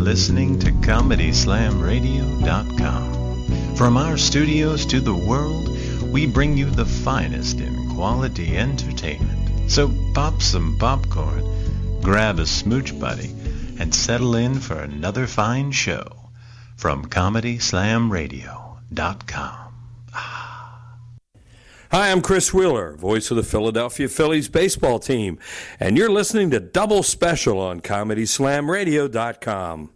listening to ComedySlamRadio.com. From our studios to the world, we bring you the finest in quality entertainment. So pop some popcorn, grab a smooch buddy, and settle in for another fine show from ComedySlamRadio.com. Hi, I'm Chris Wheeler, voice of the Philadelphia Phillies baseball team, and you're listening to Double Special on ComedySlamRadio.com.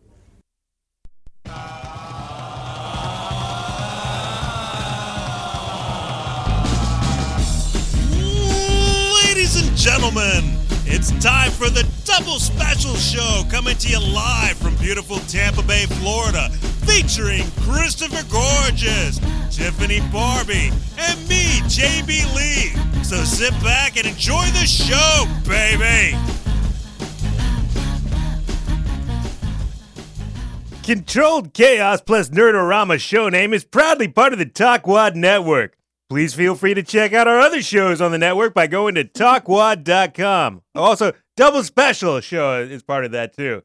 Ladies and gentlemen, it's time for the Double Special Show, coming to you live from beautiful Tampa Bay, Florida, featuring Christopher Gorges, Tiffany Barbee, and me, JB Lee. So sit back and enjoy the show, baby. Controlled Chaos plus Nerdorama show name is proudly part of the Talkwad Network. Please feel free to check out our other shows on the network by going to talkwad.com. Also, Double Special show is part of that too.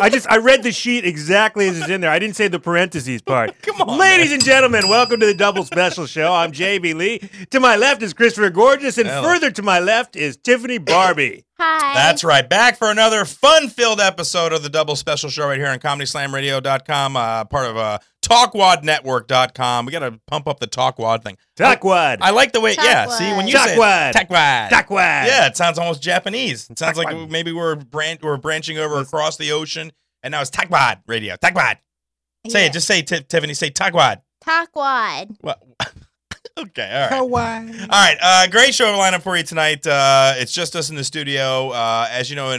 I read the sheet exactly as it's in there. I didn't say the parentheses part. Come on, ladies and gentlemen, welcome to the Double Special show. I'm JB Lee. To my left is Christopher Gorges, and further to my left is Tiffany Barbee. Hi. That's right. Back for another fun-filled episode of the Double Special Show right here on ComedySlamRadio.com, part of TalkWadNetwork.com. We got to pump up the Talkwad thing. Talkwad. I like the way, yeah, see, when you say it, Talkwad. Yeah, it sounds almost Japanese. It sounds like maybe we're branching over across the ocean, and now it's Talkwad Radio. Talkwad. Say it. Just say, Tiffany, say Talkwad. Talkwad. What? Okay, all right. All right, great show lineup for you tonight. It's just us in the studio. As you know,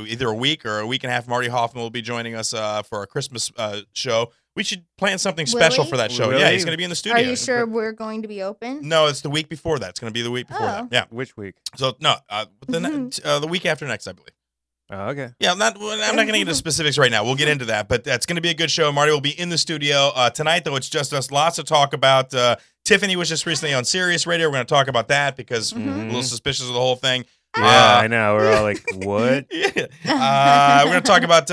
either a week or a week and a half, Marty Hoffman will be joining us for our Christmas show. We should plan something special for that show. Really? Yeah, he's going to be in the studio. Are you sure we're going to be open? No, it's the week before that. It's going to be the week before that. Yeah. Which week? So, no, the week after next, I believe. Oh, okay. Yeah, I'm not going to get into specifics right now. We'll get into that, but that's going to be a good show. Marty will be in the studio tonight, though. It's just us. Lots to talk about. Tiffany was just recently on Sirius Radio. We're going to talk about that because we're a little suspicious of the whole thing. Yeah, I know. We're all like, what? Yeah. We're going to talk about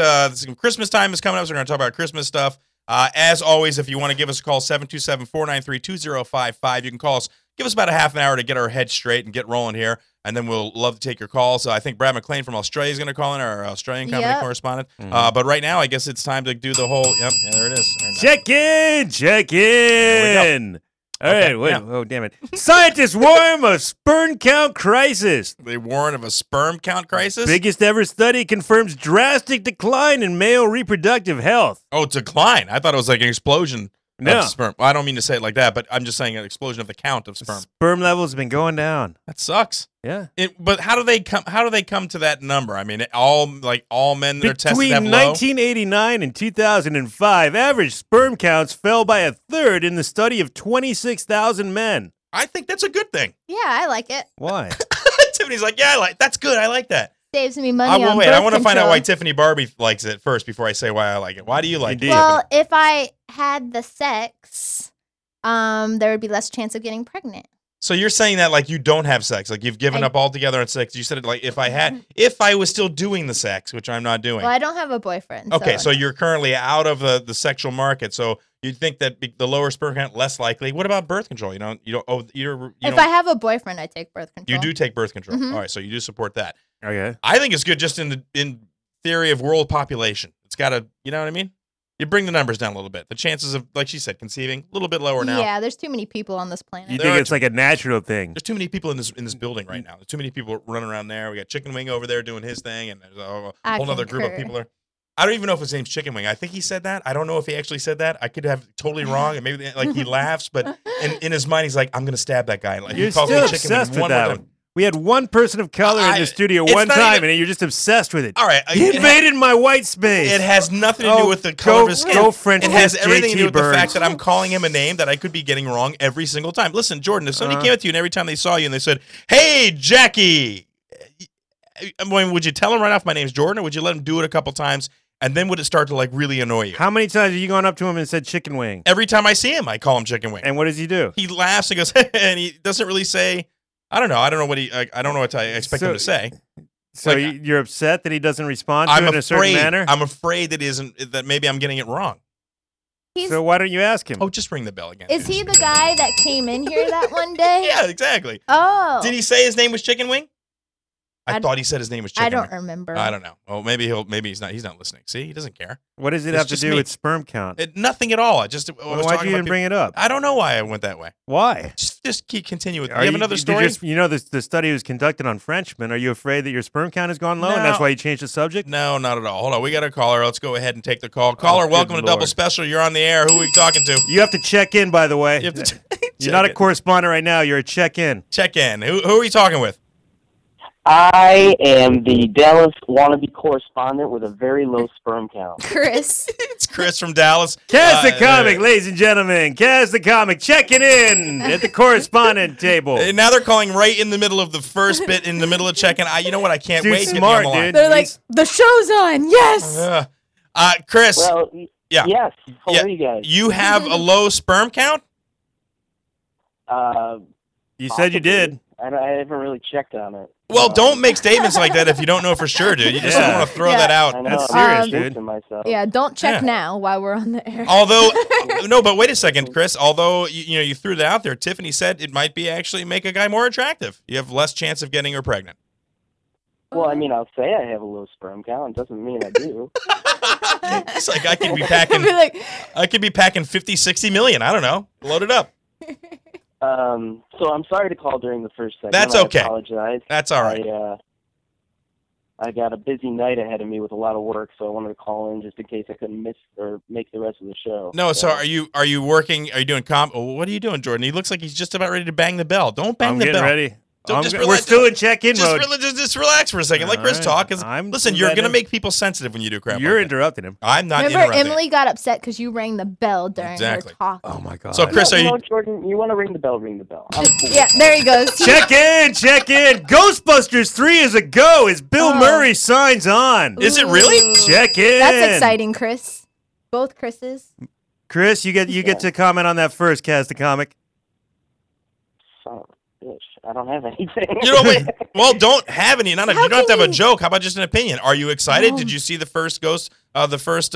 Christmas time is coming up, so we're going to talk about Christmas stuff. As always, if you want to give us a call, 727-493-2055. You can call us. Give us about a half an hour to get our heads straight and get rolling here, and then we'll love to take your calls. I think Brad McLean from Australia is going to call in, our Australian comedy correspondent. But right now, I guess it's time to do the whole, yeah, there it is. Check in. All right, wait. Yeah. Oh, damn it. Scientists warn of a sperm count crisis. They warn of a sperm count crisis? Biggest ever study confirms drastic decline in male reproductive health. Oh, decline. I thought it was like an explosion. No. Of sperm. Well, I don't mean to say it like that, but I'm just saying an explosion of the count of sperm. Sperm levels have been going down. That sucks. Yeah. But how do they come to that number? I mean, all men that are tested have low? Between 1989 and 2005, average sperm counts fell by a third in the study of 26,000 men. I think that's a good thing. Yeah, I like it. Why? Tiffany's like, that's good. I like that. Saves me money on wait, birth I want to find out control. why Tiffany Barbee likes it first before I say why I like it. Why do you like it? Well, if I had the sex, there would be less chance of getting pregnant. So you're saying that like you don't have sex, like you've given up altogether on sex. You said it like if I was still doing the sex, which I'm not doing. Well, I don't have a boyfriend. Okay, so you're currently out of the sexual market. So you'd think that the lower sperm count less likely. What about birth control? You don't. If I have a boyfriend, I take birth control. You do take birth control. All right, so you do support that. Okay. I think it's good just in theory of world population. It's got to, you know what I mean? You bring the numbers down a little bit. The chances of, like she said, conceiving a little bit lower now. Yeah, there's too many people on this planet. You think it's like a natural thing? There's too many people in this building right now. There's too many people running around there. We got Chicken Wing over there doing his thing, and there's a whole other group of people there. I don't even know if his name's Chicken Wing. I think he said that. I don't know if he actually said that. I could have totally wrong, and maybe like he laughs, but in his mind he's like, I'm gonna stab that guy. Like, You're he calls still me Chicken obsessed Wing with one that more one. We had one person of color in the studio one time, and you're just obsessed with it. All right. He invaded my white space. It has nothing to do with the color of his skin. French it has everything to do with Birds. the fact that I'm calling him a name that I could be getting wrong every single time. Listen, Jordan, if somebody came up to you and every time they saw you and they said, "Hey, Jackie," I mean, would you tell him right off my name's Jordan, or would you let him do it a couple times? And then would it start to like really annoy you? How many times have you gone up to him and said Chicken Wing? Every time I see him, I call him Chicken Wing. And what does he do? He laughs and goes, and he doesn't really say. I don't know. I don't know what I expect him to say. So you're upset that he doesn't respond to it in a certain manner? I'm afraid that maybe I'm getting it wrong. So why don't you ask him? Oh, just ring the bell again. Is he the guy that came in here that one day? Yeah, exactly. Oh. Did he say his name was Chicken Wing? I thought he said his name was Chicken Wing. I don't remember. I don't know. Oh, maybe he's not listening. See, he doesn't care. What does it have to do with sperm count? Nothing at all. Why'd you even bring it up? I don't know why I went that way. Why? Just continue with. Do you have another story? The study was conducted on Frenchmen. Are you afraid that your sperm count has gone low, and that's why you changed the subject? No, not at all. Hold on, we got a caller. Let's go ahead and take the call. Caller, welcome to Double Special. You're on the air. Who are we talking to? You have to check in, by the way. You have to You're not a correspondent right now. You're a check-in. Check in. Who are you talking with? I am the Dallas wannabe correspondent with a very low sperm count. Chris. It's Chris from Dallas. Kaz the comic, ladies and gentlemen. Kaz the comic checking in at the correspondent table. Now they're calling right in the middle of the first bit, in the middle of checking. You know what? I can't wait to get on the line. They're like, the show's on. Yes. Chris. Well, yeah. Yes. How are you guys? You have a low sperm count? You said you did. I haven't really checked on it. Well, don't make statements like that if you don't know for sure, dude. You just don't want to throw that out. I know. That's serious, dude. Myself. Yeah, don't check now while we're on the air. Although, no, but wait a second, Chris. Although you threw that out there, Tiffany said it might be actually make a guy more attractive. You have less chance of getting her pregnant. Well, I mean, I'll say I have a low sperm count. It doesn't mean I do. It's like I could be packing. I could be packing 50, 60 million. I don't know. Load it up. So I'm sorry to call during the first segment. That's okay. I apologize. That's all right. I got a busy night ahead of me with a lot of work, so I wanted to call in just in case I couldn't miss or make the rest of the show. No, so are you working? Are you doing what are you doing, Jordan? He looks like he's just about ready to bang the bell. Don't bang the bell. I'm getting ready. We're still in check-in mode. Just relax for a second. Let Chris talk. Listen, you're going to make people sensitive when you do crap. You're interrupting him. I'm not Remember, interrupting. Emily got upset because you rang the bell during her talk. Oh, my God. So, Chris, Jordan, you want to ring the bell, ring the bell. I'm cool. Yeah, there he goes. Check in. Ghostbusters 3 is a go as Bill Murray signs on. Is it really? Check in. That's exciting, Chris. Both Chris's. Chris, you get to comment on that first, Kaz the comic. I don't have anything. Don't have any. You don't have to have a joke. How about just an opinion? Are you excited? No. Did you see the first Ghostbusters?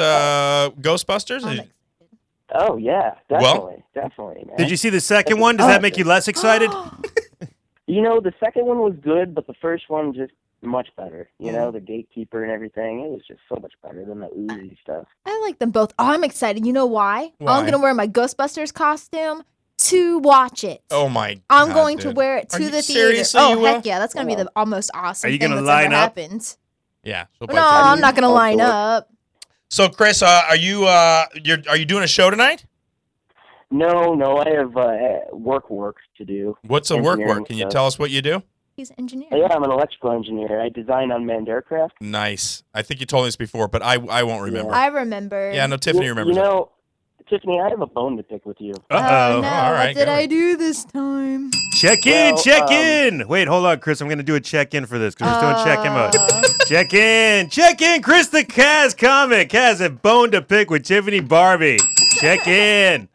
Oh yeah, definitely. Man. Did you see the second one? Does that make you less excited? The second one was good, but the first one just much better. The gatekeeper and everything. It was just so much better than the Uzi stuff. I like them both. Oh, I'm excited. You know why? I'm gonna wear my Ghostbusters costume to watch it. Oh my God, I'm going to wear it to the theater. Seriously, oh heck yeah, that's gonna be the most awesome thing that's ever happened. Yeah. No, I'm not gonna line up. So Chris, are you doing a show tonight? No, I have work to do. What's the work? Can you tell us what you do? He's an engineer. Yeah, I'm an electrical engineer. I design unmanned aircraft. Nice. I think you told me this before, but I won't remember. I remember. Yeah, no, Tiffany remembers. Tiffany, I have a bone to pick with you. Uh-oh. No, all right, what did I do this time? Check in. Wait, hold on, Chris. I'm going to do a check-in for this because we're still in check-in mode. Check in. Chris the Kaz comic has a bone to pick with Tiffany Barbee. Check in.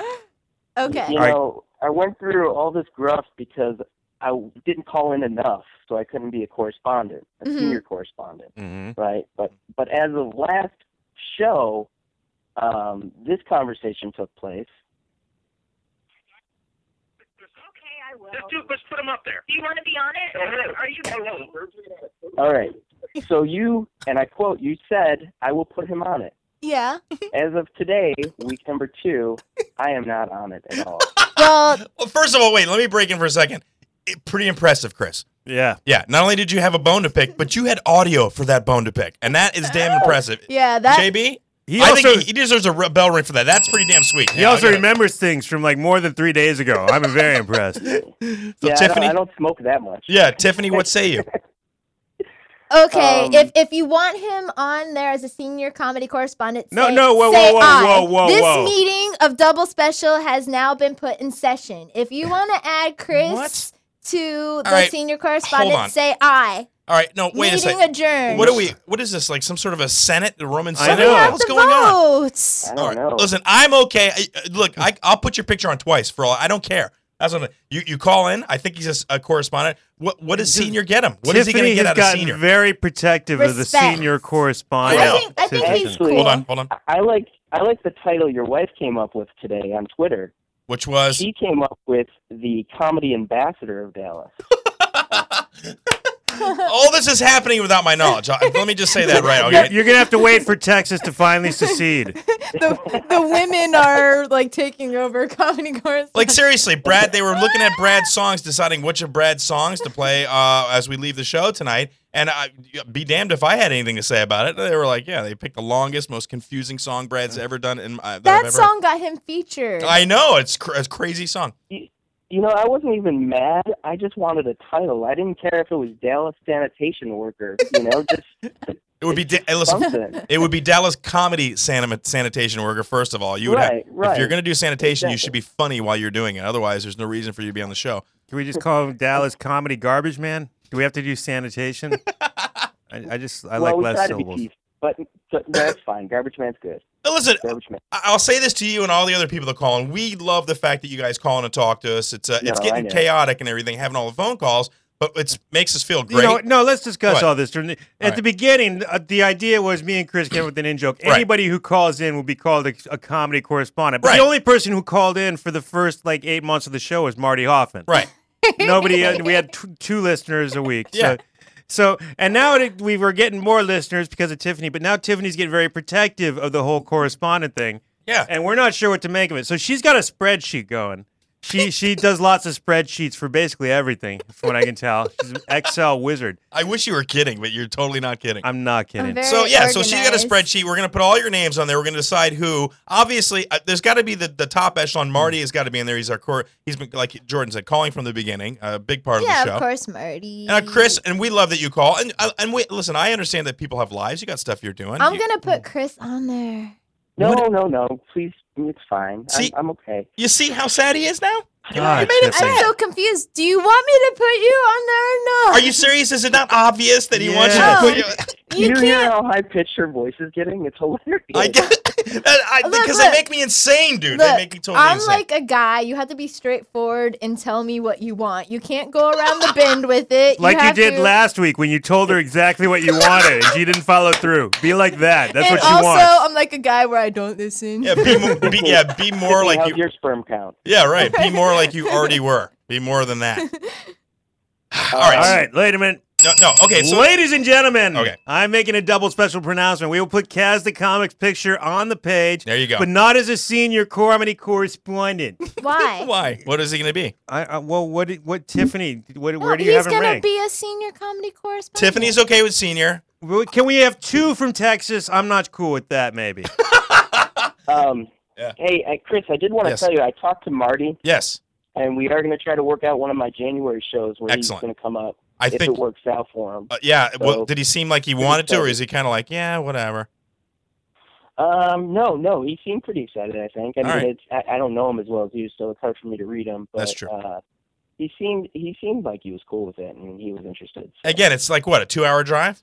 Okay. I went through all this gruff because I didn't call in enough, so I couldn't be a correspondent, a senior correspondent, right? But as of last show, this conversation took place. Okay, I will. Let's put him up there. Do you want to be on it? Are you? All right. So you, and I quote, you said, I will put him on it. Yeah. As of today, week number 2, I am not on it at all. Well, first of all, wait, let me break in for a second. Pretty impressive, Chris. Yeah. Yeah. Not only did you have a bone to pick, but you had audio for that bone to pick. And that is damn impressive. Yeah, that. JB? I think he deserves a bell ring for that. That's pretty damn sweet. He also remembers things from like more than 3 days ago. I'm very impressed. So Tiffany, I don't smoke that much. Yeah, Tiffany, what say you? Okay, if you want him on there as a senior comedy correspondent, whoa. This meeting of Double Special has now been put in session. If you want to add Chris to the senior correspondent, say aye. All right, no, wait a second. Meeting adjourned. What is this, like some sort of a Senate, the Roman Senate? I know. What's going on? I don't know. Listen, I'm okay. Look, I'll put your picture on twice for all. I don't care. That's what you call in. I think he's a correspondent. What does senior get him? What is he going to get out of senior? Tiffany has gotten very protective of the senior correspondent. I think he's cool. Hold on. I like the title your wife came up with today on Twitter. Which was? She came up with the comedy ambassador of Dallas. All this is happening without my knowledge. Let me just say that right. Okay. You're going to have to wait for Texas to finally secede. The women are like taking over comedy course. Like seriously, Brad, they were looking at Brad's songs, deciding which of Brad's songs to play as we leave the show tonight. And be damned if I had anything to say about it. They were like, yeah, they picked the longest, most confusing song Brad's ever done. That song got him featured. I know. It's a crazy song. You know, I wasn't even mad. I just wanted a title. I didn't care if it was Dallas sanitation worker. You know, just it would be it would be Dallas comedy sanitation worker. First of all, you would right. If you're going to do sanitation, you should be funny while you're doing it. Otherwise, there's no reason for you to be on the show. Can we just call him Dallas comedy garbage man? Do we have to do sanitation? I like less syllables. But that's fine. Garbage man's good. Now listen, I'll say this to you and all the other people that call in. We love the fact that you guys call in and talk to us. It's getting chaotic and everything, having all the phone calls, but it makes us feel great. No, let's discuss all this. At the beginning, the idea was me and Chris came with an in-joke. Anybody who calls in will be called a comedy correspondent. But the only person who called in for the first 8 months of the show was Marty Hoffman. Right. Nobody. We had two listeners a week. Yeah. So and now we were getting more listeners because of Tiffany, but now Tiffany's getting very protective of the whole correspondent thing. Yeah. And we're not sure what to make of it. So she's got a spreadsheet going. She does lots of spreadsheets for basically everything, from what I can tell. She's an Excel wizard. I wish you were kidding, but you're totally not kidding. I'm not kidding. So she got a spreadsheet. We're going to put all your names on there. We're going to decide who. Obviously, there's got to be the top echelon. Marty has got to be in there. He's our core. He's been, like Jordan said, calling from the beginning. A big part of the show. Yeah, of course, Marty. And Chris, and we love that you call. And listen, I understand that people have lives. You got stuff you're doing. I'm going to put Chris on there. No. Please, it's fine. I'm okay. You see how sad he is now? God, I'm so confused. Do you want me to put you on there or not? Are you serious? Is it not obvious that he wants you to put you? You hear how high-pitched her voice is getting? It's hilarious. I get it. Because they make me insane, dude. They make me totally insane. I'm like a guy. You have to be straightforward and tell me what you want. You can't go around the bend with it. Like you did last week when you told her exactly what you wanted and she didn't follow through. Be like that. That's what she wants. Also, I'm like a guy where I don't listen. Yeah, be more like how's your sperm count? Yeah, right. Be more like you already were. Be more than that. All right. Wait a minute. No. Okay. So, ladies and gentlemen, I'm making a double special pronouncement. We will put Kaz the Comics picture on the page. There you go. But not as a senior comedy correspondent. Why? Why? What is he going to be? What Tiffany? Where do you have him ranked? He's going to be a senior comedy correspondent. Tiffany's okay with senior. Can we have two from Texas? I'm not cool with that, maybe. Hey, Chris, I did want to tell you, I talked to Marty. Yes. And we are going to try to work out one of my January shows where he's going to come up. If it works out for him. Well, did he seem like he wanted to, or is he kind of like, yeah, whatever? No. He seemed pretty excited, I think. I mean, I don't know him as well as you, so it's hard for me to read him. But, that's true. He seemed like he was cool with it, and he was interested. So. Again, it's like, what, a 2-hour drive?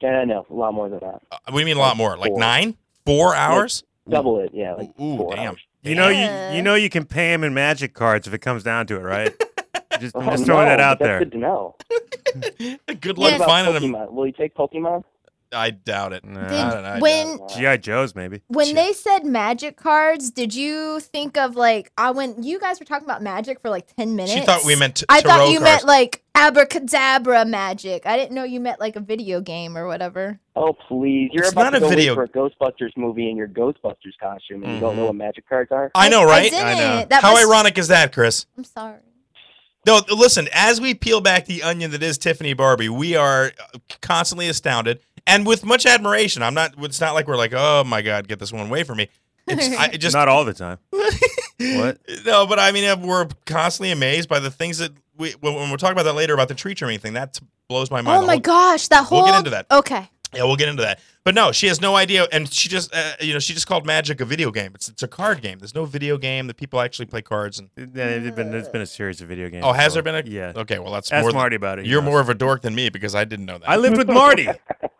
No, a lot more than that. What do you mean a lot more? Like 9? 4 hours? Like, double it, yeah. Like ooh, 4 damn. hours. You know you can pay him in magic cards if it comes down to it, right? I'm just throwing that out there. That's good to know. Good luck finding him. Will he take Pokemon? I doubt it. G.I. Joe's maybe. When they said magic cards, did you think of when you guys were talking about magic for 10 minutes? She thought we meant I thought you meant abracadabra magic. I didn't know you meant a video game or whatever. Oh please! You're about to go for a Ghostbusters movie in your Ghostbusters costume, and you don't know what magic cards are. I know, right? I know. How ironic is that, Chris? I'm sorry. No, listen. As we peel back the onion that is Tiffany Barbee, we are constantly astounded and with much admiration. It's not like we're like, oh my God, get this one away from me. It's just not all the time. What? No, but I mean, we're constantly amazed by the things that when we're talking about that later about the tree trimming thing. That blows my mind. Oh my gosh, that whole. We'll get into that. Okay. Yeah, we'll get into that. But no, she has no idea, and she just, she just called Magic a video game. It's a card game. There's no video game that people actually play cards. And there's been a series of video games. Oh, has there been a? Yeah. Okay, well that's Ask more. Marty about it. You're more of a dork than me because I didn't know that. I lived with Marty.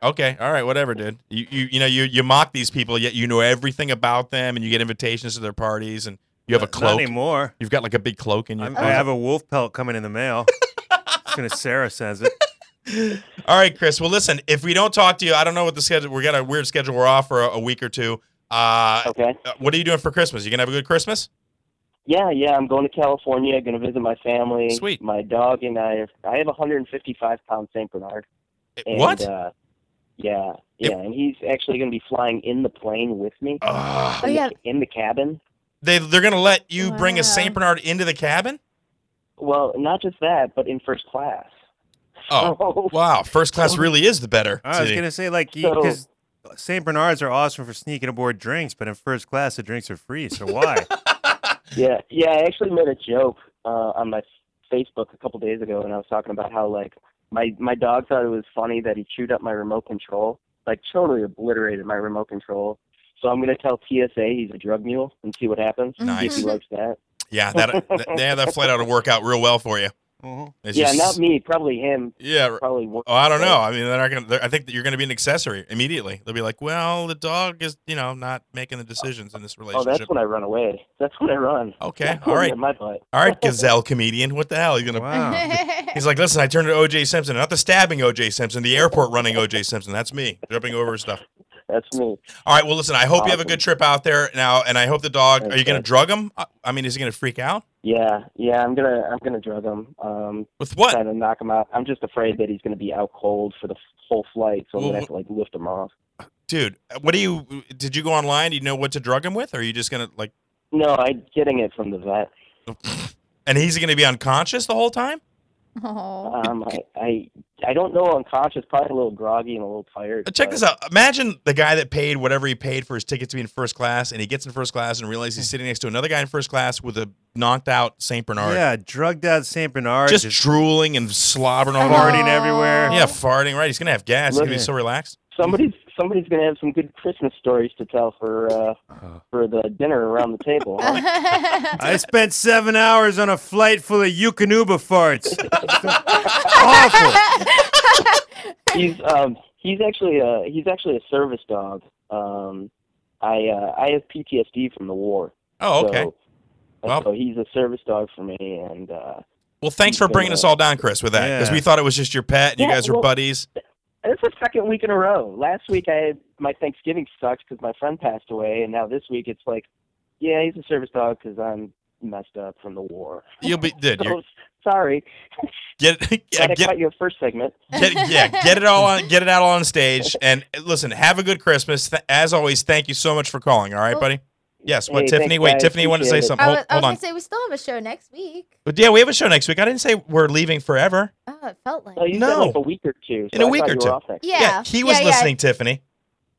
Okay, all right, whatever, dude. You mock these people, yet you know everything about them, and you get invitations to their parties, and You have a cloak. Not anymore. You've got like a big cloak in your. I have a wolf pelt coming in the mail. As soon as Sarah says it. All right, Chris. Well, listen, if we don't talk to you, I don't know what the schedule. We got a weird schedule. We're off for a week or two. Okay. What are you doing for Christmas? You gonna have a good Christmas? Yeah. I'm going to California. Going to visit my family. Sweet. My dog and I have a 155-pound Saint Bernard. And, what? Yeah. And he's actually going to be flying in the plane with me. In the cabin. They're going to let you bring a Saint Bernard into the cabin? Well, not just that, but in first class. Oh, wow. First class really is the better. I was going to say, like, because St. Bernards are awesome for sneaking aboard drinks, but in first class, the drinks are free, so why? Yeah, I actually made a joke on my Facebook a couple days ago, and I was talking about how, like, my dog thought it was funny that he chewed up my remote control, like, totally obliterated my remote control. So I'm going to tell TSA he's a drug mule and see what happens. Nice. See if he likes that. Yeah, that flight ought to work out real well for you. Mm-hmm. Not me, probably him. Yeah, probably. I don't know. I mean, they're not gonna. I think that you're going to be an accessory immediately. They'll be like, "Well, the dog is, not making the decisions in this relationship." Oh, that's when I run away. That's when I run. Okay, all right. My butt. All right, gazelle comedian. What the hell? He's gonna. Wow. He's like, listen, I turned to O.J. Simpson, not the stabbing O.J. Simpson, the airport running O.J. Simpson. That's me jumping over stuff. That's me. All right. Well, listen. I hope you have a good trip out there now, and I hope the dog. Thanks, are you going to drug him? I mean, is he going to freak out? Yeah. I'm gonna drug him. With what? Trying to knock him out. I'm just afraid that he's gonna be out cold for the whole flight, so I'm gonna have to lift him off. Dude, did you go online? Do you know what to drug him with, or are you just gonna like? No, I'm getting it from the vet. And he's going to be unconscious the whole time? Oh. I don't know, unconscious, probably a little groggy and a little tired. Check this out. Imagine the guy that paid whatever he paid for his ticket to be in first class, and he gets in first class and realizes he's sitting next to another guy in first class with a knocked out Saint Bernard. Yeah, drugged out Saint Bernard. Just drooling and slobbering all over. Farting everywhere. Yeah, farting, right. He's going to have gas. He's going to be so relaxed. Somebody's gonna have some good Christmas stories to tell for the dinner around the table. Huh? I spent 7 hours on a flight full of Yukonuba farts. Awful. He's actually a service dog. I have PTSD from the war. Oh, okay. So he's a service dog for me, and well, thanks for bringing us all down, Chris, with that, because we thought it was just your pet and you guys are buddies. It's the second week in a row. Last week my Thanksgiving sucked because my friend passed away, and now this week it's like, yeah, he's a service dog because I'm messed up from the war. You'll be so, sorry. Cut your first segment. Get it out on stage, and listen. Have a good Christmas. As always, thank you so much for calling. All right, buddy. Yes. What, Tiffany? Wait, Tiffany wanted to say something. Hold on. I was going to say we still have a show next week. But yeah, we have a show next week. I didn't say we're leaving forever. Oh, it felt like. Oh, you said like a week or two. So in a week or two. Yeah. He was listening, Tiffany.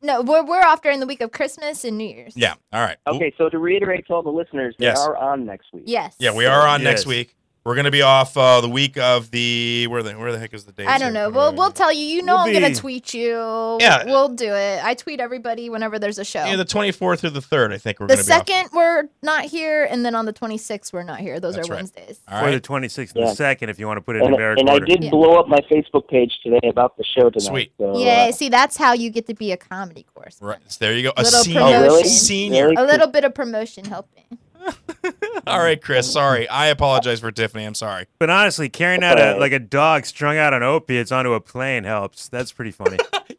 No, we're off during the week of Christmas and New Year's. Yeah. All right. Okay, so to reiterate to all the listeners, they are on next week. Yes. Yeah, we are on next week. We're going to be off the week of the where the heck is the date? I don't know. We'll tell you. I'm going to tweet you. Yeah. We'll do it. I tweet everybody whenever there's a show. Yeah, the 24th through the 3rd, I think we're going to be off. The 2nd, we're not here, and then on the 26th, we're not here. Those are Wednesdays. All right. Or the 26th and the 2nd, if you want to put it in numeric order. And I did blow up my Facebook page today about the show tonight. Sweet. So, yeah, see, that's how you get to be a comedy course. Right. So there you go. A senior. Senior. A little bit of promotion helping. All right, Chris. Sorry. I apologize for Tiffany. I'm sorry. But honestly, carrying out a dog strung out on opiates onto a plane helps. That's pretty funny.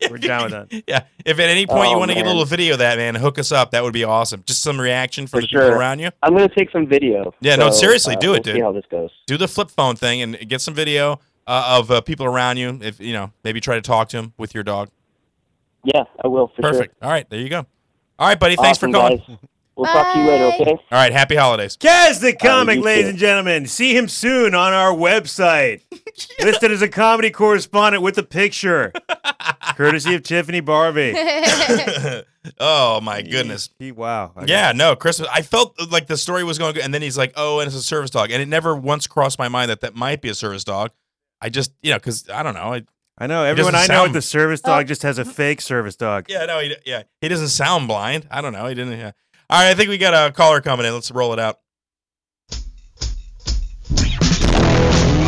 We're down with that. Yeah. If at any point you want to get a little video of that, man, hook us up. That would be awesome. Just some reaction from the people around you. I'm going to take some video. Yeah, no, seriously, do it, dude. See how this goes. Do the flip phone thing and get some video of people around you. If maybe try to talk to them with your dog. Yeah, I will. Perfect. All right, there you go. All right, buddy. Thanks for calling. Guys. We'll talk to you later, okay? All right, happy holidays. Kaz the Comic, ladies and gentlemen. See him soon on our website. Listed as a comedy correspondent with a picture. Courtesy of Tiffany Barbee. Oh, my goodness. Wow. Yeah, no, Christmas. I felt like the story was going good, and then he's like, oh, and it's a service dog. And it never once crossed my mind that might be a service dog. I just, because I don't know. I know. Everyone I know with the service dog just has a fake service dog. Yeah, no, he doesn't sound blind. I don't know. He didn't. Yeah. All right, I think we got a caller coming in. Let's roll it out.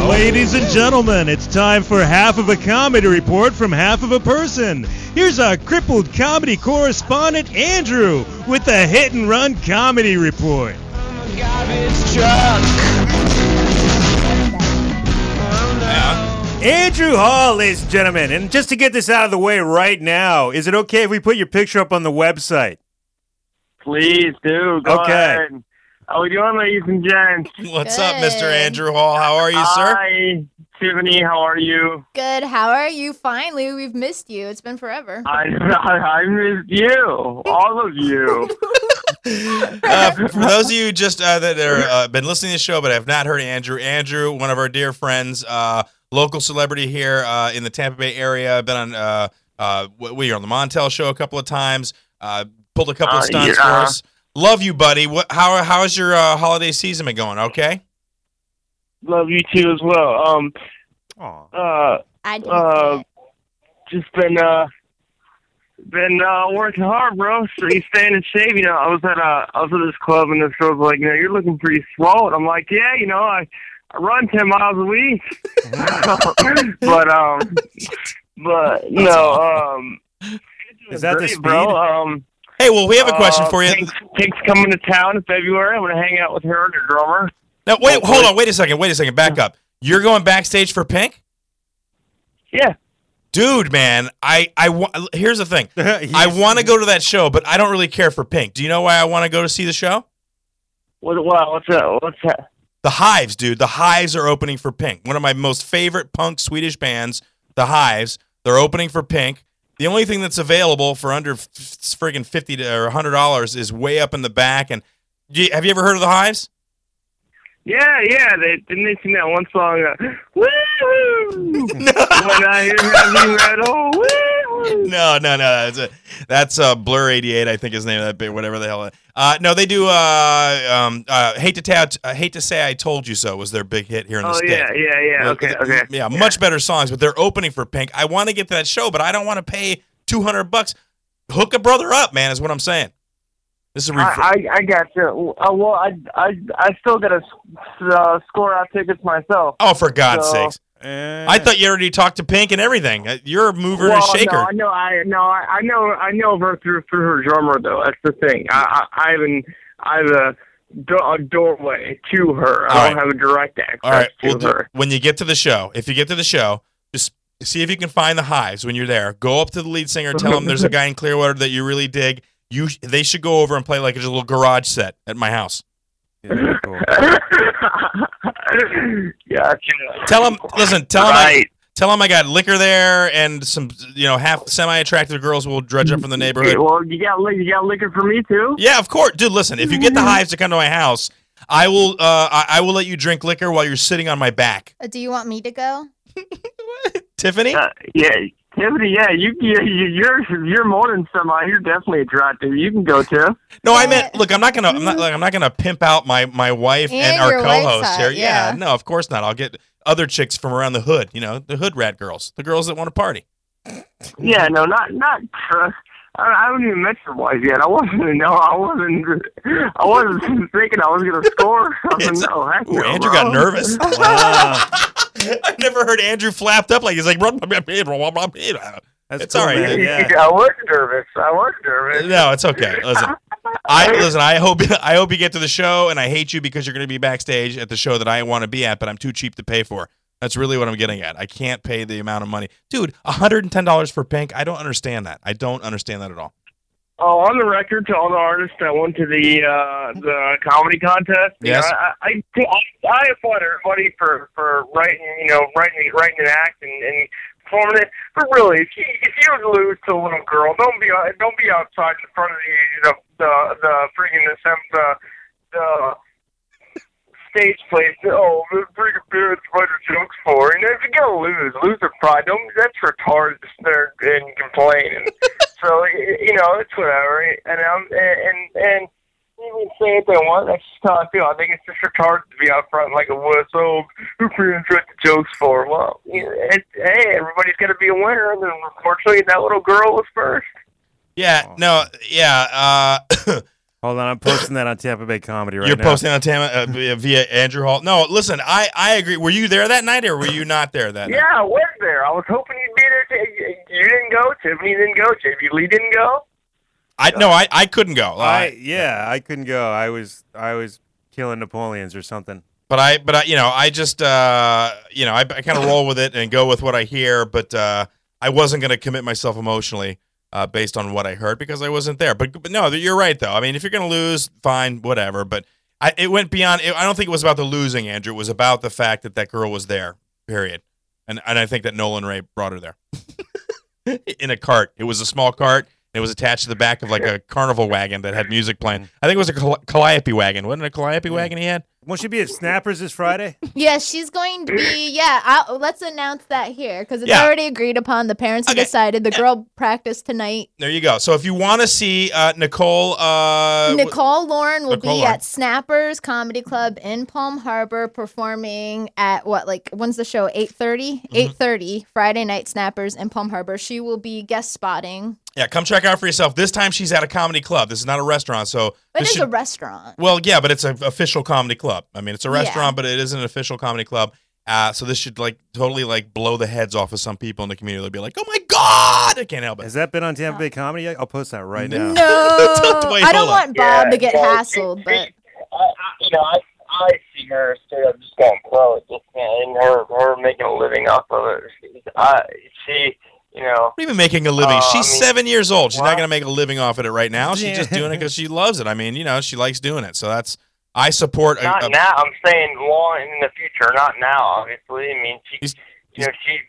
Ladies and gentlemen, it's time for Half of a Comedy Report from Half of a Person. Here's our crippled comedy correspondent, Andrew, with the Hit and Run Comedy Report. Andrew Hall, ladies and gentlemen. And just to get this out of the way right now, is it okay if we put your picture up on the website? Please do. Go ahead. How we doing, ladies and gents? What's up, Mr. Andrew Hall? How are you, sir? Hi, Tiffany. How are you? Good. How are you? Finally, we've missed you. It's been forever. I missed you. All of you. For those of you just that are been listening to the show but have not heard Andrew, one of our dear friends, local celebrity here in the Tampa Bay area, been on we are on the Montel show a couple of times, pulled a couple of stunts for us. Love you, buddy. How's your holiday season been going? Okay. Love you too as well. Just been working hard, bro. Staying in shape. You know, I was at this club and this girl was like, you're looking pretty swole. And I'm like, yeah, I run 10 miles a week. but is that great, the speed? bro? Hey, well, we have a question for you. Pink's coming to town in February. I'm going to hang out with her and her drummer. Now, hold on. Wait a second. Back up. You're going backstage for Pink? Yeah. Dude, man, here's the thing. I want to go to that show, but I don't really care for Pink. Do you know why I want to go to see the show? What's that? The Hives, dude. The Hives are opening for Pink. One of my most favorite punk Swedish bands, The Hives. They're opening for Pink. The only thing that's available for under friggin' $50 or $100 is way up in the back. And have you ever heard of The Hives? Yeah. Didn't they sing that one song? Woo! When I hear heavy metal, woo! No. That's Blur 88, I think is the name of that bit, whatever the hell. No, they do. Hate to say I told you so was their big hit here in the States. Yeah. Okay. Yeah, much better songs, but they're opening for Pink. I want to get to that show, but I don't want to pay $200. Hook a brother up, man, is what I'm saying. This is I got you. Well, I still got to score out tickets myself. Oh, for God's sakes! I thought you already talked to Pink and everything. You're a mover and a shaker. No, I know her through her drummer though. That's the thing. I have a doorway to her. I don't have a direct access to her. When you get to the show, if you get to the show, just see if you can find the Hives when you're there. Go up to the lead singer, tell him there's a guy in Clearwater that you really dig. They should go over and play like a little garage set at my house. Yeah, cool. Gotcha. Tell him I got liquor there and some, half semi-attractive girls will dredge up from the neighborhood. Well, you got liquor for me too? Yeah, of course, dude. Listen, if you get the Hives to come to my house, I will let you drink liquor while you're sitting on my back. Do you want me to go? Tiffany? Yeah. Tiffany, you're more than semi. You're definitely attractive. You can go too. No, I meant, look, I'm not gonna pimp out my wife and our co-host here. Yeah, no, of course not. I'll get other chicks from around the hood. The hood rat girls, the girls that want to party. Yeah, no, not. I haven't even met your wife yet. I wasn't thinking I was gonna score. Andrew got nervous. Wow. I've never heard Andrew flapped up like he's like. It's all right. Yeah. I was nervous. No, it's okay. Listen, I hope you get to the show, and I hate you because you're going to be backstage at the show that I want to be at, but I'm too cheap to pay for. That's really what I'm getting at. I can't pay the amount of money, dude. $110 for Pink. I don't understand that. I don't understand that at all. Oh, on the record to all the artists that went to the comedy contest. Yes. I applaud everybody for writing an act and performing it. But really, if you lose to a little girl, don't be outside in front of the stage place. Oh, bring a beer to write jokes for. And if you're gonna lose their pride. That's retarded to stare and complain. And so it's whatever. And even say if they want, that's just how I feel. I think it's just retarded to be out front like a wuss. Oh, who friends write the jokes for? Well, hey, everybody's got to be a winner. And then unfortunately, that little girl was first. Yeah. No. Yeah. Hold on, I'm posting that on Tampa Bay Comedy right now. You're posting on Tampa via Andrew Hall. No, listen, I agree. Were you there that night, or were you not there that night? Yeah, I was there. I was hoping you'd be there. You didn't go. Tiffany didn't go. JB Lee didn't go. I couldn't go. I couldn't go. I was killing Napoleons or something. But I just, I kind of roll with it and go with what I hear. But I wasn't going to commit myself emotionally based on what I heard because I wasn't there. But no, you're right though. I mean, if you're going to lose, fine, whatever. But it went beyond. I don't think it was about the losing, Andrew. It was about the fact that girl was there. Period. And I think that Nolan Ray brought her there in a cart. It was a small cart. It was attached to the back of like a carnival wagon that had music playing. I think it was a Calliope wagon. Wasn't it a Calliope wagon he had? Won't she be at Snappers this Friday? Yeah, she's going to be. Yeah, let's announce that here because it's already agreed upon. The parents have decided. The girl practiced tonight. There you go. So if you want to see Nicole Lauren will be at Snappers Comedy Club in Palm Harbor performing at when's the show? 8:30? 8:30 Friday night Snappers in Palm Harbor. She will be guest spotting. Yeah, come check out for yourself. This time she's at a comedy club. This is not a restaurant, so it is a restaurant. Well, yeah, but it's an official comedy club. I mean, it's a restaurant, but it is an official comedy club. So this should totally blow the heads off of some people in the community. They'll be like, "Oh my God!" I can't help it. Has that been on Tampa Bay Comedy yet? I'll post that right now. No, I don't want Bob to get hassled, but I see her straight up just going pro, and her making a living off of it. Even making a living. She's 7 years old. She's not going to make a living off of it right now. She's just doing it because she loves it. I mean, she likes doing it. So I support. Not now. I'm saying long in the future, not now, obviously. I mean, she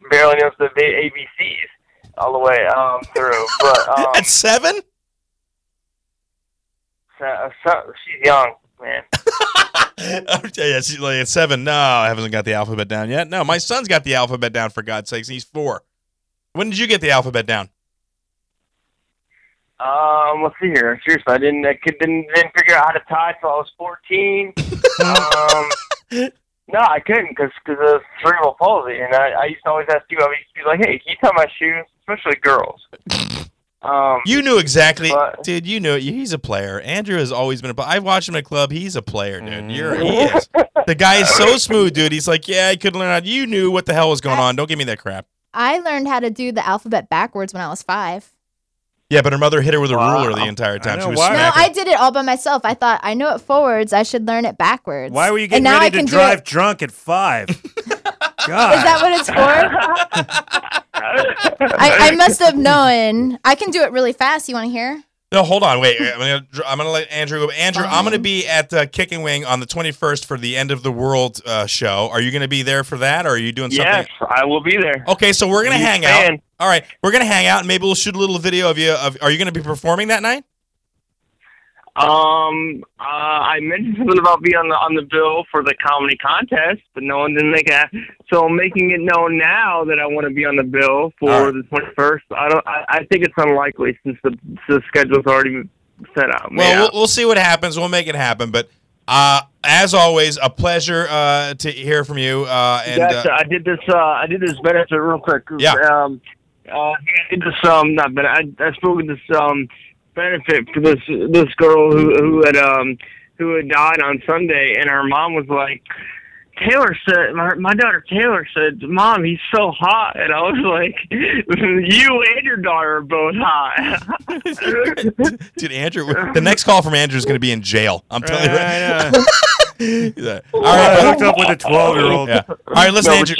barely knows the ABCs all the way through. But at 7? She's young, man. Yeah, she's at 7. No, I haven't got the alphabet down yet. No, my son's got the alphabet down, for God's sakes. He's 4. When did you get the alphabet down? Let's see here. Seriously, I didn't figure out how to tie till I was 14. No, I couldn't because of cerebral palsy, and I used to always ask you. I used to be like, "Hey, can you tie my shoes?" Especially girls. You knew exactly, dude. You knew it. He's a player. Andrew has always been a player. I've watched him at club. He's a player, dude. He is. The guy is so smooth, dude. He's like, yeah, I couldn't learn how. You knew what the hell was going on. Don't give me that crap. I learned how to do the alphabet backwards when I was 5. Yeah, but her mother hit her with a ruler the entire time. She was smacking. No, I did it all by myself. I thought, I know it forwards. I should learn it backwards. Why were you getting ready to drive drunk at 5? God. Is that what it's for? I must have known. I can do it really fast. You want to hear? No, hold on. Wait. I'm gonna let Andrew go. Andrew, I'm going to be at Kicking Wing on the 21st for the End of the World show. Are you going to be there for that, or are you doing something? Yes, I will be there. Okay, so we're going to hang out. All right, we're going to hang out, and maybe we'll shoot a little video of you. Are you going to be performing that night? I mentioned something about being on the bill for the comedy contest, but no one didn't make it. So I'm making it known now that I want to be on the bill for the 21st. I think it's unlikely since the schedule's already set out. Well, we'll see what happens. We'll make it happen. But as always, a pleasure to hear from you. And I did this benefit real quick. Yeah. I did this I spoke with this benefit for this girl who had died on Sunday, and her mom was like, Taylor said, my daughter Taylor said, "Mom, he's so hot," and I was like, "You and your daughter are both hot." Dude, Andrew, the next call from Andrew is going to be in jail. I'm telling you. Right now. All right, I hooked up with a 12-year-old. Yeah. All right, listen, Andrew.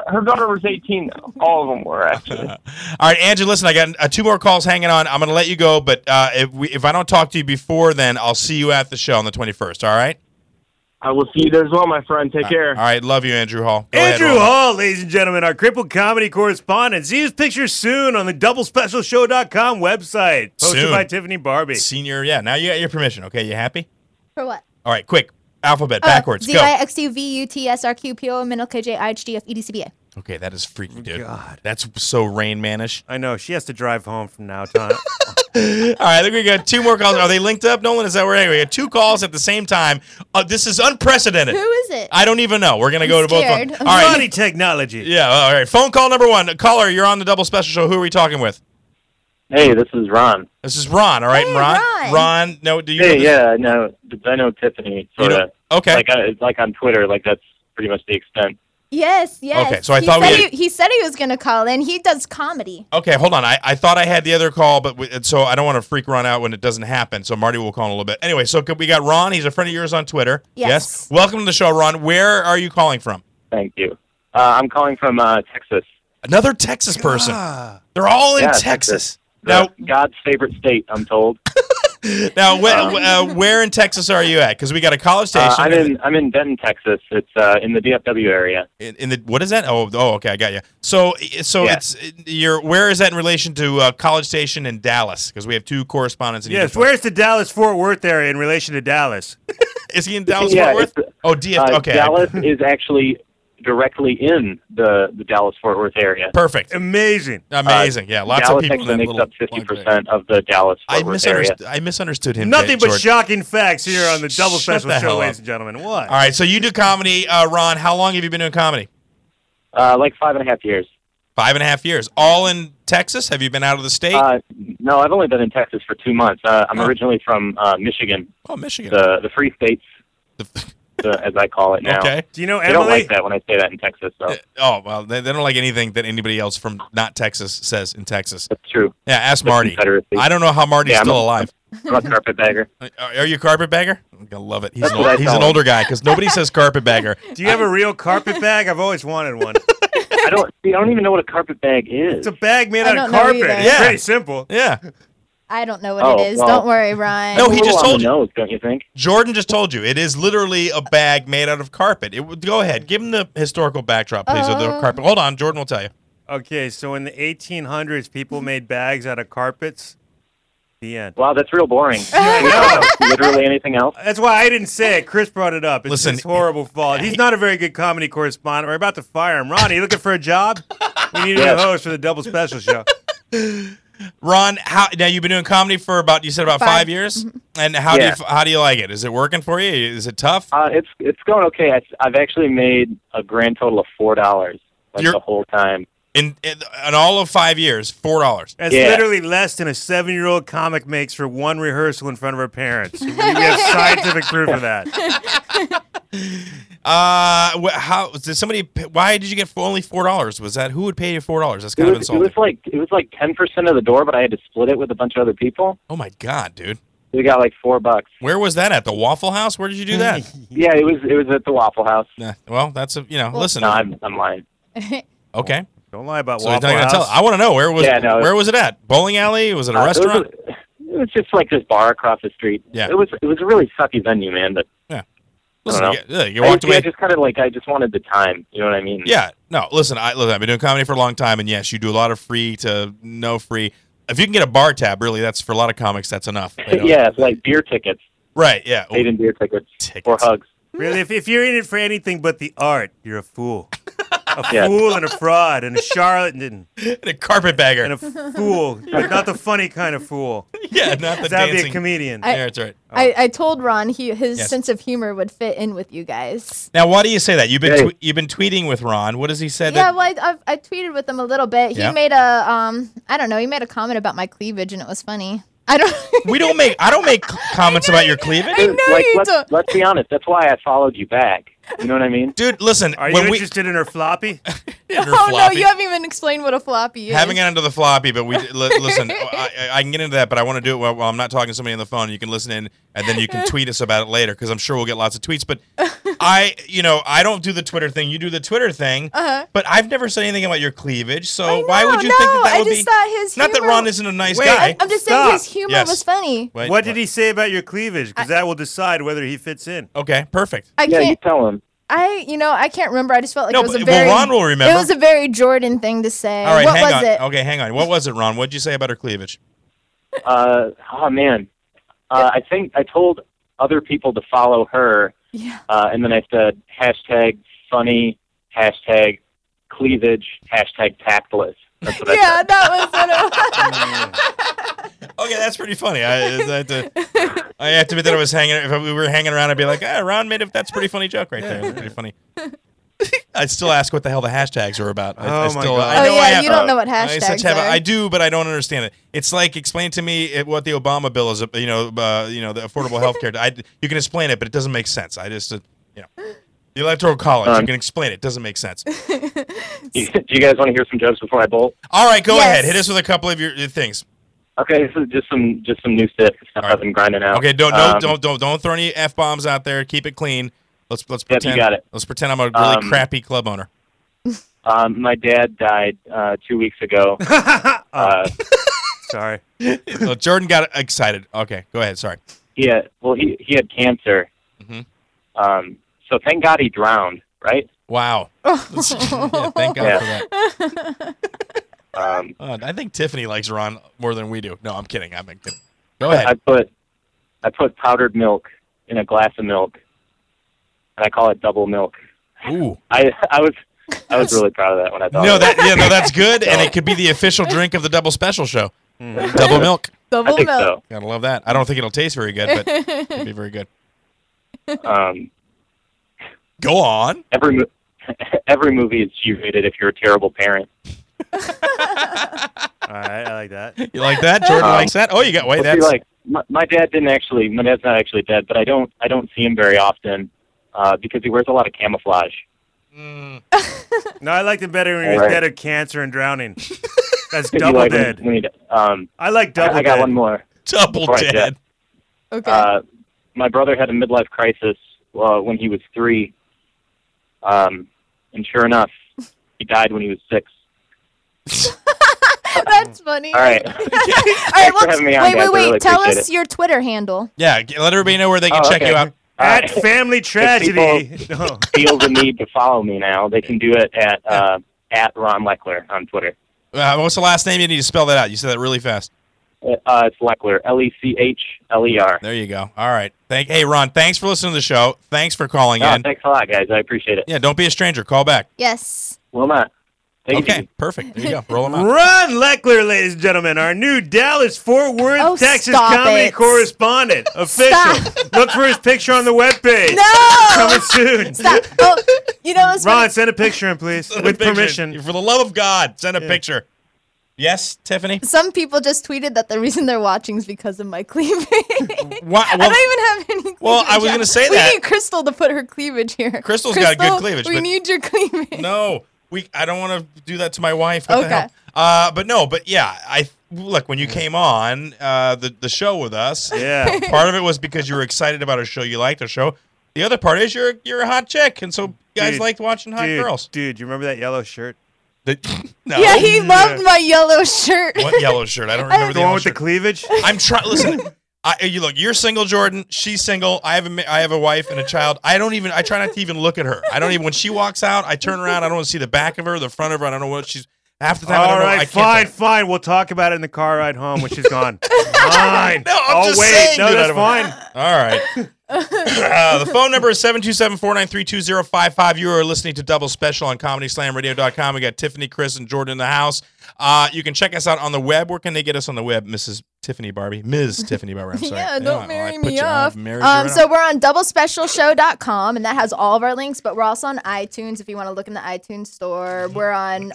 Her daughter was 18, though. All of them were, actually. All right, Andrew, listen, I got 2 more calls hanging on. I'm going to let you go, but if I don't talk to you before then, I'll see you at the show on the 21st, all right? I will see you there as well, my friend. Take care. All right, love you, Andrew Hall. Andrew Hall, ladies and gentlemen, our crippled comedy correspondent. See his picture soon on the doublespecialshow.com website. Posted by Tiffany Barbee. Senior, now you got your permission, okay? You happy? For what? All right, quick. Alphabet, backwards, go. ZYXUVUTSRQPO MNLKJIHDFEDCBA. Okay, that is freaky, dude. God. That's so Rain Man-ish. I know. She has to drive home from now on. All right, I think we got 2 more calls. Are they linked up, Nolan? Is that where we got 2 calls at the same time? This is unprecedented. Who is it? I don't even know. We're going to go to both of them. All right. Funny technology. Yeah, all right. Phone call number 1. Caller, you're on the Double Special Show. Who are we talking with? Hey, this is Ron. This is Ron, all right? Hey, Ron, no, do you Hey, yeah, no, I know Tiffany, sort of. Okay. Like on Twitter, like that's pretty much the extent. Yes, yes. Okay, so I thought he said he was going to call in. He does comedy. Okay, hold on. I thought I had the other call, but so I don't want to freak Ron out when it doesn't happen. So Marty will call in a little bit. Anyway, so we got Ron. He's a friend of yours on Twitter. Yes. Welcome to the show, Ron. Where are you calling from? Thank you. I'm calling from Texas. Another Texas person. They're all in Texas. Now, God's favorite state, I'm told. Now, where in Texas are you at? Because we got a college station. I'm in Denton, Texas. It's in the DFW area. In the what is that? Oh, okay, I got you. So it's where is that in relation to College Station in Dallas? Because we have two correspondents. Yes, where's the Dallas-Fort Worth area in relation to Dallas? Is he in Dallas-Fort Worth? Okay. Dallas is actually directly in the Dallas-Fort Worth area. Perfect. Amazing. Yeah, lots Dallas of people actually makes up 50% of the Dallas-Fort Worth area. I misunderstood him. Nothing but George. Shocking facts here on the Double Shut Special the Show, hell ladies up. and gentlemen. What? All right, so you do comedy, Ron. How long have you been doing comedy? Like 5.5 years. 5.5 years. All in Texas? Have you been out of the state? No, I've only been in Texas for 2 months. I'm originally from Michigan. Oh, Michigan. The Free States. As I call it now. Okay. Do you know Emily? Emily? They don't like that when I say that in Texas. So. Well, they don't like anything that anybody else from not Texas says in Texas. That's true. Yeah, ask Marty. I don't know how Marty's still alive. I'm a carpetbagger. Are you a carpetbagger? I'm going to love it. He's an older guy because nobody says carpetbagger. Do you have a real carpet bag? I've always wanted one. I don't even know what a carpet bag is. It's a bag made out of carpet. It's pretty simple. Yeah. I don't know what it is. Don't worry, Ryan. No, he just told you. Nose, don't you think? Jordan just told you. It is literally a bag made out of carpet. Go ahead. Give him the historical backdrop, please, of the carpet. Hold on. Jordan will tell you. Okay, so in the 1800s, people made bags out of carpets. The end. Wow, that's real boring. Literally anything else? That's why I didn't say it. Chris brought it up. It's Listen, his horrible fault. He's not a very good comedy correspondent. We're about to fire him. Ronnie, you looking for a job? We need a new host for the Double Special Show. Ron, now you've been doing comedy for about 5 years, and how do you like it? Is it working for you? Is it tough? It's going okay. I've actually made a grand total of $4 the whole time. In all of 5 years, $4. That's literally less than a 7-year-old comic makes for one rehearsal in front of her parents. We have scientific proof of that. How did somebody? Why did you get only $4? Was that who would pay you $4? That's kind of insulting. It was like 10% of the door, but I had to split it with a bunch of other people. Oh my god, dude! We got like $4. Where was that at? The Waffle House? Where did you do that? Yeah, it was at the Waffle House. Well, that's listen. No, I'm lying. Okay. Don't lie about So Waffle House. I want to know where was it at? Bowling alley? Was it a restaurant? It was just like this bar across the street. Yeah. It was a really sucky venue, man. But yeah. Listen, you walked away. I just kind of I just wanted the time. You know what I mean? Yeah. No, listen, I've been doing comedy for a long time, and yes, you do a lot of free to no free. If you can get a bar tab, really, that's for a lot of comics, that's enough. Yeah, it's like beer tickets. Right, yeah. Paid in beer tickets. Or hugs. Really, if you're in it for anything but the art, you're a fool. A fool and a fraud and a charlatan. And a carpetbagger. And a fool, but not the funny kind of fool. Yeah, not the That'd dancing. be a comedian. Yeah, that's right. I told Ron his sense of humor would fit in with you guys. Now, why do you say that? You've been tweeting with Ron. What does he say? Yeah, well, I tweeted with him a little bit. He made a I don't know. He made a comment about my cleavage, and it was funny. I don't make comments about your cleavage. I know you don't. Let's be honest. That's why I followed you back. You know what I mean? Dude, listen. Are you interested in her floppy? No, you haven't even explained what a floppy is. Haven't got into the floppy, but listen. I can get into that, but I want to do it while I'm not talking to somebody on the phone. You can listen in, and then you can tweet us about it later, because I'm sure we'll get lots of tweets. But I don't do the Twitter thing. You do the Twitter thing. But I've never said anything about your cleavage. So why would you think that would be? I just thought his humor. Not that Ron isn't a nice guy. I'm just saying his humor was funny. Wait, what did he say about your cleavage? Because that will decide whether he fits in. Okay, perfect. You tell him. I can't remember. I just felt like it was a very. Ron will remember. It was a very Jordan thing to say. All right, what hang was on. it? Okay, hang on. What was it, Ron? What did you say about her cleavage? Oh man, I think I told other people to follow her. Yeah. And then I said #funny, #cleavage, #tactless. That's what I said. That was what it was. Okay, that's pretty funny. I have to admit that I was hanging. If we were hanging around, I'd be like, Ron made it. That's a pretty funny joke right there. That's pretty funny. I'd still ask what the hell the hashtags are about. My God. You don't know what hashtags are. I do, but I don't understand it. It's like, explain to me what the Obama bill is. The Affordable Health Care. You can explain it, but it doesn't make sense. I just, The Electoral College. You can explain it. Doesn't make sense. Do you guys want to hear some jokes before I bolt? All right, go ahead. Hit us with a couple of your things. Okay, this is just some new stuff I've been grinding out. Okay, don't throw any F-bombs out there. Keep it clean. Let's pretend. You got it. Let's pretend I'm a really crappy club owner. My dad died 2 weeks ago. Sorry. Well, Jordan got excited. Okay, go ahead. Sorry. Yeah. Well, he had cancer. Mm-hmm. So thank God he drowned. Right. Wow. Yeah, thank God for that. I think Tiffany likes Ron more than we do. No, I'm kidding. I'm kidding. Go ahead. I put powdered milk in a glass of milk, and I call it double milk. Ooh. I was really proud of that when I thought. That's good, and it could be the official drink of the Double Special show. Double milk. Double milk. So. Gotta love that. I don't think it'll taste very good, but it'll be very good. Go on. Every movie is G-rated if you're a terrible parent. All right, I like that. You like that? Jordan likes that. Oh, you got wait. That's like my dad's not actually dead, but I don't see him very often because he wears a lot of camouflage. No, I liked him better when he was dead of cancer and drowning. That's double dead. I like double dead. I got one more. Double dead. Okay. My brother had a midlife crisis when he was 3. And sure enough, he died when he was 6. That's funny. All right. All right, wait. Really Tell us your Twitter handle. Yeah, let everybody know where they can check you out. At Family Tragedy. If people feel the need to follow me now, they can do it at Ron Leckler on Twitter. What's the last name? You need to spell that out. You said that really fast. It's Leckler, Lecchler. There you go. All right. Hey, Ron, thanks for listening to the show. Thanks for calling in. Thanks a lot, guys. I appreciate it. Yeah, don't be a stranger. Call back. Yes. Will not. Okay, perfect. There you go. Roll them out. Ron Leckler, ladies and gentlemen, our new Dallas-Fort Worth, Texas comedy correspondent. Official. Look for his picture on the webpage. No! Coming soon. Stop. Oh, you know what's Ron, send a picture in, please, with permission. For the love of God, send a picture. Yes, Tiffany? Some people just tweeted that the reason they're watching is because of my cleavage. Well, I don't even have any cleavage. Well, I was going to say that. We need Crystal to put her cleavage here. Crystal's got good cleavage. We need your cleavage. No. I don't want to do that to my wife. What the hell? But yeah, look, when you came on the show with us, part of it was because you were excited about our show. You liked our show. The other part is you're a hot chick, and so you guys liked watching hot girls. Dude, you remember that yellow shirt? No. Yeah, he loved my yellow shirt. What yellow shirt? I don't remember the one with the cleavage. I'm trying. Listen. You're single, Jordan. She's single. I have a wife and a child. I try not to even look at her. When she walks out, I turn around. I don't want to see the back of her, the front of her. I don't know what she's. Half the time, all right, fine. We'll talk about it in the car ride home when she's gone. Fine. No, I'm just saying. No, that's fine. All right. The phone number is 727-493-2055. You are listening to Double Special on ComedySlamRadio.com. We got Tiffany, Chris, and Jordan in the house. You can check us out on the web. Where can they get us on the web, Mrs. Tiffany Barbee? Ms. Tiffany Barbee, I'm sorry. Yeah, don't marry me off. So we're on doublespecialshow.com, and that has all of our links, but we're also on iTunes if you want to look in the iTunes store. We're on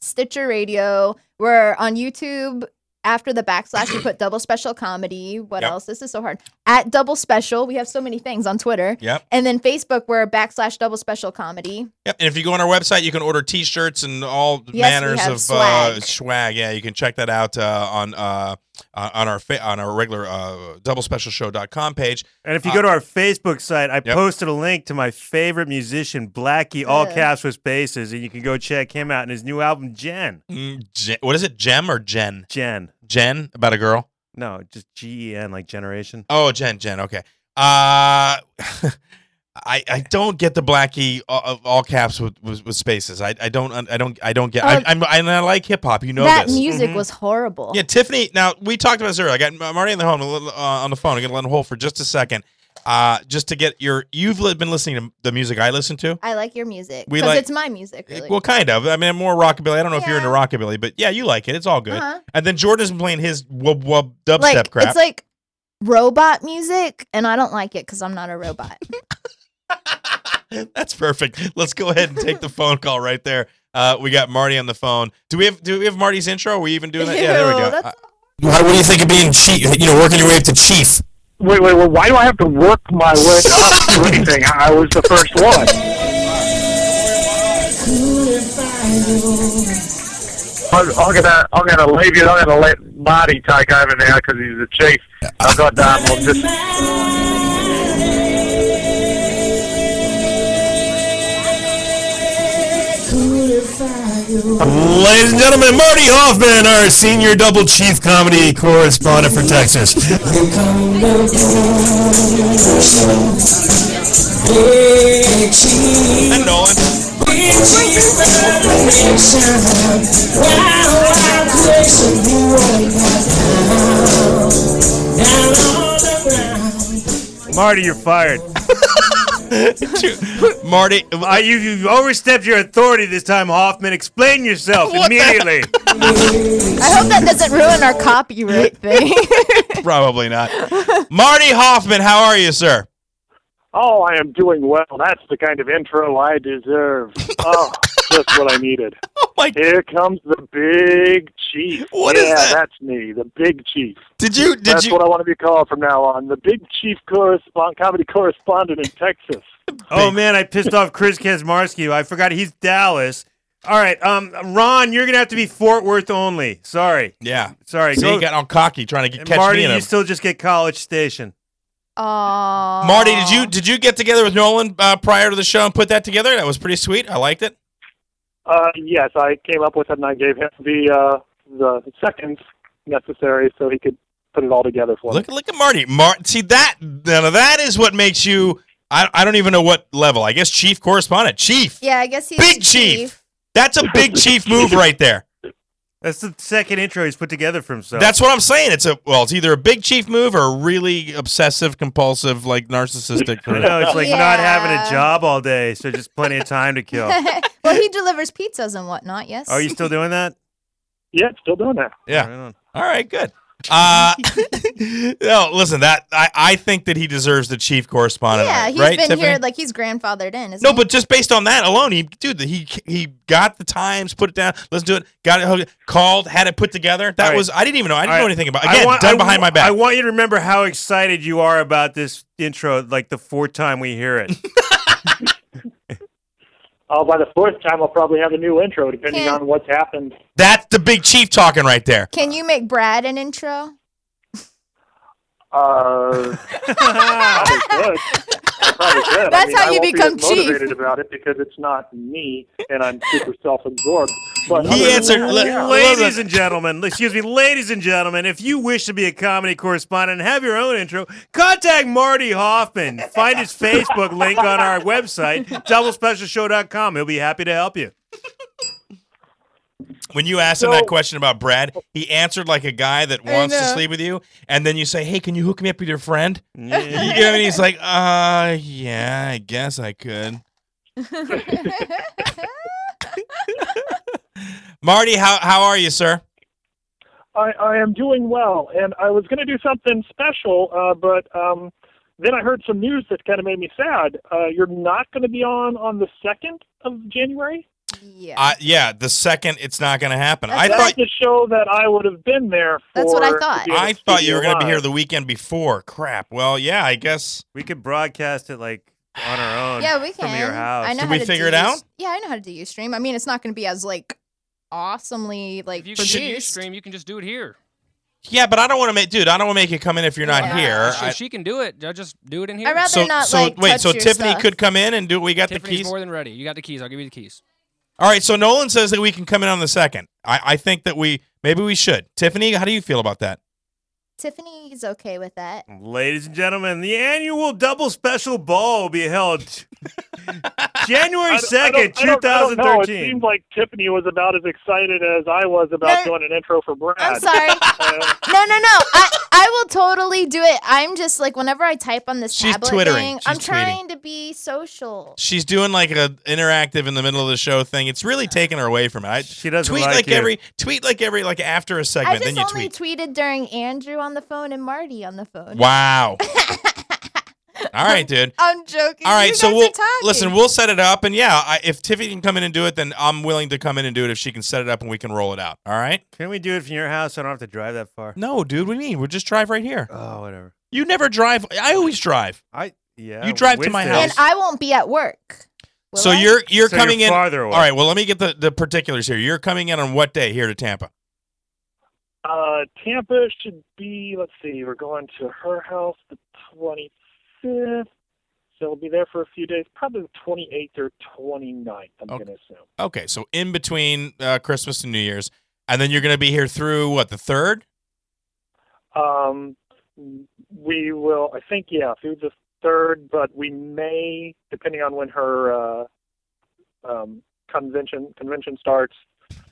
Stitcher Radio. We're on YouTube. After the / you put Double Special Comedy. What else? This is so hard. At Double Special. We have so many things on Twitter. Yep. And then Facebook, we're / Double Special Comedy. Yep. And if you go on our website, you can order T-shirts and all manners of swag. Yeah, you can check that out on our regular doublespecialshow.com page. And if you go to our Facebook site, I posted a link to my favorite musician, Blackie, all caps with spaces, and you can go check him out in his new album, Jen. What is it, Gem or Jen? Jen. Jen, about a girl? No, just Gen, like generation. Oh, Jen, okay. I don't get the Blackie all caps with spaces. I don't get. I like hip hop. You know that this. music was horrible. Yeah, Tiffany. Now we talked about this earlier. I got Marty on the phone. I'm gonna let him hold for just a second. Just to get you've been listening to the music I listen to. I like your music because it's my music. Really. Well, kind of. I mean, more rockabilly. I don't know if you're into rockabilly, but yeah, you like it. It's all good. And then Jordan's been playing his wub dubstep crap. It's like robot music, and I don't like it because I'm not a robot. That's perfect. Let's go ahead and take the phone call right there. We got Marty on the phone. Do we have Marty's intro? Are we even doing that? Yeah, there we go. What do you think of being chief? Working your way up to chief. Wait, why do I have to work my way up to anything? I was the first one. I'm gonna leave you. I'm gonna let Marty take over now because he's the chief. I've got I'll just. Ladies and gentlemen, Marty Hoffman, our senior double chief comedy correspondent for Texas. And Nolan. Marty, you're fired. Marty, you've overstepped your authority this time, Hoffman. Explain yourself immediately. I hope that doesn't ruin our copyright thing. Probably not. Marty Hoffman, how are you, sir? Oh, I am doing well. That's the kind of intro I deserve. Oh, just what I needed. Oh my! Here comes the big chief. What is that? That's me, the big chief. That's what I want to be called from now on. The big chief comedy correspondent in Texas. Oh man, I pissed off Chris Kazmarsky. I forgot he's Dallas. All right, Ron, you're gonna have to be Fort Worth only. Sorry. Yeah. Sorry. So you got all cocky trying to catch Marty, me in you still just get College Station. Aww. Marty, did you get together with Nolan prior to the show and put that together? That was pretty sweet. I liked it. Yes, I came up with it and I gave him the seconds necessary so he could put it all together for me. Look at Marty. See that is what makes you. I don't even know what level. I guess chief correspondent. Chief. Yeah, I guess he's big chief. That's a big chief move right there. That's the second intro he's put together for himself. That's what I'm saying. It's either a big chief move or a really obsessive, compulsive, like narcissistic. No, it's like not having a job all day, so just plenty of time to kill. Well, he delivers pizzas and whatnot. Yes. Are you still doing that? Yeah, still doing that. Yeah. Right, all right, good. No, listen. I think that he deserves the chief correspondent. Yeah, he's right, been Tiffany? here like he's grandfathered in. Isn't No, he? but just based on that alone, he got the times, put it down. Let's do it. Got it. Called, had it put together. That was. I didn't even know. I didn't know anything about. Again, done behind my back. I want you to remember how excited you are about this intro. Like the fourth time we hear it. By the fourth time, I'll probably have a new intro, depending on what's happened. That's the big chief talking right there. Can you make Brad an intro? Probably could. That's how you become chief. I'm motivated about it because it's not me, and I'm super self-absorbed. But he answered, ladies and gentlemen, if you wish to be a comedy correspondent and have your own intro, contact Marty Hoffman. Find his Facebook link on our website, doublespecialshow.com. He'll be happy to help you. When you asked him that question about Brad, he answered like a guy that wants to sleep with you, and then you say, "Hey, can you hook me up with your friend?" Yeah. You know what I mean? He's like, yeah, I guess I could." Marty, how are you, sir? I am doing well, and I was going to do something special, but then I heard some news that kind of made me sad. You're not going to be on the 2nd of January? Yeah. The 2nd, it's not going to happen. That's the show that I would have been there for. That's what I thought. I thought you were going to be here the weekend before. Crap. Well, yeah, I guess. We could broadcast it like on our own. Yeah, we can. From your house. I know Did how we to figure it out? Yeah, I know how to do Ustream. I mean, it's not going to be as like awesomely like if you produced. can do Ustream, you can just do it here. Yeah, but I don't want to make you come in if you're not here. She can do it. I'll just do it in here. I'd rather not touch so your Tiffany stuff. could come in and do. We got Tiffany's the keys. more than ready. You got the keys. I'll give you the keys. All right. So Nolan says that we can come in on the 2nd. I think that maybe we should. Tiffany, how do you feel about that? Tiffany's okay with that. Ladies and gentlemen, the annual double special ball will be held January 2nd, 2013. It seemed like Tiffany was about as excited as I was about doing an intro for Brad. I'm sorry. No. I will totally do it. I'm just like, whenever I type on this tablet thing, I'm trying to be social. She's doing like an interactive in the middle of the show thing. It's really taking her away from it. She doesn't tweet like you. Tweet like every after a segment. I just then you only tweet. tweeted during Andrew on the phone and Marty on the phone. Wow. All right, dude. I'm joking. All right, so listen. we'll set it up, and if Tiffany can come in and do it, then I'm willing to come in and do it if she can set it up and we can roll it out. All right? Can we do it from your house? I don't have to drive that far. No, dude. What do you mean? We'll just drive right here. Oh, whatever. You never drive. I always drive. You drive to my house. And I won't be at work. So you're coming in farther away. All right, well, let me get the particulars here. You're coming in on what day here to Tampa? Tampa should be, let's see, we're going to her house the 25th. So we'll be there for a few days, probably the 28th or 29th, I'm going to assume. Okay, so in between Christmas and New Year's. And then you're going to be here through, what, the 3rd? We will, I think, through the 3rd, but we may, depending on when her convention starts,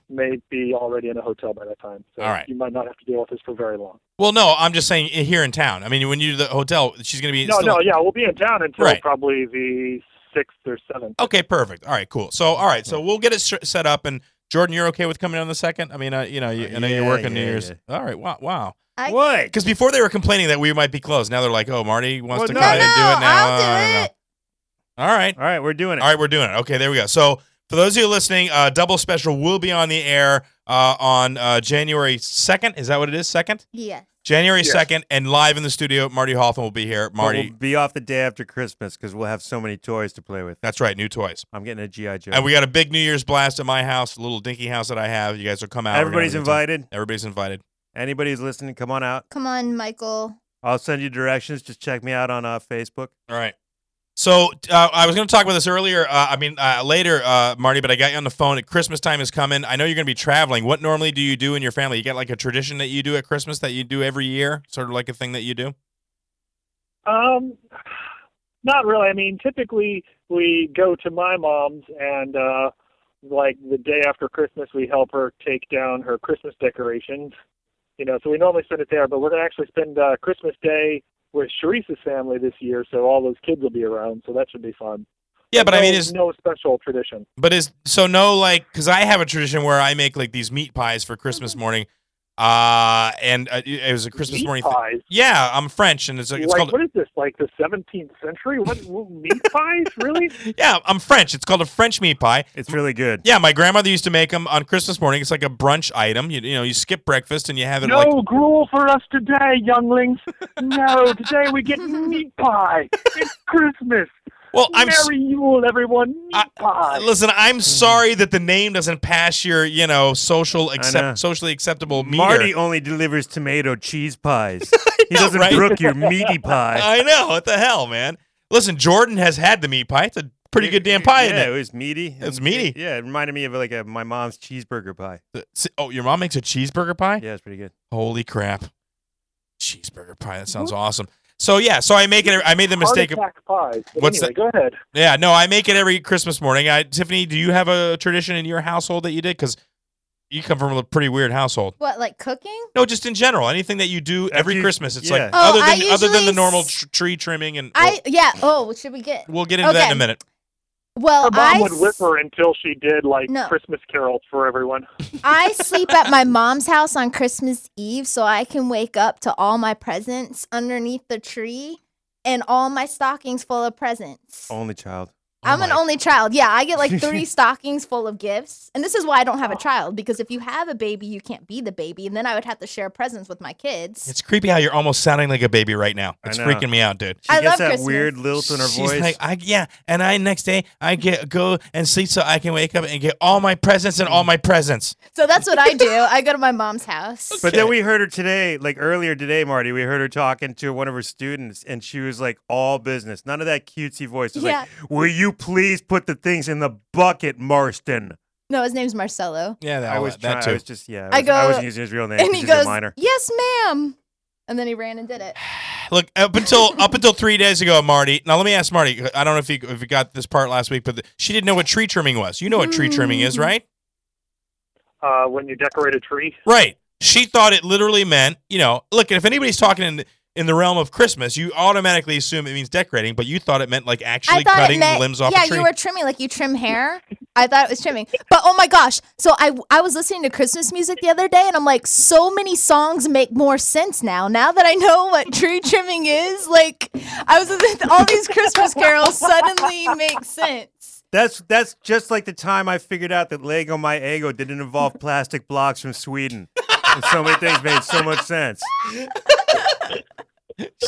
may be already in a hotel by that time. So all right. You might not have to deal with this for very long. Well, no, I'm just saying here in town. I mean, when you do the hotel, she's going to be... we'll be in town until probably the 6th or 7th. Okay, perfect. All right, cool. So, all right, so we'll get it set up. And Jordan, you're okay with coming on the 2nd? I mean, I know you're working New Year's. Yeah. All right, wow. What? Because before they were complaining that we might be closed. Now they're like, oh, Marty wants to come in and do it now. I'll do it. All right. All right, we're doing it. All right, we're doing it. Okay, there we go. So for those of you listening, Double Special will be on the air on January 2nd. Is that what it is, 2nd? Yes. January 2nd, and live in the studio, Marty Hawthorne will be here. Marty. We'll be off the day after Christmas because we'll have so many toys to play with. That's right, new toys. I'm getting a G.I. Joe. And we got a big New Year's blast at my house, a little dinky house that I have. You guys will come out. Everybody's invited. Everybody's invited. Anybody who's listening, come on out. Come on, Michael. I'll send you directions. Just check me out on Facebook. All right. So I was going to talk about this earlier, later, Marty, but I got you on the phone. Christmas time is coming. I know you're going to be traveling. What normally do you do in your family? You got like a tradition that you do at Christmas that you do every year, sort of like a thing that you do? Not really. I mean, typically we go to my mom's and like the day after Christmas, we help her take down her Christmas decorations. So we normally spend it there, but we're going to actually spend Christmas Day with Sharice's family this year, so all those kids will be around, so that should be fun. Yeah, but I mean, there's no special tradition. But because I have a tradition where I make like these meat pies for Christmas morning, and it was a Christmas morning. Pies? Yeah, I'm French, and it's called. What is this? Like the 17th century? What meat pies? Really? Yeah, I'm French. It's called a French meat pie. It's really good. Yeah, my grandmother used to make them on Christmas morning. It's like a brunch item. You skip breakfast and you have it. No gruel for us today, younglings. No, today we get meat pie. It's Christmas. Well, Merry Yule, everyone. Meat pie. Listen, I'm sorry that the name doesn't pass your, socially acceptable meter. Marty only delivers tomato cheese pies. He doesn't brook your meaty pie. I know. What the hell, man? Listen, Jordan has had the meat pie. It's a pretty good damn pie, isn't it? Yeah, it was meaty. It's meaty. Yeah, it reminded me of my mom's cheeseburger pie. Oh, your mom makes a cheeseburger pie? Yeah, it's pretty good. Holy crap. Cheeseburger pie. That sounds awesome. So I make it. I made the mistake of pies. What's anyway, go ahead. Yeah, no, I make it every Christmas morning. Tiffany, do you have a tradition in your household that you did? Because you come from a pretty weird household. What, like cooking? No, just in general. Anything that you do every Christmas. It's like other than the normal tree trimming and. What should we get? We'll get into that in a minute. Well, her mom would whip her until she did Christmas carols for everyone. I sleep at my mom's house on Christmas Eve, so I can wake up to all my presents underneath the tree and all my stockings full of presents. Only child. I'm an only child. Yeah, I get like 3 stockings full of gifts. And this is why I don't have a child, because if you have a baby, you can't be the baby. And then I would have to share presents with my kids. It's creepy how you're almost sounding like a baby right now. It's freaking me out, dude. She gets that Christmas. weird lilt in her voice. She's like, and next day I go and sleep so I can wake up and get all my presents and all my presents. So that's what I do. I go to my mom's house. But then we heard her today, like earlier today, Marty, we heard her talking to one of her students, and she was like all business. None of that cutesy voice. It was like, will you please put the things in the bucket, Marston? No, his name's Marcelo. Yeah, that too. I was just, I wasn't using his real name. And he goes, yes, ma'am. And then he ran and did it. Look, up until 3 days ago, Marty. Now, let me ask Marty. I don't know if you got this part last week, but she didn't know what tree trimming was. You know what tree trimming is, right? When you decorate a tree. Right. She thought it literally meant, look, if anybody's talking in the realm of Christmas, you automatically assume it means decorating, but you thought it meant like actually cutting limbs off a tree. Yeah, you were trimming, like you trim hair. I thought it was trimming. But oh my gosh. So I was listening to Christmas music the other day, and I'm like, so many songs make more sense now. Now that I know what tree trimming is, like I was listening to all these Christmas carols suddenly make sense. That's just like the time I figured out that Lego My Ego didn't involve plastic blocks from Sweden. And so many things made so much sense.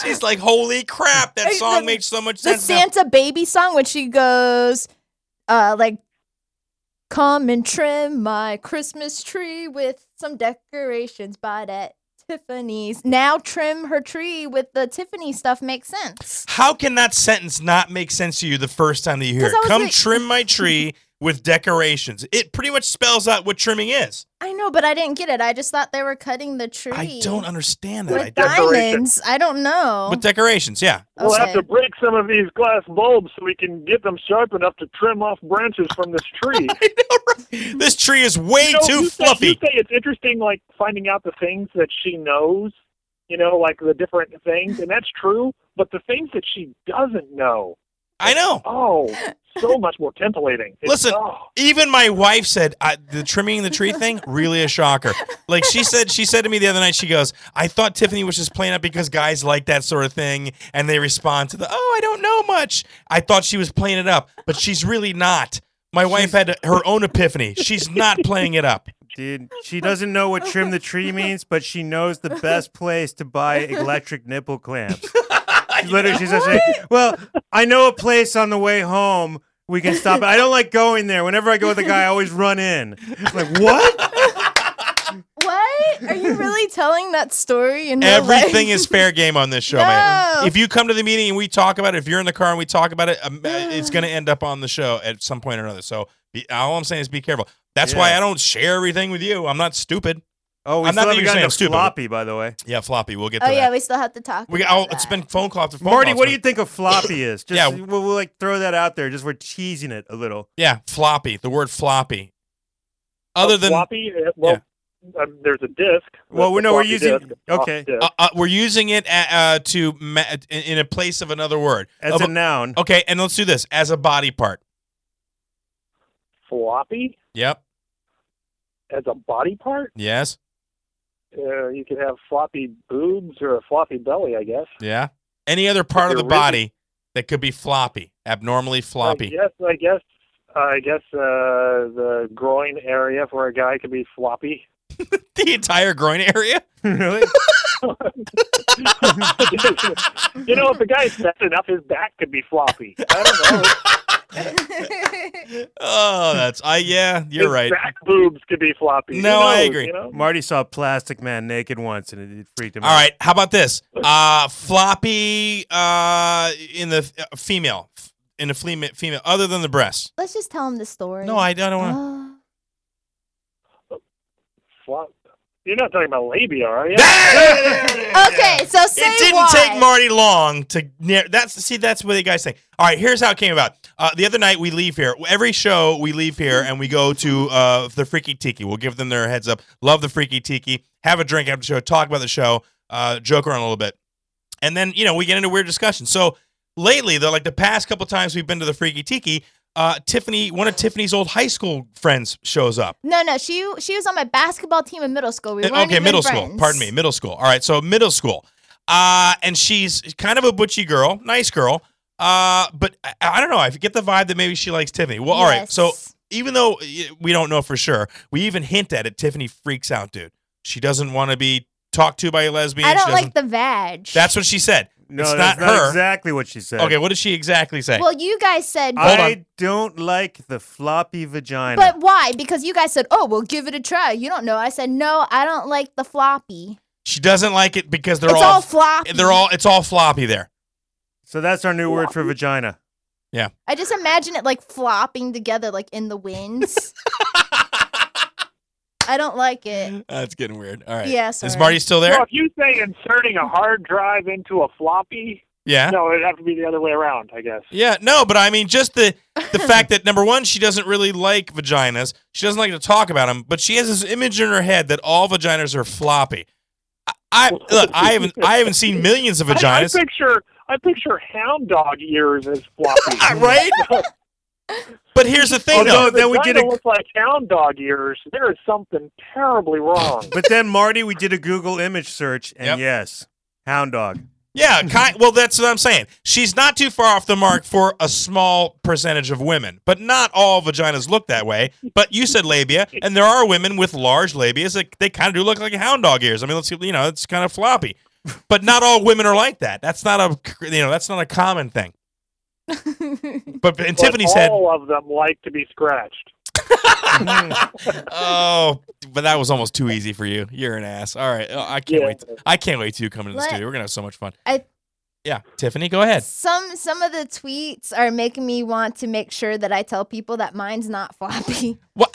She's like, holy crap, that song made so much sense. The Santa Baby song, when she goes, like, come and trim my Christmas tree with some decorations bought at Tiffany's. Now trim her tree with the Tiffany stuff makes sense. How can that sentence not make sense to you the first time that you hear it? Come trim my tree with decorations. It pretty much spells out what trimming is. I know, but I didn't get it. I just thought they were cutting the tree. I don't understand that. With diamonds. I don't know. With decorations, yeah. We'll have to break some of these glass bulbs so we can get them sharp enough to trim off branches from this tree. I know, right? This tree is way too fluffy. You say it's interesting, like, finding out the things that she knows, like the different things, and that's true, but the things that she doesn't know. I know. Oh, so much more titillating. Listen, even my wife said the trimming the tree thing, really a shocker. Like she said to me the other night, she goes, I thought Tiffany was just playing up because guys like that sort of thing, and they respond to I don't know much. I thought she was playing it up, but she's really not. My wife had her own ephany. She's not playing it up. Dude, she doesn't know what trim the tree means, but she knows the best place to buy electric nipple clamps. Literally, she's just saying, well, I know a place on the way home we can stop. I don't like going there. Whenever I go with a guy, I always run in. I'm like, what? What? Are you really telling that story? Everything is fair game on this show, man. If you come to the meeting and we talk about it, if you're in the car and we talk about it, it's going to end up on the show at some point or another. So all I'm saying is be careful. That's why I don't share everything with you. I'm not stupid. Oh, we I'm still not haven't gotten to stupid. Floppy, by the way. Yeah, Floppy. We'll get to that. Oh, yeah, we still have to talk about It's been phone call after phone Marty, calls. what do you think a floppy is? Just, Yeah. we'll like throw that out there. Just we're teasing it a little. Yeah, floppy. The word floppy. Other than floppy, there's a disc. Well, we're using we're using it in a place of another word as a noun. Okay, and let's do this as a body part. Floppy. Yep. As a body part. Yes. You could have floppy boobs or a floppy belly, I guess. Yeah. Any other part of the body that could be floppy, abnormally floppy. I guess the groin area for a guy could be floppy. The entire groin area? Really? If the guy's fat enough, his back could be floppy. I don't know. You're right. Back boobs could be floppy. No, I agree. Marty saw Plastic Man naked once, and it freaked him out. All right, how about this? Floppy in the female, other than the breasts. Let's just tell him the story. No, I don't want to. You're not talking about labia, are you? Okay, so say it didn't take Marty long to. That's what the guys say. All right, here's how it came about. The other night we leave here. Every show we leave here and we go to the Freaky Tiki. We'll give them their heads up. Love the Freaky Tiki. Have a drink after the show. Talk about the show. Joke around a little bit, and then we get into weird discussions. So lately, though, like the past couple times we've been to the Freaky Tiki. One of Tiffany's old high school friends shows up. No, she was on my basketball team in middle school. Middle school. Pardon me, middle school. All right, so middle school. And she's kind of a butchy girl, nice girl. But I don't know. I get the vibe that maybe she likes Tiffany. Well, all right. So even though we don't know for sure, we even hint at it. Tiffany freaks out, dude. She doesn't want to be talked to by a lesbian. I don't like the vag. That's what she said. No, it's that's not her. Exactly what she said. Okay, what did she exactly say? Well, you guys said I don't like the floppy vagina. But why? Because you guys said, "Oh, we'll give it a try." You don't know. I said, "No, I don't like the floppy." She doesn't like it because it's all floppy. It's all floppy there. So that's our new word for vagina. Yeah. I just imagine it like flopping together, like in the winds. I don't like it. That's getting weird. All right. Yeah, sorry. Is Marty still there? Well, if you say inserting a hard drive into a floppy, no, it'd have to be the other way around, I guess. Yeah, no, but I mean, just the fact that, number one, she doesn't really like vaginas. She doesn't like to talk about them, but she has this image in her head that all vaginas are floppy. I haven't seen millions of vaginas. I picture hound dog ears as floppy. Right? But here's the thing, though. Then we look like hound dog ears. There is something terribly wrong. But then, Marty, we did a Google image search, and yes, hound dog. Yeah, well, that's what I'm saying. She's not too far off the mark for a small percentage of women, but not all vaginas look that way. But you said labia, and there are women with large labias that they kind of do look like hound dog ears. I mean, it's kind of floppy. But not all women are like that. That's not a common thing. But Tiffany said all of them like to be scratched. Oh, but that was almost too easy for you. You're an ass. All right, I can't wait. I can't wait till you come into the studio. We're gonna have so much fun. Yeah, Tiffany, go ahead. Some of the tweets are making me want to make sure that I tell people that mine's not floppy. What?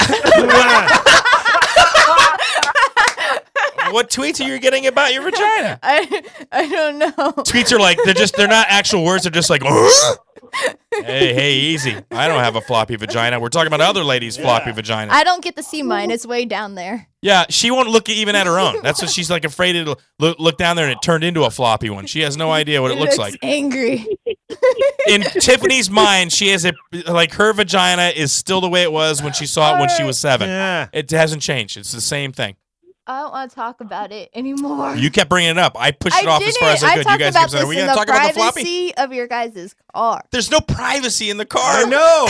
What tweets are you getting about your vagina? I don't know. Tweets are like they're not actual words. They're just like, hey, easy. I don't have a floppy vagina. We're talking about other ladies' floppy vagina. I don't get to see mine. It's way down there. Yeah, she won't look even at her own. That's what she's like afraid it'll look down there and it turned into a floppy one. She has no idea what it looks like. Angry. In Tiffany's mind, she has her vagina is still the way it was when she saw it when she was 7. Yeah. It hasn't changed. It's the same thing. I don't want to talk about it anymore. You kept bringing it up. I pushed it off as far as I could. You guys kept saying, "Are we going to talk about the floppy?" Privacy of your guys' car. There's no privacy in the car. I know.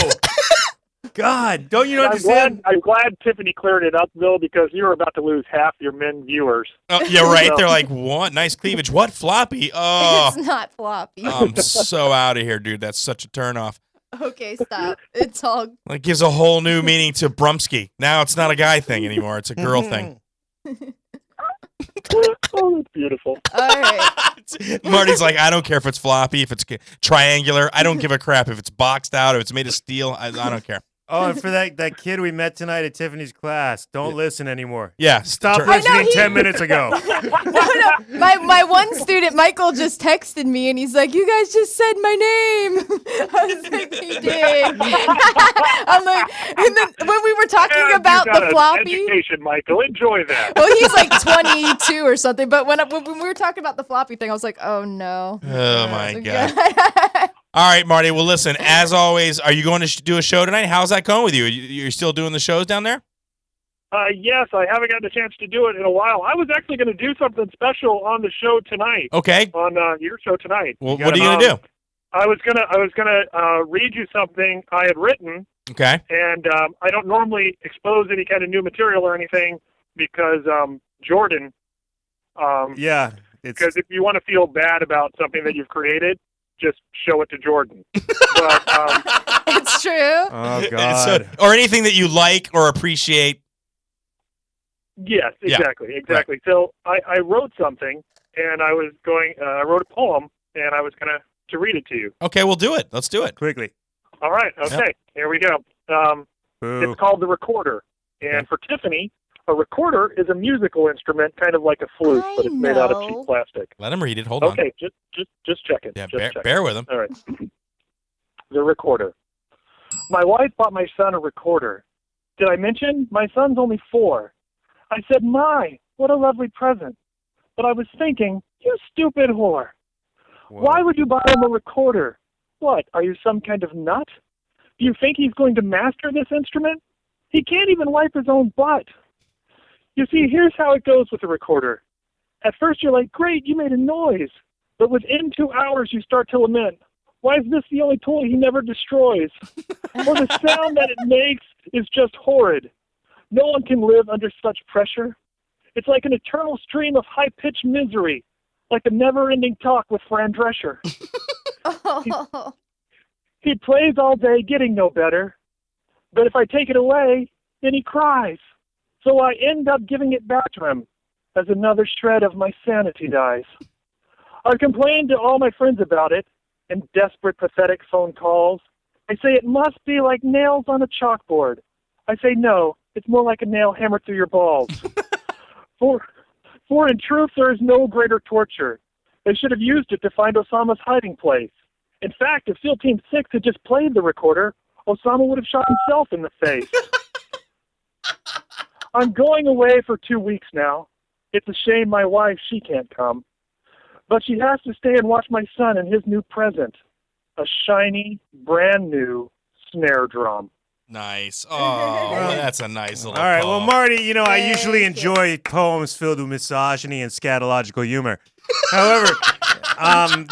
God, don't you understand? I'm glad Tiffany cleared it up, Bill, because you were about to lose half your men viewers. Oh, yeah, right. They're like, "What? Nice cleavage. What floppy? Oh, It's not floppy. I'm so out of here, dude. That's such a turnoff. Okay, stop. It's all. It gives a whole new meaning to Brumsky. Now it's not a guy thing anymore. It's a girl thing. Oh, that's beautiful. All right. Marty's like, I don't care if it's floppy, if it's triangular. I don't give a crap if it's boxed out, if it's made of steel. I don't care. Oh, and for that kid we met tonight at Tiffany's class, don't listen anymore. Yeah. Stop listening 10 minutes ago. No. My one student, Michael, just texted me, and he's like, you guys just said my name. I was like, he did. I'm like, and then when we were talking about the floppy. Education, Michael. Enjoy that. Well, he's like 22 or something, but when we were talking about the floppy thing, I was like, oh, no. Oh, my God. All right, Marty. Well, listen, as always, are you going to do a show tonight? How's that going with you? You're still doing the shows down there? Yes, I haven't gotten a chance to do it in a while. I was actually going to do something special on the show tonight. Okay. On your show tonight. Well, what are you going to do? I was gonna read you something I had written. Okay. And I don't normally expose any kind of new material or anything because Jordan. Yeah. Because if you want to feel bad about something that you've created, just show it to Jordan. But, it's true. Oh, God. Or anything that you like or appreciate. Yes, exactly. Yeah, exactly. right. So I wrote something, and I wrote a poem, and I was going to read it to you. Okay, we'll do it. Let's do it. Quickly. All right. Okay. Yep. Here we go. It's called The Recorder. And for Tiffany, a recorder is a musical instrument, kind of like a flute, but it's made out of cheap plastic. Let him read it. Hold on. Okay, just check it. Yeah, just bear with him. All right. The Recorder. My wife bought my son a recorder. Did I mention my son's only 4? I said, my, what a lovely present. But I was thinking, you stupid whore. Whoa. Why would you buy him a recorder? What, are you some kind of nut? Do you think he's going to master this instrument? He can't even wipe his own butt. You see, here's how it goes with the recorder. At first you're like, great, you made a noise. But within 2 hours you start to lament. Why is this the only toy he never destroys? Or the sound that it makes is just horrid. No one can live under such pressure. It's like an eternal stream of high-pitched misery, like a never-ending talk with Fran Drescher. He plays all day, getting no better. But if I take it away, then he cries. So I end up giving it back to him as another shred of my sanity dies. I've complained to all my friends about it in desperate, pathetic phone calls. I say it must be like nails on a chalkboard. I say no, it's more like a nail hammered through your balls. For in truth, there is no greater torture. They should have used it to find Osama's hiding place. In fact, if SEAL Team 6 had just played the recorder, Osama would have shot himself in the face. I'm going away for 2 weeks now. It's a shame my wife, she can't come. But she has to stay and watch my son and his new present. A shiny, brand new snare drum. Nice. Oh, that's a nice little All right, poem. well, Marty, I usually enjoy poems filled with misogyny and scatological humor. However,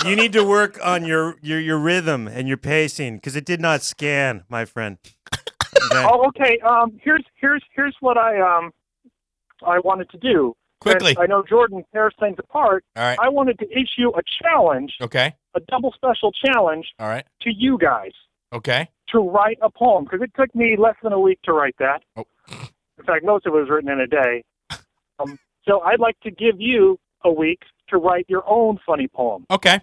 you need to work on your rhythm and your pacing because it did not scan, my friend. Okay. Oh, okay. Here's what I wanted to do. Quickly. I know Jordan tears things apart. All right. I wanted to issue a challenge. Okay. A double special challenge. All right. To you guys. Okay. To write a poem, because it took me less than a week to write that. Oh. In fact, most of it was written in a day. So I'd like to give you a week to write your own funny poem. Okay.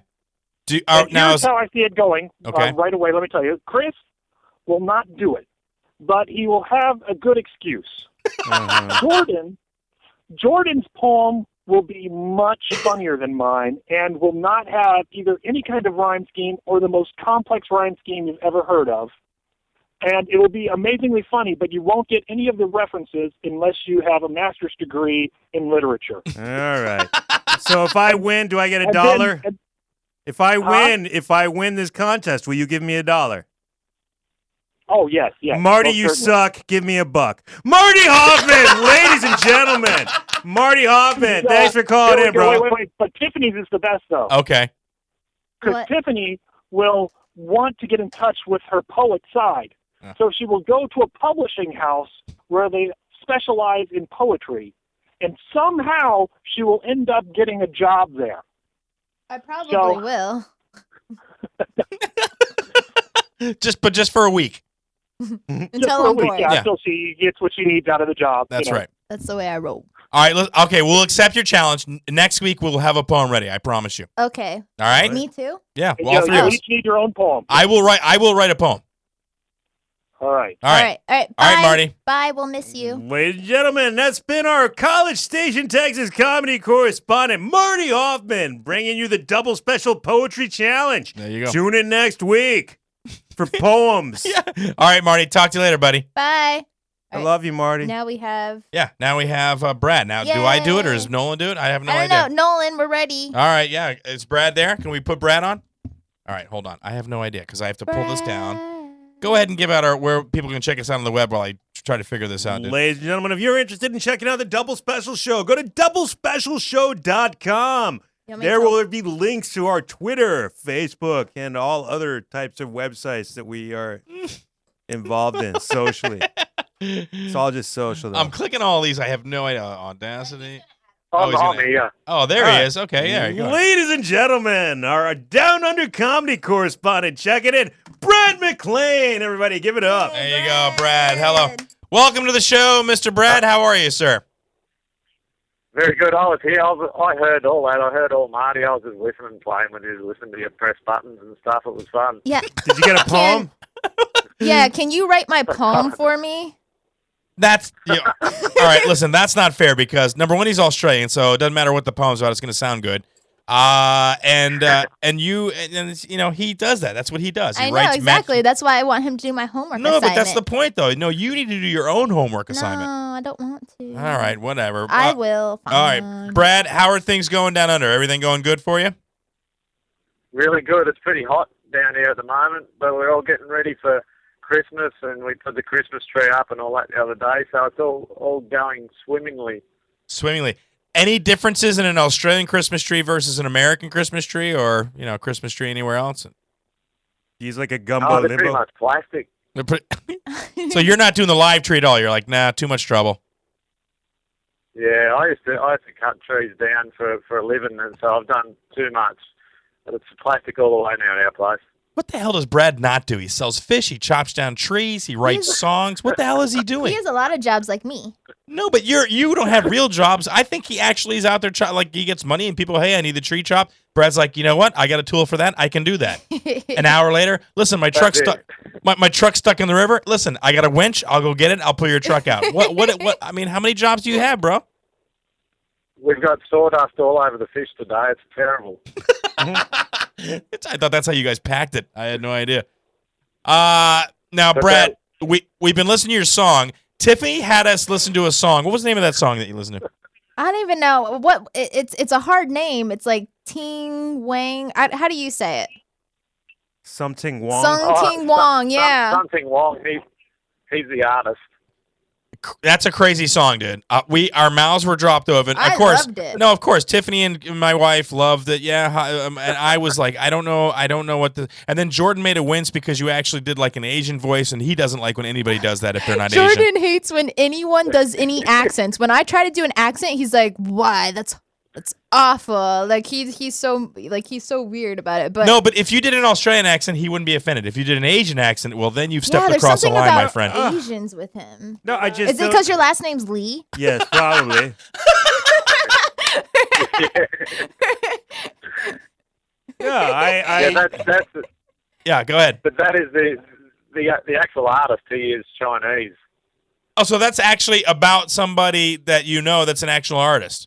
Here's now how I see it going. Okay. Right away, let me tell you. Chris will not do it, but he will have a good excuse. Jordan's poem will be much funnier than mine and will not have either any kind of rhyme scheme or the most complex rhyme scheme you've ever heard of. And it will be amazingly funny, but you won't get any of the references unless you have a master's degree in literature. All right. So if I win, do I get $1? If I win this contest, will you give me $1? Oh, yes. Marty, you suck. Give me $1. Marty Hoffman, ladies and gentlemen. Marty Hoffman, thanks for calling in, bro. Wait. But Tiffany's is the best, though. Okay. Because Tiffany will want to get in touch with her poet side. So she will go to a publishing house where they specialize in poetry. And somehow she will end up getting a job there. I probably will. Just for a week. Until I'm bored. Yeah, until she gets what she needs out of the job. That's right. That's the way I roll. All right. Okay, we'll accept your challenge. Next week, we'll have a poem ready. I promise you. Okay. All right? Me too? Yeah, all three of us. You each need your own poem. I will write a poem. All right. All right. Bye. All right, Marty. Bye. We'll miss you. Ladies and gentlemen, that's been our College Station, Texas comedy correspondent, Marty Hoffman, bringing you the double special poetry challenge. There you go. Tune in next week for poems. Yeah. All right, Marty. Talk to you later, buddy. Bye. I love you, Marty. Now we have... Yeah, now we have Brad. Now, do I do it or does Nolan do it? I have no idea. I don't know. Nolan, we're ready. All right, yeah. Is Brad there? Can we put Brad on? All right, hold on. I have no idea because I have to pull this down. Go ahead and give out where people can check us out on the web while I try to figure this out, dude. Ladies and gentlemen, if you're interested in checking out the Double Special Show, go to doublespecialshow.com. There will be links to our Twitter, Facebook, and all other types of websites that we are involved in socially. It's all just social, though. I'm clicking all these. I have no idea. Audacity. Oh, there he is. Okay, yeah. Go Ladies and gentlemen, our Down Under comedy correspondent, check it in, Brad McLean. Everybody, give it up. There you go, Brad. Hello. Welcome to the show, Mr. Brad. How are you, sir? Very good. I was here. I heard all that. I heard all Marty. I was just listening and playing when you was listening to your press buttons and stuff. It was fun. Yeah. Did you get a poem? Can you write my poem for me? That's all right. Listen, that's not fair because number one, he's Australian, so it doesn't matter what the poem's about; it's going to sound good. And he does that. That's what he does. He I know exactly. That's why I want him to do my homework. No, but that's the point, though. No, you need to do your own homework assignment. No, I don't want to. All right, whatever. I will. Fine. All right, Brad. How are things going down under? Everything going good for you? Really good. It's pretty hot down here at the moment, but we're all getting ready for Christmas, and we put the Christmas tree up and all that the other day, so it's all going swimmingly. Any differences in an Australian Christmas tree versus an American Christmas tree, or a Christmas tree anywhere else? He's like a gumbo they're pretty much plastic. So you're not doing the live tree at all. You're like, nah, too much trouble. Yeah, I used to cut trees down for a living, and so I've done too much. But it's plastic all the way now at our place. What the hell does Brad not do? He sells fish. He chops down trees. He writes songs. What the hell is he doing? He has a lot of jobs like me. No, but you don't have real jobs. I think he actually is out there he gets money and people, hey, I need the tree chopped. Brad's like, you know what? I got a tool for that. I can do that. An hour later, listen, my truck's stuck. My truck's stuck in the river. Listen, I got a winch. I'll go get it. I'll pull your truck out. What? I mean, how many jobs do you have, bro? We've got sawdust all over the fish today. It's terrible. I thought that's how you guys packed it. I had no idea. Now, Brad, we've been listening to your song. Tiffany had us listen to a song. What was the name of that song that you listened to? I don't even know what it's a hard name. It's like Ting Wang. How do you say it? Something Wong. Something Wong. Yeah. Something Wong. He's the artist. That's a crazy song, dude. Our mouths were dropped open. I of course, loved it. No, of course. Tiffany and my wife loved it. Yeah, and I was like, I don't know what the. And then Jordan made a wince because you actually did like an Asian voice, and he doesn't like when anybody does that if they're not Asian. Jordan hates when anyone does any accents. When I try to do an accent, he's like, "Why? That's awful." Like he's so weird about it. But no, but if you did an Australian accent, he wouldn't be offended. If you did an Asian accent, well, then you've stepped across the line, my friend. Asians with him. No, I just. Is it because your last name's Lee? Yes, probably. Yeah, that's. Yeah, go ahead. But that is the actual artist. He is Chinese. Oh, so that's actually about somebody that you know that's an actual artist.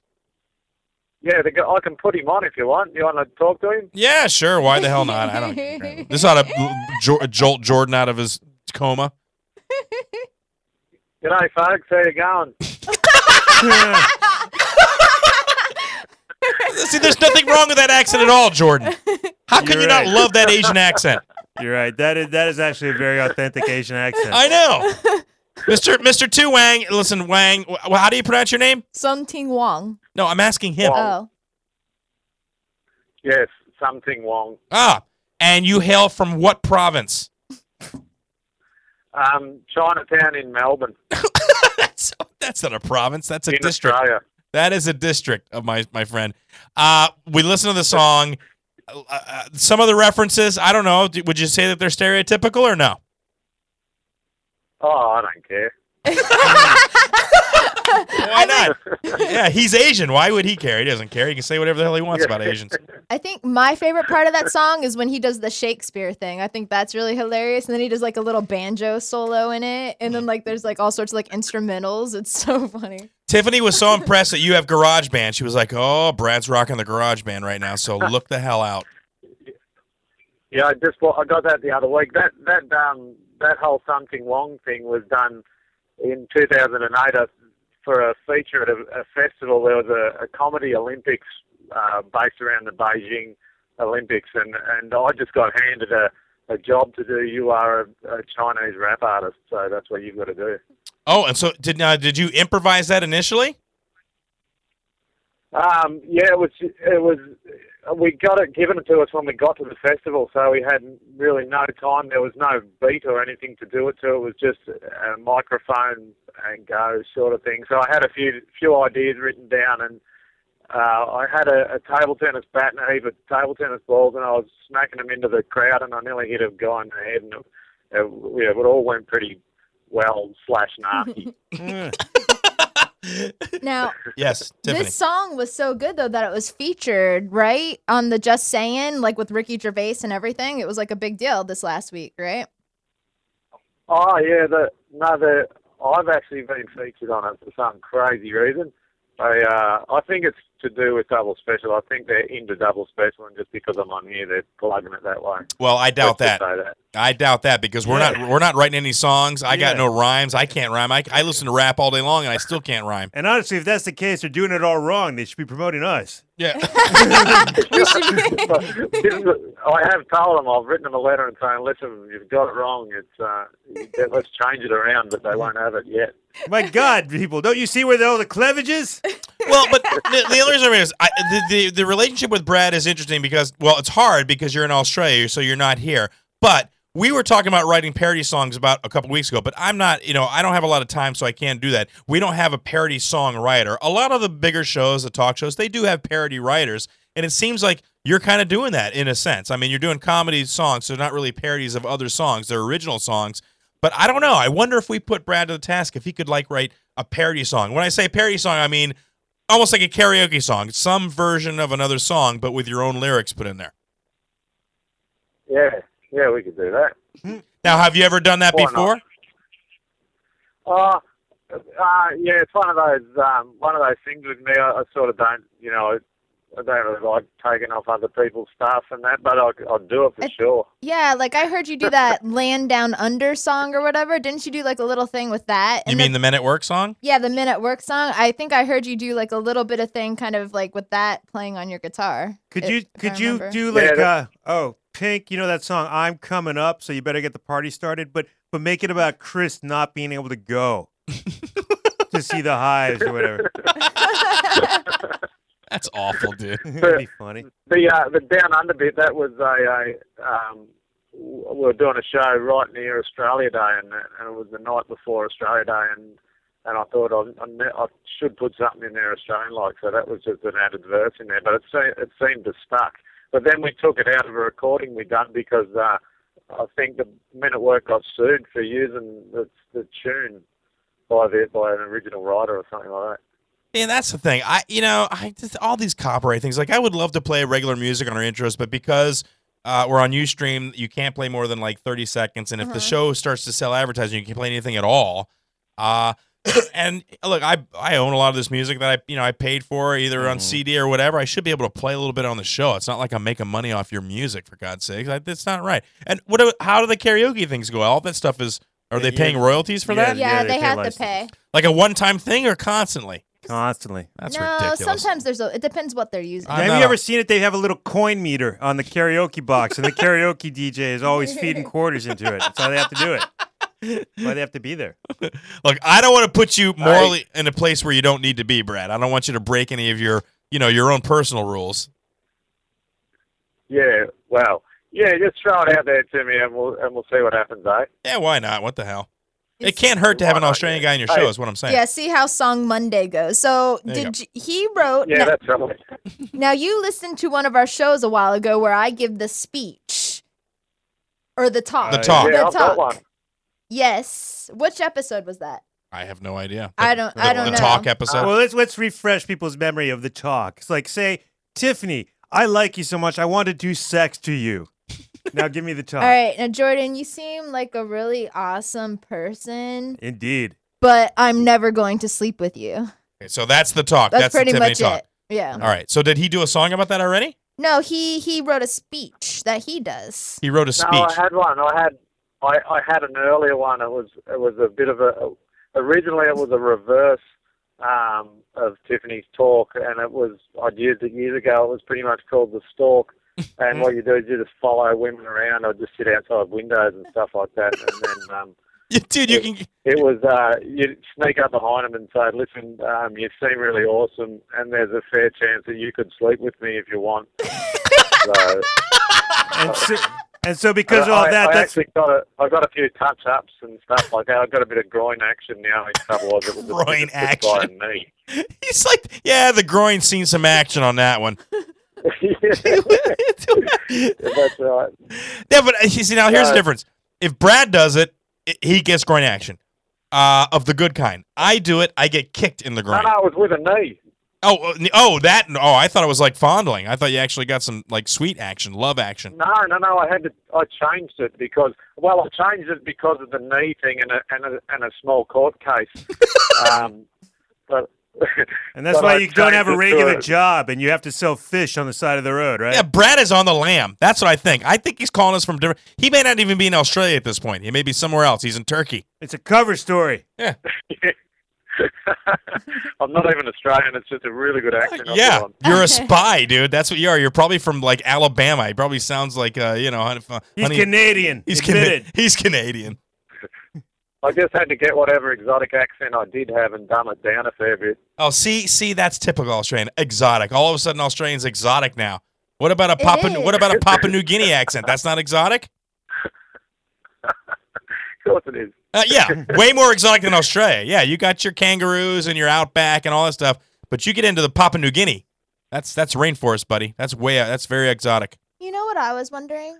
Yeah, I can put him on if you want. You want to talk to him? Yeah, sure. Why the hell not? I don't. This ought to jolt Jordan out of his coma. G'day, folks. How you going? See, there's nothing wrong with that accent at all, Jordan. How can you not love that Asian accent? You're right. That is actually a very authentic Asian accent. I know. Mr. Tu Wang, listen, Wang, how do you pronounce your name? Something Wong. No, I'm asking him. Oh. Yes, something Wong. Ah, and you hail from what province? Chinatown in Melbourne. That's not a province. That's a in district. Australia. That is a district of my friend. We listen to the song. Some of the references, I don't know. Would you say that they're stereotypical or no? Oh, I don't care. Why not? Yeah, he's Asian. Why would he care? He doesn't care. He can say whatever the hell he wants about Asians. I think my favorite part of that song is when he does the Shakespeare thing. I think that's really hilarious. And then he does like a little banjo solo in it. And then like there's like all sorts of like instrumentals. It's so funny. Tiffany was so impressed that you have GarageBand. She was like, "Oh, Brad's rocking the GarageBand right now, so look the hell out." Yeah, I got that the other week. That whole Something Wong thing was done in 2008 for a feature at a festival. There was a comedy Olympics based around the Beijing Olympics, and I just got handed a job to do. You are a Chinese rap artist, so that's what you've got to do. Oh, and so did you improvise that initially? Yeah, it was. We got it given to us when we got to the festival, so we had really no time. There was no beat or anything to do it to. It was just a microphone and go sort of thing. So I had a few ideas written down, and I had a table tennis bat and a heap of table tennis balls, and I was smacking them into the crowd, and I nearly hit a guy in the head, and it all went pretty well / nasty. Now, yes, Tiffany. This song was so good though that it was featured right on the Just Saying, like with Ricky Gervais and everything. It was like a big deal this last week, right? Oh yeah, I've actually been featured on it for some crazy reason. I think it's to do with Double Special. I think they're into Double Special, and just because I'm on here, they're plugging it that way. Well, I doubt that. I doubt that because we're not writing any songs. I got no rhymes. I can't rhyme. I listen to rap all day long, and I still can't rhyme. And honestly, if that's the case, they're doing it all wrong. They should be promoting us. Yeah. I have told them, I've written them a letter and saying, listen, you've got it wrong. Let's change it around, but they won't have it yet. My God, people, don't you see where all the cleavage is? Well, but the only reason is the relationship with Brad is interesting because, well, it's hard because you're in Australia, so you're not here. But we were talking about writing parody songs about a couple weeks ago, but I'm not, I don't have a lot of time, so I can't do that. We don't have a parody song writer. A lot of the bigger shows, the talk shows, they do have parody writers, and it seems like you're kind of doing that in a sense. I mean, you're doing comedy songs, so not really parodies of other songs. They're original songs. But I don't know. I wonder if we put Brad to the task, if he could, write a parody song. When I say parody song, I mean almost like a karaoke song, some version of another song, but with your own lyrics put in there. Yeah, we could do that. Now, have you ever done that before? Yeah, it's one of those things with me. I sort of don't, I don't really like taking off other people's stuff and that, but I'll do it for sure. Yeah, I heard you do that Land Down Under song or whatever. Didn't you do a little thing with that? You mean the Men at Work song? Yeah, the Men at Work song. I think I heard you do a little bit of thing kind of with that playing on your guitar. Could you do Pink, that song I'm Coming Up, so you better get the party started, but make it about Chris not being able to go. to see the hives or whatever. That's awful, dude. That'd be funny. The Down Under bit, that was we were doing a show right near Australia Day, and it was the night before Australia Day, and I thought I should put something in there Australian-like, so that was just an added verse in there, but it seemed to stuck. But then we took it out of a recording we done because I think the Men at Work got sued for using the tune by an original writer or something like that. Yeah, that's the thing. I just all these copyright things. Like, I would love to play regular music on our intros, but because we're on Ustream, you can't play more than like 30 seconds. And if the show starts to sell advertising, you can't play anything at all. And look, I own a lot of this music that I paid for either on CD or whatever. I should be able to play a little bit on the show. It's not like I'm making money off your music, for God's sake. That's not right. And how do the karaoke things go? All that stuff is. Are they paying royalties for that? Yeah, they have to pay. Like a one-time thing or constantly? Constantly. That's ridiculous. Sometimes it depends what they're using. Have you ever seen it? They have a little coin meter on the karaoke box, and the karaoke DJ is always feeding quarters into it. That's how they have to do it. That's why they have to be there. Look, I don't want to put you morally in a place where you don't need to be, Brad. I don't want you to break any of your own personal rules. Yeah, well, yeah, just throw it out there to me, and we'll see what happens, eh? Yeah, why not? What the hell? It can't hurt to have an Australian guy in your show, is what I'm saying. Yeah, see how Song Monday goes. So he wrote... Yeah, that's right. Now, you listened to one of our shows a while ago where I give the speech. Or the talk. The talk. Yeah, I've got one. Yes. Which episode was that? I have no idea. I don't know. The talk episode? Well, let's refresh people's memory of the talk. It's like, say, Tiffany, I like you so much, I want to do sex to you. Now give me the talk. All right. Now, Jordan, you seem like a really awesome person. Indeed. But I'm never going to sleep with you. Okay, so that's the talk. That's pretty the Tiffany much talk. it. Yeah. All right. So did he do a song about that already? No, he wrote a speech that he does. He wrote a speech. No, I had one. I had an earlier one. It was a bit of originally it was a reverse of Tiffany's talk, and I'd used it years ago. It was pretty much called The Stalk. And what you do is you just follow women around or just sit outside windows and stuff like that. And then, dude, it was you sneak up behind them and say, "Listen, you seem really awesome, and there's a fair chance that you could sleep with me if you want." So because of all that, I got a few touch ups and stuff like that. I got a bit of groin action now. Otherwise, it was groin action. He's like, yeah, the groin's seen some action on that one. That's right. Yeah, but you see, now here's the difference. If Brad does it, he gets groin action of the good kind. I do it, I get kicked in the groin. No, it was with a knee. I thought it was like fondling. I thought you actually got some like sweet action, love action. No. I changed it because of the knee thing and a small court case. But. And that's why you don't have a regular job and you have to sell fish on the side of the road, right? Yeah, Brad is on the lam. That's what I think. I think he's calling us from different... He may not even be in Australia at this point. He may be somewhere else. He's in Turkey. It's a cover story. Yeah. I'm not even Australian. It's just a really good accent. Yeah, you're a spy, dude. That's what you are. You're probably from like Alabama. He probably sounds like, He's Canadian. He's Canadian. I just had to get whatever exotic accent I did have and dumb it down a fair bit. Oh, see, that's typical Australian. Exotic. All of a sudden, Australian's exotic now. What about a Papua New Guinea accent? That's not exotic? Of course it is. Yeah, way more exotic than Australia. Yeah, you got your kangaroos and your outback and all that stuff, but you get into the Papua New Guinea. That's rainforest, buddy. That's very exotic. You know what I was wondering?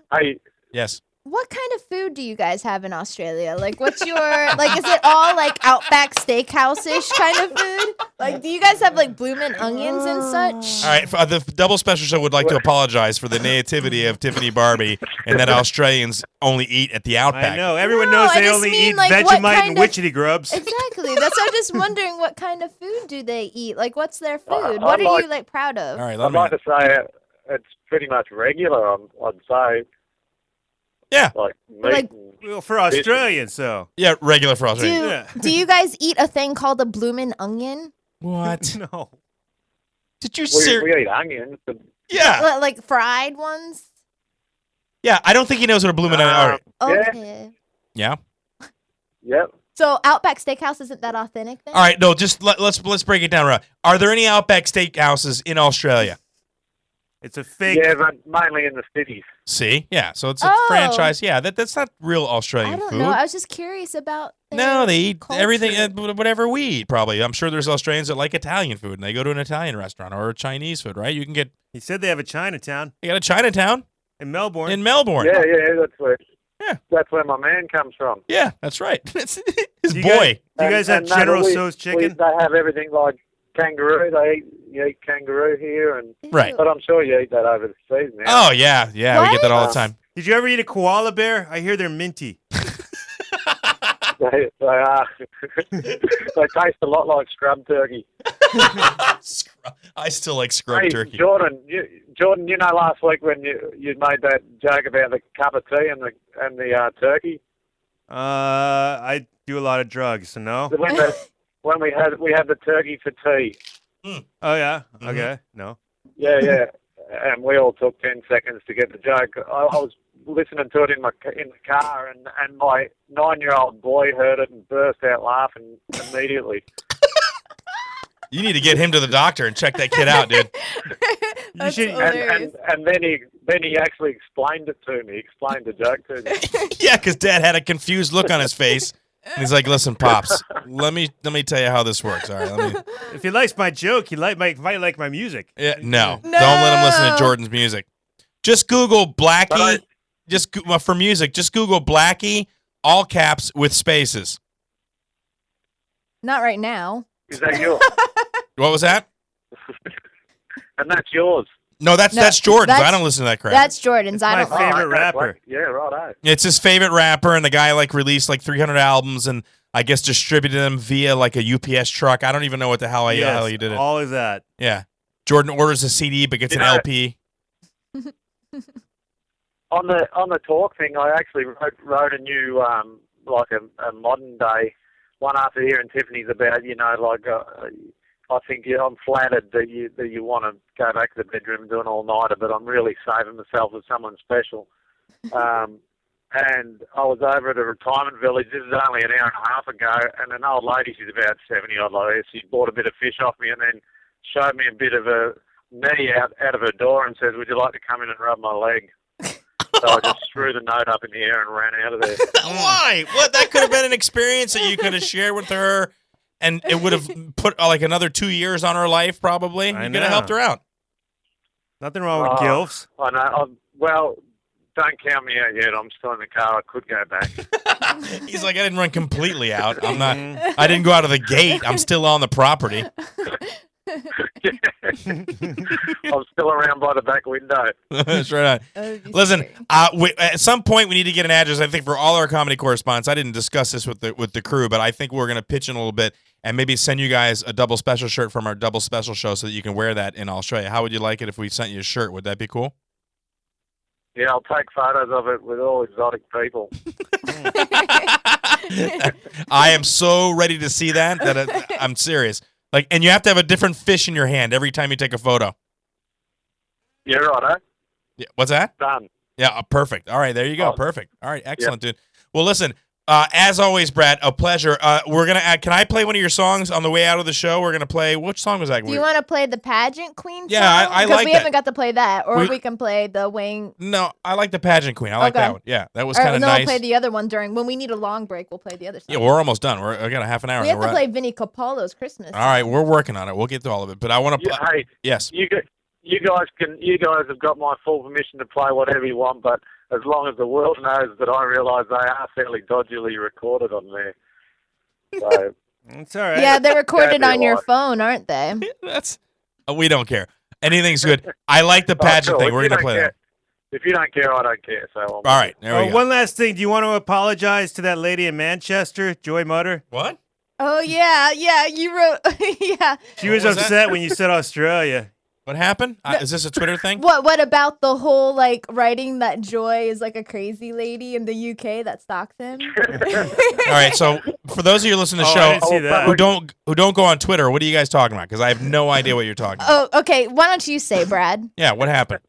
Yes. What kind of food do you guys have in Australia? Like, what's your, like, is it all, like, Outback Steakhouse-ish kind of food? Like, do you guys have, like, bloomin' onions and such? All right, the Double Special Show would like to apologize for the nativity of Tiffany Barbee and that Australians only eat at the Outback. I know. Everyone knows they only eat Vegemite and witchetty grubs. Exactly. That's why I'm just wondering what kind of food do they eat? Like, what's their food? What are you, like, proud of? All right, I'd like to say it's pretty much regular, I'd say. Yeah. Well, for Australians, so. Yeah, regular for Australians. Do you guys eat a thing called a bloomin' onion? What? No. Did you we eat onions. But... Yeah. Like fried ones? Yeah, I don't think he knows what a bloomin' onion is. Okay. Yeah? Yep. So Outback Steakhouse isn't that authentic then? All right, no, just let's break it down. Are there any Outback Steakhouses in Australia? It's a fake. Yeah, but mainly in the cities. See, yeah, so it's a franchise. Yeah, that's not real Australian I don't food. know. I was just curious about. No, they eat culture. everything, whatever we eat. Probably, I'm sure there's Australians that like Italian food, and they go to an Italian restaurant or a Chinese food, right? You can get. He said they have a Chinatown. You got a Chinatown in Melbourne. In Melbourne. Yeah, that's where. Yeah, that's where my man comes from. Yeah, that's right. His Do you boy. Do you guys have General Tso's chicken? They have everything like kangaroo. You eat kangaroo here, and right. But I'm sure you eat that over the season. Oh yeah, we get that all the time. Did you ever eat a koala bear? I hear they're minty. They taste a lot like scrub turkey. I still like scrub turkey. Jordan, you know last week when you made that joke about the cup of tea and the turkey. I do a lot of drugs, so no. When we had the turkey for tea. Oh yeah. Okay. No. Yeah, and we all took 10 seconds to get the joke. I was listening to it in the car, and my 9-year-old boy heard it and burst out laughing immediately. You need to get him to the doctor and check that kid out, dude. That's and then he actually explained it to me. He explained the joke to me. Yeah, because Dad had a confused look on his face. And he's like, "Listen, Pops, let me tell you how this works. All right, If he likes my joke, he might like my music. Yeah, no, don't let him listen to Jordan's music. Just Google Blackie. For music, just Google Blackie, all caps with spaces. Not right now. Is that yours? What was that? And that's yours. No, that's Jordan's. I don't listen to that crap. That's Jordan's. I don't. My favorite rapper. Yeah, right. It's his favorite rapper, and the guy released 300 albums, and I guess distributed them via a UPS truck. I don't even know what the hell he did it. All of that. Yeah, Jordan orders a CD but gets an LP. On the talk thing, I actually wrote a new a modern day one after hearing Tiffany's about I think I'm flattered that you want to go back to the bedroom and do an all-nighter, but I'm really saving myself as someone special. And I was over at a retirement village. This is only an hour and a half ago, and an old lady, she's about 70-odd, she bought a bit of fish off me and then showed me a bit of a knee out of her door and says, "Would you like to come in and rub my leg?" So I just threw the note up in the air and ran out of there. Why? What? That could have been an experience that you could have shared with her. And it would have put another 2 years on her life, probably. You could have helped her out. Nothing wrong with gilfs. I know. Well, don't count me out yet. I'm still in the car. I could go back. He's like, I didn't run completely out. I'm not. I didn't go out of the gate. I'm still on the property. I'm still around by the back window. That's right. Listen, at some point we need to get an address. I think for all our comedy correspondents. I didn't discuss this with the crew, but I think we're going to pitch in a little bit and maybe send you guys a double special shirt from our double special show so that you can wear that in Australia. How would you like it if we sent you a shirt? Would that be cool? Yeah, I'll take photos of it with all exotic people. I am so ready to see that I'm serious. And you have to have a different fish in your hand every time you take a photo. Yeah, right, huh? Yeah, what's that? Done. Yeah, perfect. All right, there you go. Perfect. All right, excellent, dude. Well, listen, as always, Brad, a pleasure. We're gonna. Can I play one of your songs on the way out of the show? We're gonna play. Which song was that? Do you want to play the Pageant Queen? Yeah, song? I like Because we that. haven't got to play that, or we can play the Wayne. No, I like the Pageant Queen. I like that one. Yeah, that was kind of nice. We'll play the other one when we need a long break. We'll play the other song. Yeah, we're almost done. I got a half an hour. We have to play Vinnie Capallo's Christmas. All right, we're working on it. We'll get to all of it, but I want to. Hey, yes. You guys have got my full permission to play whatever you want, but as long as the world knows that I realise they are fairly dodgily recorded on there. So it's all right. Yeah, they're recorded on your phone, aren't they? We don't care. Anything's good. I like the pageant thing. We're gonna play that. If you don't care, I don't care. So all right, there we go. One last thing. Do you want to apologize to that lady in Manchester, Joy Mutter? What? Oh yeah, you wrote. Yeah. She was upset when you said Australia. What happened? Is this a Twitter thing? What about the whole writing that Joy is a crazy lady in the UK that stalks him? All right, so for those of you listening to the show who don't go on Twitter, what are you guys talking about? Because I have no idea what you're talking about. Oh, okay. Why don't you say, Brad? Yeah, what happened?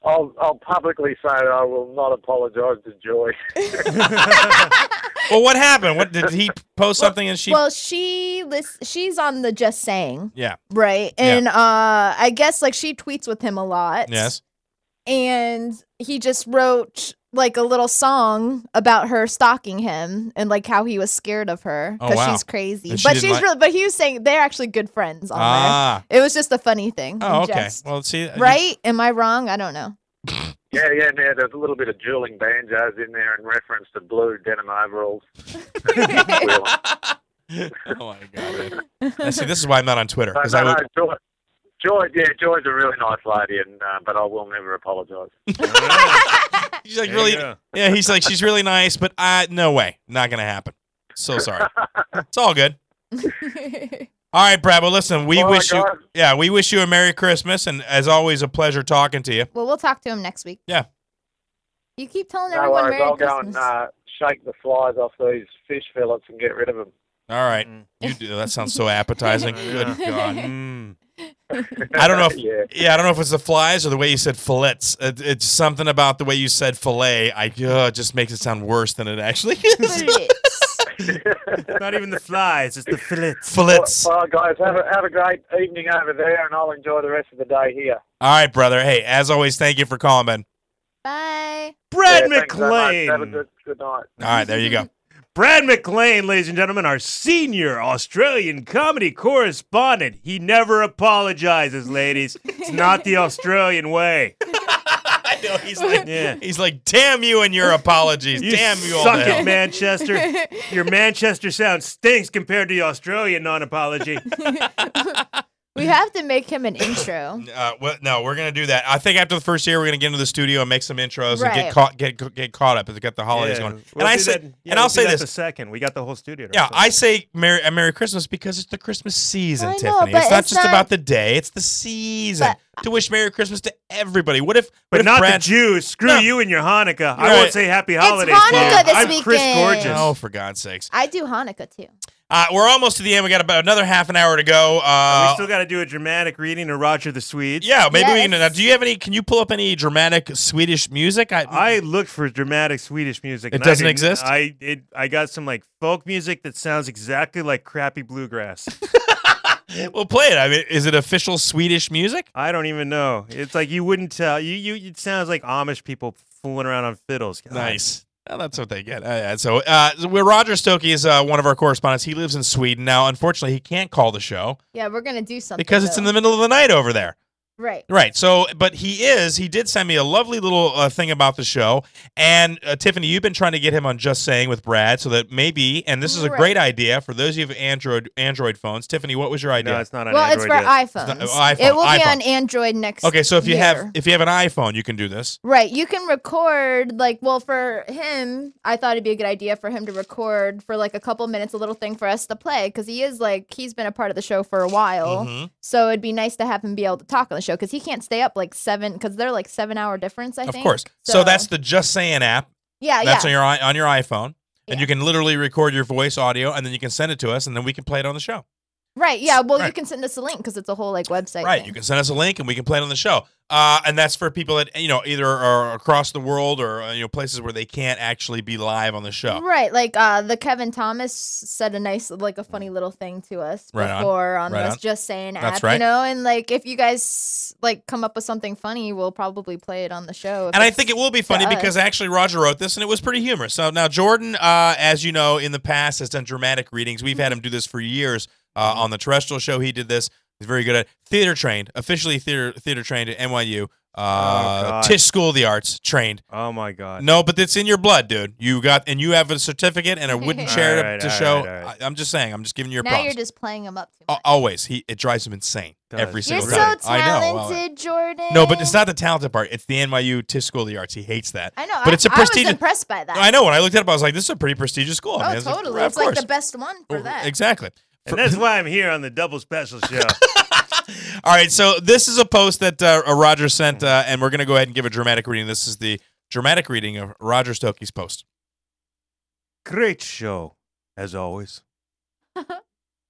I'll publicly say that I will not apologize to Joy. Well, what happened? What did he post something and she? Well, she's on the Just Saying. Yeah. Right. And I guess like she tweets with him a lot. Yes. And he just wrote like a little song about her stalking him and like how he was scared of her because she's crazy. And But but he was saying they're actually good friends on there. It was just a funny thing. Oh, okay. Well, see, right? Am I wrong? I don't know. Yeah, there's a little bit of dueling banjos in there in reference to blue denim overalls. Oh my God! See, this is why I'm not on Twitter because Joy's a really nice lady, and but I will never apologize. He's like really, yeah. He's like she's really nice, but no way, not gonna happen. So sorry. It's all good. All right, Brad. Well, listen, we wish you a Merry Christmas, and as always, a pleasure talking to you. Well, we'll talk to him next week. Yeah. You keep telling everyone Merry I'll Christmas. go and shake the flies off these fish fillets and get rid of them. All right. You do. That sounds so appetizing. Good God. I don't know if I don't know if it's the flies or the way you said fillets. It's something about the way you said fillet. It just makes it sound worse than it actually is. Not even the flies, it's the fillets. Fillets. Well, guys, have a great evening over there, and I'll enjoy the rest of the day here. All right, brother. Hey, as always, thank you for calling, man. Bye. Brad thanks so much. McLean. Have a good night. All right, there you go. Brad McLean, ladies and gentlemen, our senior Australian comedy correspondent. He never apologizes, ladies. It's not the Australian way. I know, he's like, damn you and your apologies. Damn you all. Suck it, Manchester. Your Manchester sound stinks compared to the Australian non-apology. We have to make him an intro. No, we're gonna do that. I think after the first year, we're gonna get into the studio and make some intros and get caught up and get the holidays going. We'll I'll say this: the second we got the whole studio. Yeah, I say Merry Christmas because it's the Christmas season, but Tiffany. It's not just about the day; it's the season. To wish Merry Christmas to everybody. What if not Brad, the Jews? Screw you and your Hanukkah. Right. I won't say Happy Holidays. It's Hanukkah this I'm weekend. Chris Gorges. Oh, for God's sakes! I do Hanukkah too. We're almost to the end. We got about another half an hour to go. We still got to do a dramatic reading of Roger the Swede. Yeah, maybe we can. Do you have any? Can you pull up any dramatic Swedish music? I looked for dramatic Swedish music. It doesn't exist. I got some like folk music that sounds exactly like crappy bluegrass. Well, play it. I mean, is it official Swedish music? I don't even know. It's like you wouldn't tell. It sounds like Amish people fooling around on fiddles. God. Nice. Well, that's what they get. So Roger Stokey is one of our correspondents. He lives in Sweden. Now, unfortunately, he can't call the show. Yeah, we're going to do something. Because it's in the middle of the night over there. Right. Right. So, but he did send me a lovely little thing about the show. And Tiffany, you've been trying to get him on Just Saying with Brad so that maybe, and this is a great idea for those of you who have Android phones. Tiffany, what was your idea? No, it's not on Android. Well, it's for yet. iPhones. It will be on Android next year. Okay, so if you have an iPhone, you can do this. Right. You can record, for him, I thought it'd be a good idea for him to record for like a couple minutes, a little thing for us to play, because he's been a part of the show for a while. Mm-hmm. So it'd be nice to have him be able to talk on the show, because he can't stay up like 7, because they're like 7-hour difference, I think. Of course. So that's the Just Saying app. Yeah, that's on your iPhone, and you can literally record your voice audio, and then you can send it to us, and then we can play it on the show. Right. Yeah. Well, you can send us a link because it's a whole website. Right. thing. You can send us a link, and we can play it on the show. And that's for people that either are across the world or places where they can't actually be live on the show. Right. Like the Kevin Thomas said a funny little thing to us before on this Just Saying app. That's right. And if you guys come up with something funny, we'll probably play it on the show. And I think it will be funny because actually Roger wrote this and it was pretty humorous. So now Jordan, as you know, in the past has done dramatic readings. We've had him do this for years on the terrestrial show. He did this. He's very good at theater trained, officially theater trained at NYU. Tisch School of the Arts trained. Oh my God. No, but it's in your blood, dude. You have a certificate and a wooden chair to show. Right. I'm just saying. I'm just giving you your props. Now you're just playing him up too much. Always. It drives him insane every single time. You're so talented, Jordan. No, but it's not the talented part. It's the NYU Tisch School of the Arts. He hates that. I know. But it's a prestigious. I was impressed by that. I know. When I looked it up, I was like, this is a pretty prestigious school. Oh, totally. It's like the best one for that. Exactly. And that's why I'm here on the Double Special Show. All right, so this is a post that Roger sent, and we're going to go ahead and give a dramatic reading. This is the dramatic reading of Roger Stokey's post. Great show, as always.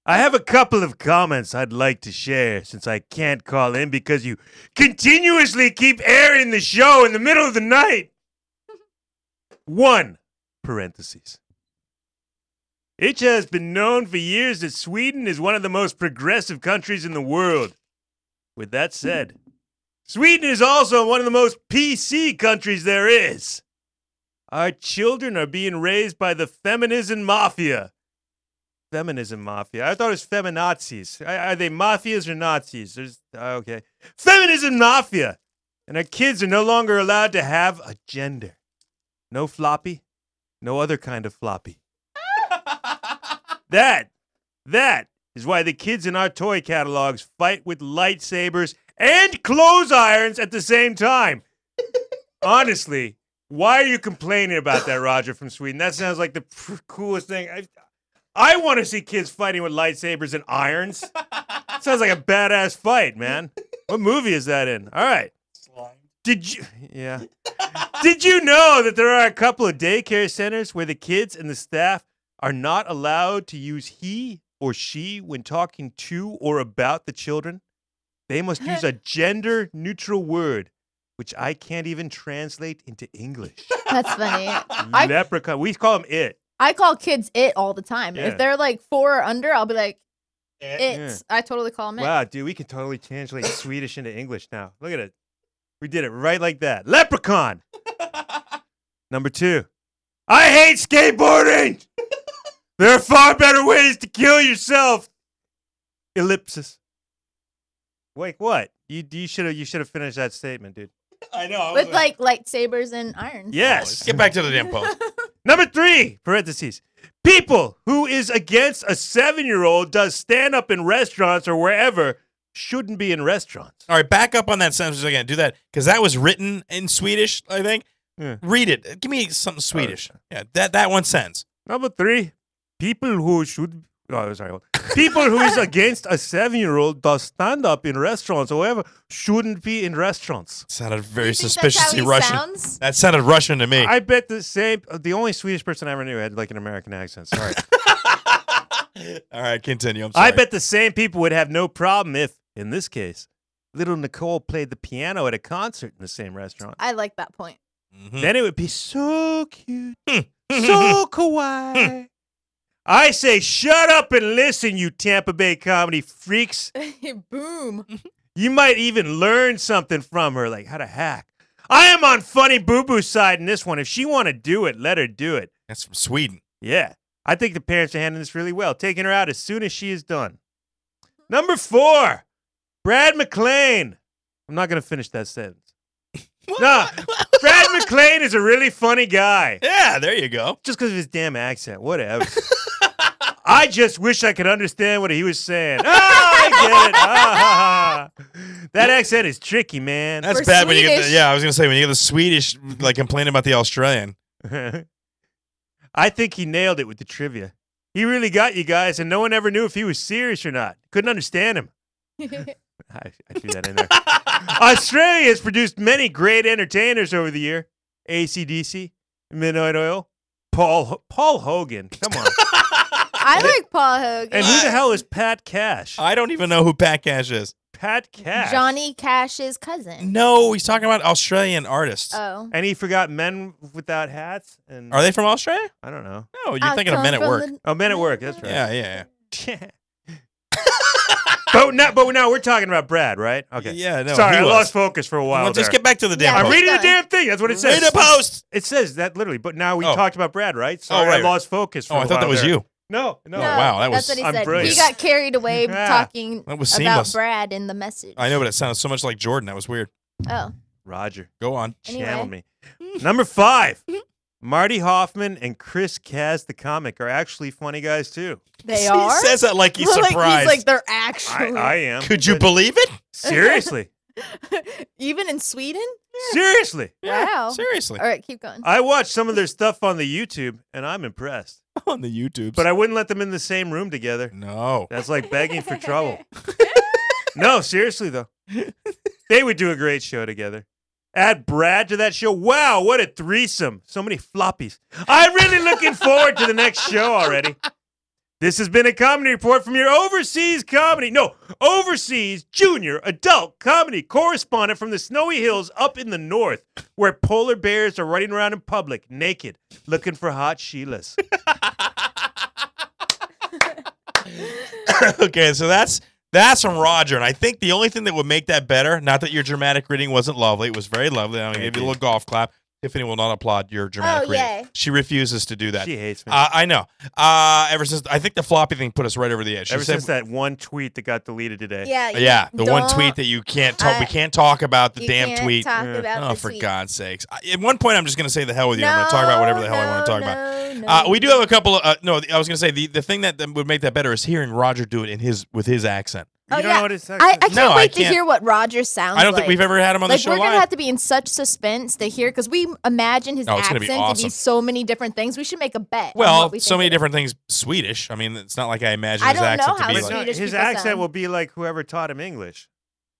I have a couple of comments I'd like to share since I can't call in because you continuously keep airing the show in the middle of the night. 1, parentheses. It has been known for years that Sweden is one of the most progressive countries in the world. With that said, Sweden is also one of the most PC countries there is. Our children are being raised by the feminism mafia. Feminism mafia. I thought it was feminazis. Are they mafias or Nazis? Okay. Feminism mafia. And our kids are no longer allowed to have a gender. No floppy. No other kind of floppy. That is why the kids in our toy catalogs fight with lightsabers and clothes irons at the same time. Honestly, why are you complaining about that, Roger from Sweden? That sounds like the coolest thing. I want to see kids fighting with lightsabers and irons. Sounds like a badass fight, man. What movie is that in? All right. Did you know that there are a couple of daycare centers where the kids and the staff are not allowed to use he or she when talking to or about the children? They must use a gender-neutral word, which I can't even translate into English. That's funny. Leprechaun. We call them it. I call kids it all the time. Yeah. If they're like 4 or under, I'll be like, it. Yeah. I totally call them it. Wow, dude, we can totally translate Swedish into English now. Look at it. We did it right like that. Leprechaun. Number 2. I hate skateboarding. There are far better ways to kill yourself. Ellipsis. Wait, what? You should have finished that statement, dude. I know. With like lightsabers and irons. Yes. Get back to the damn post. Number 3, parentheses. People who is against a 7-year-old does stand-up in restaurants or wherever shouldn't be in restaurants. All right, back up on that sentence again. Do that, because that was written in Swedish, I think. Yeah. Read it. Give me something Swedish. Yeah, that one sentence. Number 3, people who should... Oh, sorry. People who is against a 7-year-old does stand up in restaurants, however, shouldn't be in restaurants. Sounded very suspiciously Russian. Sounds? That sounded Russian to me. I bet the only Swedish person I ever knew had like an American accent. Sorry. All right, continue. I'm sorry. I bet the same people would have no problem if, in this case, little Nicole played the piano at a concert in the same restaurant. I like that point. Mm-hmm. Then it would be so cute, so kawaii. I say, shut up and listen, you Tampa Bay comedy freaks. Boom. You might even learn something from her, like how to hack. I am on Funny Boo Boo's side in this one. If she want to do it, let her do it. That's from Sweden. Yeah. I think the parents are handling this really well, taking her out as soon as she is done. Number 4, Brad McClane. I'm not going to finish that sentence. No, Brad McClane is a really funny guy. Yeah, there you go. Just because of his damn accent, whatever. I just wish I could understand what he was saying. I get it. That accent is tricky, man. That's bad when you get the, I was going to say, when you get the Swedish, like, complaining about the Australian. I think he nailed it with the trivia. He really got you guys, and no one ever knew if he was serious or not. Couldn't understand him. I threw that in there. Australia has produced many great entertainers over the year. AC/DC, Midnight Oil, Paul Hogan. Come on. I like Paul Hogan. And who the hell is Pat Cash? I don't even know who Pat Cash is. Pat Cash. Johnny Cash's cousin. No, he's talking about Australian artists. Oh. And he forgot Men Without Hats. And are they from Australia? I don't know. No, you're thinking of Men at Work. Oh, Men at Work. That's right. Yeah. But now we're talking about Brad, right? Okay. Yeah, no. Sorry, I lost focus for a while. Well, just get back to the damn post. I'm reading the damn thing. That's what it says. Read the post. It says that literally. But now we talked about Brad, right? Sorry, right. I lost focus for a while. I thought that was you. No. No, wow, that's what he said. He got carried away talking about Brad in the message. I know, but it sounded so much like Jordan. That was weird. Oh. Roger. Go on. Channel me. Number 5. Marty Hoffman and Chris Kaz, the comic, are actually funny guys, too. They are? He says that like he's surprised. He's like, they're actually. I am. Could you believe it? Seriously. Even in Sweden? Seriously. Wow. Seriously. All right, keep going. I watched some of their stuff on the YouTube, and I'm impressed. On the YouTube. But I wouldn't let them in the same room together. No. That's like begging for trouble. No, seriously, though. They would do a great show together. Add Brad to that show. Wow, what a threesome. So many floppies. I'm really looking forward to the next show already. This has been a comedy report from your overseas junior adult comedy correspondent from the snowy hills up in the north, where polar bears are running around in public naked, looking for hot Sheilas. Okay, so that's from Roger, and I think the only thing that would make that better, not that your dramatic reading wasn't lovely, it was very lovely. I'm going to give you a little golf clap. Tiffany will not applaud your dramatic reading. Yay. She refuses to do that. She hates me. I know. Ever since, I think the floppy thing put us right over the edge. Ever since that one tweet that got deleted today. Yeah. The one tweet that you can't talk. We can't talk about the damn tweet. Talk about for God's sakes. At one point, I'm just going to say the hell with you. I'm going to talk about whatever the hell I want to talk about. We do have a couple of. I was going to say the thing that would make that better is hearing Roger do it with his accent. You don't know what his accent I can't wait to hear what Roger sounds like. I don't think we've ever had him on the show We're live. going to have to be in such suspense to hear, because we imagine his accent to be so many different things. We should make a bet. Well, so many different things. Swedish. I mean, it's not like I imagine his accent to be like. His accent will be like whoever taught him English.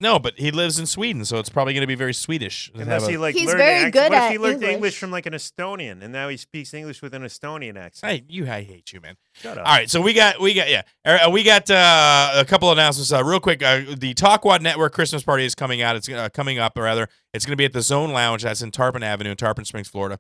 No, but he lives in Sweden, so it's probably going to be very Swedish. Unless he he's very good at English. What if he learned English from like an Estonian, and now he speaks English with an Estonian accent? I hate you, man. Shut up. All right, so we got a couple of announcements real quick. The Talkwad Network Christmas party is coming out. It's coming up, or rather, it's going to be at the Zone Lounge. That's in Tarpon Avenue in Tarpon Springs, Florida.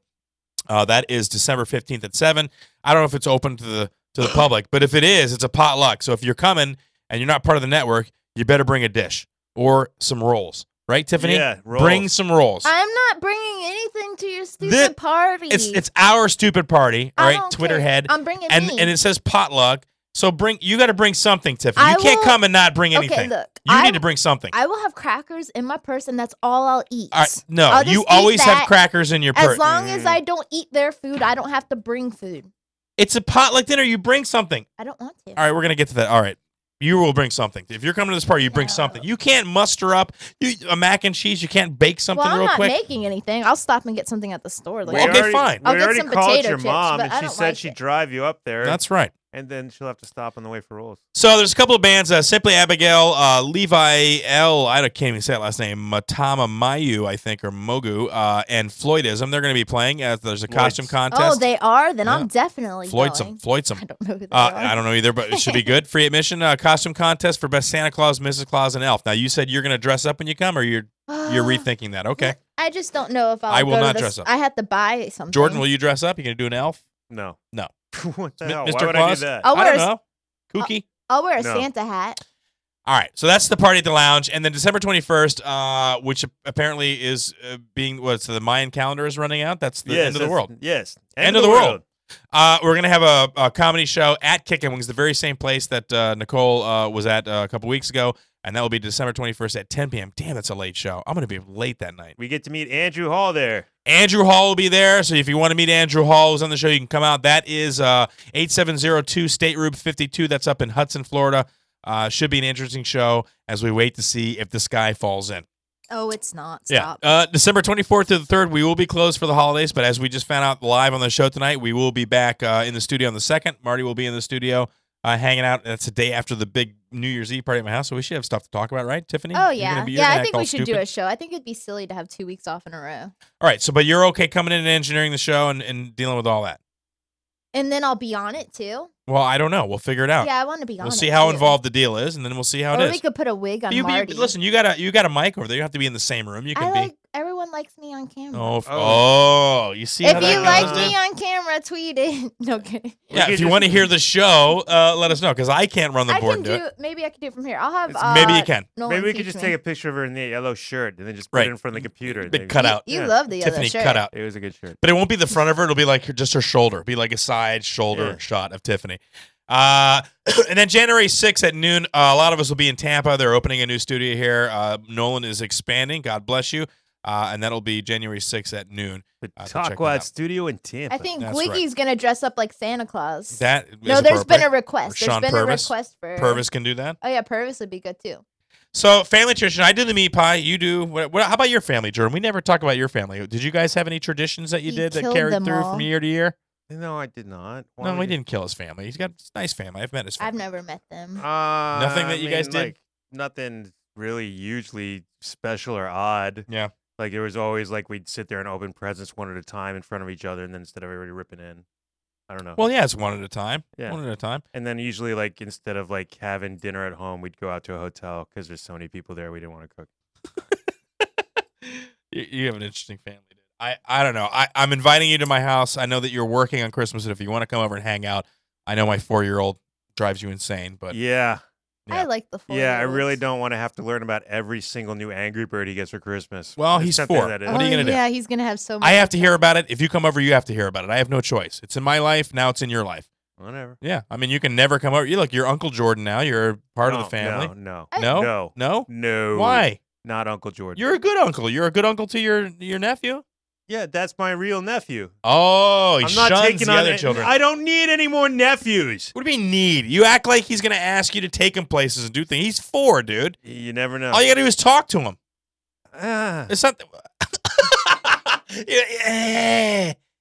That is December 15th at 7. I don't know if it's open to the public, but if it is, it's a potluck. So if you're coming and you're not part of the network, you better bring a dish. Or some rolls. Right, Tiffany? Yeah, rolls. Bring some rolls. I'm not bringing anything to your stupid party. It's our stupid party, all right? don't Twitter care. head. I'm bringing and me. it says potluck. So you got to bring something, Tiffany. You can't come and not bring anything. Okay, look. You need to bring something. I will have crackers in my purse, and that's all I'll eat. All right, no, I'll just you eat always have that. crackers in your purse. As long as I don't eat their food, I don't have to bring food. It's a potluck dinner. You bring something. I don't want to. All right, we're going to get to that. All right. You will bring something. If you're coming to this party, you bring something. You can't muster up a mac and cheese. You can't bake something I'm real not quick. making anything. I'll stop and get something at the store. Okay, fine. I'll we get already some called potato your chips, mom, but and I she don't said like she'd it. drive you up there. That's right. And then she'll have to stop on the way for rolls. So there's a couple of bands, Simply Abigail, Levi L, I can't even say that last name, Matama Mayu, I think, or Mogu, and Floydism. They're going to be playing. There's a costume contest. Oh, they are? Then I'm definitely Floydsome. going. I don't know who they I don't know either, but it should be good. Free admission, costume contest for Best Santa Claus, Mrs. Claus, and Elf. Now, you said you're going to dress up when you come, or you're rethinking that. Okay. I just don't know if I will not dress up. I have to buy something. Jordan, will you dress up? You going to do an elf? No. No. What the hell? Mr. Why would Claus? I do that? I don't know. Kooky? I'll wear a No. Santa hat. All right, so that's the party at the lounge, and then December 21st, which apparently is the Mayan calendar is running out. That's the end of the world. Yes, end of the world. We're gonna have a comedy show at Kickin' Wings, the very same place that Nicole was at a couple weeks ago, and that will be December 21st at 10 p.m. Damn, that's a late show. I'm gonna be late that night. We get to meet Andrew Hall there. Andrew Hall will be there, so if you want to meet Andrew Hall, who's on the show, you can come out. That is 8702 State Route 52. That's up in Hudson, Florida. Should be an interesting show as we wait to see if the sky falls in. Oh, it's not. Stop. Yeah. December 24th to the 3rd, we will be closed for the holidays, but as we just found out live on the show tonight, we will be back in the studio on the 2nd. Marty will be in the studio hanging out. That's the day after the big New Year's Eve party at my house, so we should have stuff to talk about, right, Tiffany? Oh, You're yeah. gonna be Yeah, I act think all we should do stupid? a show. I think it'd be silly to have 2 weeks off in a row. All right, but you're okay coming in and engineering the show and dealing with all that? And then I'll be on it, too. Well, I don't know. We'll figure it out. Yeah, I want to be on it. We'll see how too. involved the deal is, and then we'll see how it Or is. we could put a wig on Marty. Listen, you got a mic over there. You don't have to be in the same room. You can be. Everyone likes me on camera. You see If how you that like goes, me dude? on camera, tweet it. No kidding. Yeah, if you want to hear the show, let us know, because I can't run the board and do it. Maybe I can do it from here. I'll have. Maybe you can. Nolan Maybe we could teach just me. take a picture of her in the yellow shirt and then just put it in front of the computer. Big cutout. You love the yellow Tiffany shirt. cutout. It was a good shirt. But it won't be the front of her. It'll be like just her shoulder. It'll be like a side shoulder shot of Tiffany. And then January 6th at noon, a lot of us will be in Tampa. They're opening a new studio here. Nolan is expanding. God bless you. And that'll be January 6th at noon. The Talkwad Studio in Tampa. I think That's Wiggy's gonna dress up like Santa Claus. That is no, there's been a appropriate. request. Or There's Sean been Purvis. a request for Purvis can do that. Oh yeah, Purvis would be good too. So family tradition. I do the meat pie. You do. How about your family, Jordan? We never talk about your family. Did you guys have any traditions that you did that killed carried them through all. from year to year? No, I did not. No, we didn't kill his family. He's got a nice family. I've met his family. I've never met them. Nothing that you guys did? Like, nothing really hugely special or odd. Yeah. Like, it was always like we'd sit there and open presents one at a time in front of each other, and then instead of everybody ripping in. I don't know. Well, yeah, it's one at a time. Yeah. One at a time. And then usually, like, instead of like having dinner at home, we'd go out to a hotel because there's so many people there we didn't want to cook. You have an interesting family, dude. I don't know. I'm inviting you to my house. I know that you're working on Christmas, and if you want to come over and hang out, I know my 4-year-old drives you insane, but Yeah. I like the 4. Yeah, I really don't want to have to learn about every single new Angry Bird he gets for Christmas. Well, There's he's something 4. that is- What are you gonna do? Yeah, he's gonna have so much. I have to hear about it. If you come over, you have to hear about it. I have no choice. It's in my life. Now it's in your life. Whatever. Yeah. I mean, you can never come over. You're Uncle Jordan now. You're part of the family. No. No? No. No. Why? Not Uncle Jordan. You're a good uncle. You're a good uncle to your nephew. Yeah, that's my real nephew. Oh, he I'm not shuns taking the on other it. children. I don't need any more nephews. What do you mean need? You act like he's going to ask you to take him places and do things. He's 4, dude. You never know. All you got to do is talk to him. Ah. It's not.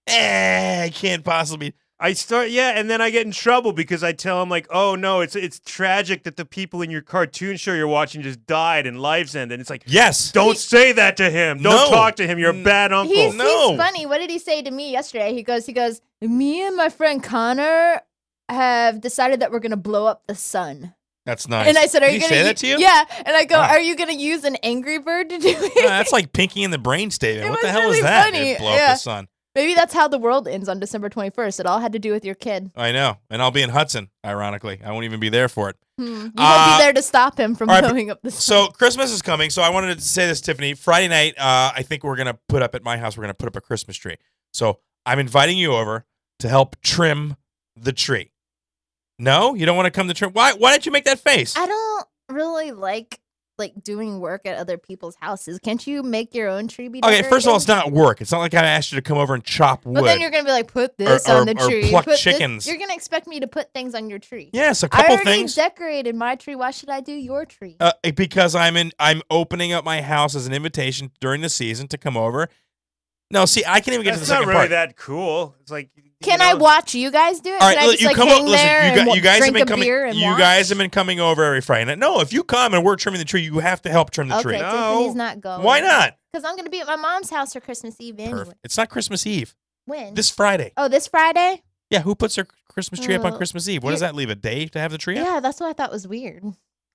I can't possibly. And then I get in trouble because I tell him like, oh no, it's tragic that the people in your cartoon show you're watching just died and lives ended. And it's like, yes, don't say that to him. Don't talk to him. You're a bad uncle. He's funny. What did he say to me yesterday? He goes, me and my friend Connor have decided that we're gonna blow up the sun. That's nice. And I said, "Are Did you he gonna say that to you?" Yeah. And I go, Wow. "Are you gonna use an Angry Bird to do it?" That's like Pinky and the Brain statement. What the hell really was that? funny. Blow up Yeah. the sun. Maybe that's how the world ends on December 21st. It all had to do with your kid. I know, and I'll be in Hudson. Ironically, I won't even be there for it. You won't be there to stop him from all right, blowing up the sun. So Christmas is coming, so I wanted to say this, Tiffany. Friday night, I think we're gonna put up at my house. We're gonna put up a Christmas tree. So I'm inviting you over to help trim the tree. No, you don't want to come to trim. Why did you make that face? I don't really like doing work at other people's houses. Can't you make your own tree be decorated? Okay, first of all, it's not work. It's not like I asked you to come over and chop wood. But then you're gonna be like, put this or on the tree. pluck put this- chickens. You're gonna expect me to put things on your tree. Yes, a couple I already things. decorated my tree. Why should I do your tree? Because I'm opening up my house as an invitation during the season to come over. No, see, I can't even get to the That's second not really part. that cool. It's like, Can I watch you guys do it? All right, Can I look, just you like come hang over. Listen, there you and guys have drink been a coming. beer and You watch? guys have been coming over every Friday night. No, if you come and we're trimming the tree, you have to help trim the tree. Okay, Tiffany's not going. Why not? Because I'm gonna be at my mom's house for Christmas Eve anyway. Perfect. It's not Christmas Eve. When? This Friday. Oh, this Friday? Yeah, who puts their Christmas tree up on Oh, Christmas Eve? What does that leave? A day to have the tree up? Yeah, that's what I thought was weird.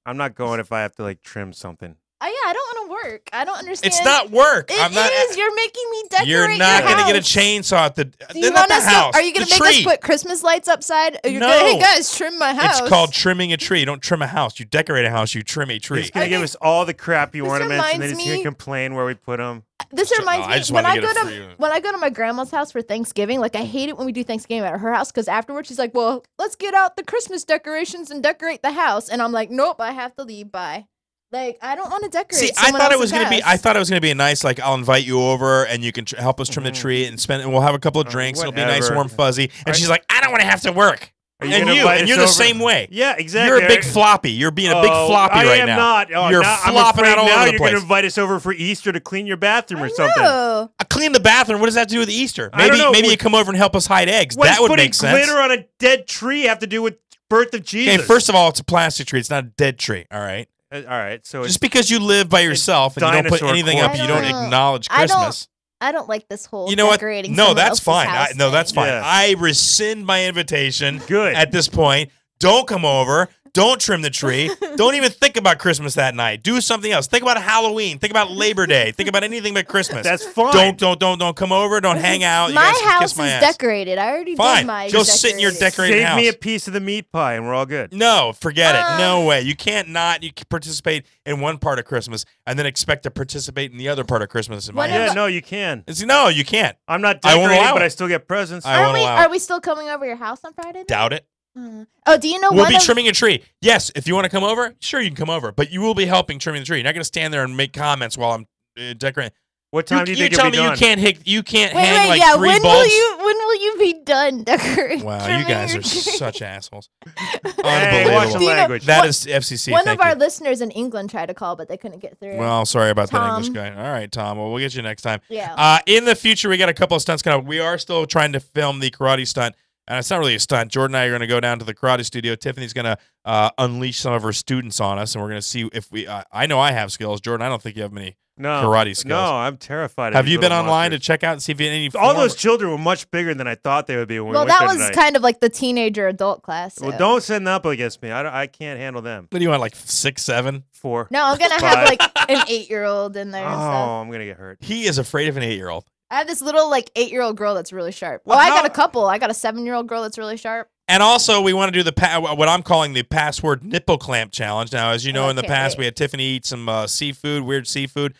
I'm not going if I have to like trim something. Oh yeah, I don't want to work. I don't understand. It's not work. It I'm not. is. You're making me decorate You're not your going to get a house. chainsaw at the. Do you They're not want the us house. to, are you going the to make tree. us put Christmas lights upside? You're No. gonna, hey guys, trim my house. It's called trimming a tree. You don't trim a house. You decorate a house. You trim a tree. He's going to give us all the crappy ornaments, and then reminds he's going me- to complain where we put them. This reminds I just me when wanted I to go get a to free- when I go to my grandma's house for Thanksgiving. Like I hate it when we do Thanksgiving at her house because afterwards she's like, "Well, let's get out the Christmas decorations and decorate the house," and I'm like, "Nope, I have to leave." Bye. Like I don't want to decorate. See, I someone thought it else's was gonna be. house. I thought it was gonna be a nice. Like, I'll invite you over, and you can help us trim the tree and spend. And we'll have a couple of drinks. It'll be nice, whatever. warm, fuzzy. And she's like, "I don't want to have to work." Are you And gonna you, invite and us you're the over? same way. Yeah, exactly. You're a big floppy. You're being a big floppy I right am now. not. Oh, You're now, flopping out all now over the you're going place. to invite us over for Easter to clean your bathroom or something. No. Clean the bathroom. What does that have to do with Easter? I don't Maybe know. maybe you come over and help us hide eggs. What That does would putting make sense. glitter on a dead tree have to do with birth of Jesus? Okay, first of all, it's a plastic tree. It's not a dead tree. All right. All right. So Just because you live by yourself and you don't put dinosaur anything up, corpse. you don't acknowledge Christmas. I don't like this whole You know what? decorating. No, someone that's else's fine. house No, that's thing. fine. Yeah. I rescind my invitation. Good. At this point, don't come over. Don't trim the tree. Don't even think about Christmas that night. Do something else. Think about Halloween. Think about Labor Day. Think about anything but Christmas. That's fine. Don't come over. Don't hang out. You My guys can house kiss my is ass. decorated. I already Fine. did my. Go sit in your decorated Save house. me a piece of the meat pie, and we're all good. No, forget it. No way. You can't not. You can participate in one part of Christmas and then expect to participate in the other part of Christmas in my house. Yeah, no, you can. No, you can't. I'm not I won't decorating, allow but it. I still get presents. I won't allow Are it. we still coming over your house on Friday? Then? Doubt it. Oh, do you know We'll one be of trimming a tree. Yes, if you want to come over, sure, you can come over. But you will be helping trimming the tree. You're not going to stand there and make comments while I'm decorating. What time do you think tell it'll me be done? you can't Wait, hang like yeah. 3 When bulbs. will you be done decorating? Wow, you trimming guys your are tree? such assholes. Hey, watch the Unbelievable. language. That is FCC. One Thank of our you. listeners in England tried to call, but they couldn't get through. Well, sorry about that Tom. English guy. All right, Tom. Well, we'll get you next time. Yeah. In the future, we got a couple of stunts coming up. We are still trying to film the karate stunt. And it's not really a stunt. Jordan and I are going to go down to the karate studio. Tiffany's going to unleash some of her students on us, and we're going to see if we. I know I have skills. Jordan, I don't think you have many karate skills. No, I'm terrified of Have these you been little online monsters. to check out and see if you any All those children were much bigger than I thought they would be when we went that there was tonight. kind of like the teenager adult class. So. Well, don't send them up against me. I can't handle them. What do you want, like 6, 7? 4. No, I'm gonna have like an 8-year-old in there. Oh, And stuff. I'm gonna get hurt. He is afraid of an 8-year-old. I have this little like 8-year-old girl that's really sharp. Well, I got a couple. I got a 7-year-old girl that's really sharp. And also, we want to do what I'm calling the password nipple clamp challenge. Now, as you know, in the past, we had Tiffany eat some weird seafood.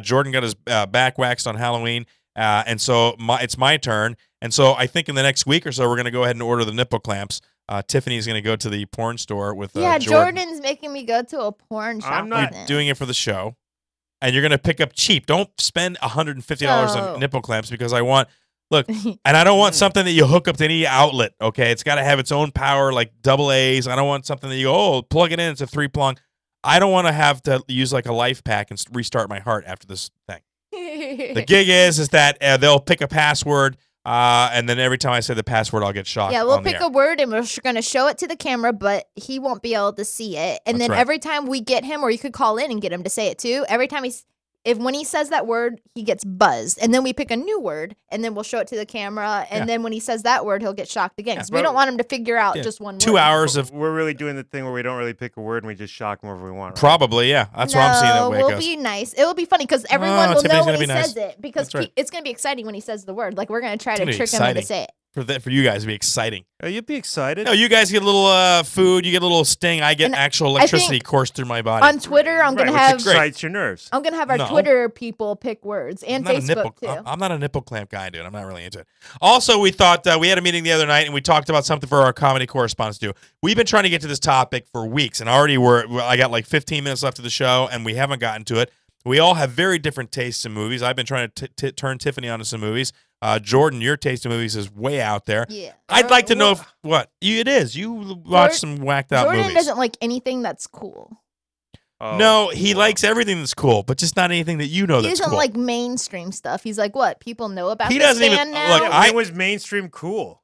Jordan got his back waxed on Halloween. And so it's my turn. And so I think in the next week or so, we're going to go ahead and order the nipple clamps. Tiffany's going to go to the porn store with Jordan. Jordan's making me go to a porn shop. I'm not doing it for the show. And you're going to pick up cheap. Don't spend $150 on nipple clamps because I want... Look, and I don't want something that you hook up to any outlet, okay? It's got to have its own power, like double A's. I don't want something that you go, plug it in, it's a 3-prong. I don't want to have to use like a life pack and restart my heart after this thing. The gig is that they'll pick a password, and then every time I say the password, I'll get shocked. Yeah, we'll pick a word, and we're going to show it to the camera, but he won't be able to see it. And then every time we get him, or you could call in and get him to say it too, every time when he says that word, he gets buzzed. And then we pick a new word, and then we'll show it to the camera. And then when he says that word, he'll get shocked again. Because we don't want him to figure out just one word. 2 hours of... We're really doing the thing where we don't really pick a word, and we just shock him wherever we want. Right? Probably, yeah. That's what I'm seeing that way it we'll goes. be nice. It will be funny, because everyone will know when he says it. Because right. it's going to be exciting when he says the word. Like, we're going to try to trick him into say it. For you guys, it'd be exciting. Oh, you'd be excited. No, you guys get a little food, you get a little sting. I get actual electricity coursed through my body. On Twitter, I'm going to have... excites your nerves. I'm going to have our Twitter people pick words, and Facebook, too. I'm not a nipple clamp guy, dude. I'm not really into it. Also, we thought we had a meeting the other night, and we talked about something for our comedy correspondents to do. We've been trying to get to this topic for weeks, and already I got like 15 minutes left of the show, and we haven't gotten to it. We all have very different tastes in movies. I've been trying to turn Tiffany onto some movies. Jordan, your taste in movies is way out there. Yeah. I'd like to know it is. You watch some whacked out movies. Jordan doesn't like anything that's cool. No, he likes everything that's cool, but just not anything that you know that's cool. He doesn't like mainstream stuff. He's like, what? People know about he this doesn't band even, now? Look, I was mainstream cool.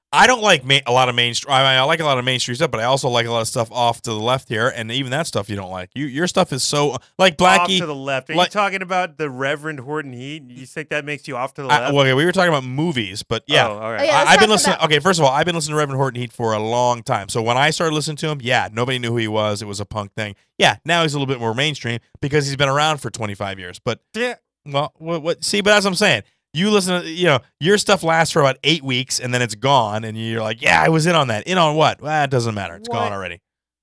I don't like a lot of mainstream. I like a lot of mainstream stuff, but I also like a lot of stuff off to the left here, and even that stuff you don't like. Your stuff is so like Blackie. Off to the left. Are you talking about the Reverend Horton Heat? You think that makes you off to the left? Well, we were talking about movies, but yeah. Oh, all right. I've been listening. Okay, first of all, I've been listening to Reverend Horton Heat for a long time. So when I started listening to him, nobody knew who he was. It was a punk thing. Yeah, now he's a little bit more mainstream because he's been around for 25 years. But well, what? See, but that's what I'm saying. You listen to, your stuff lasts for about 8 weeks and then it's gone. And you're like, yeah, I was in on that. In on what? Well, it doesn't matter. It's gone already.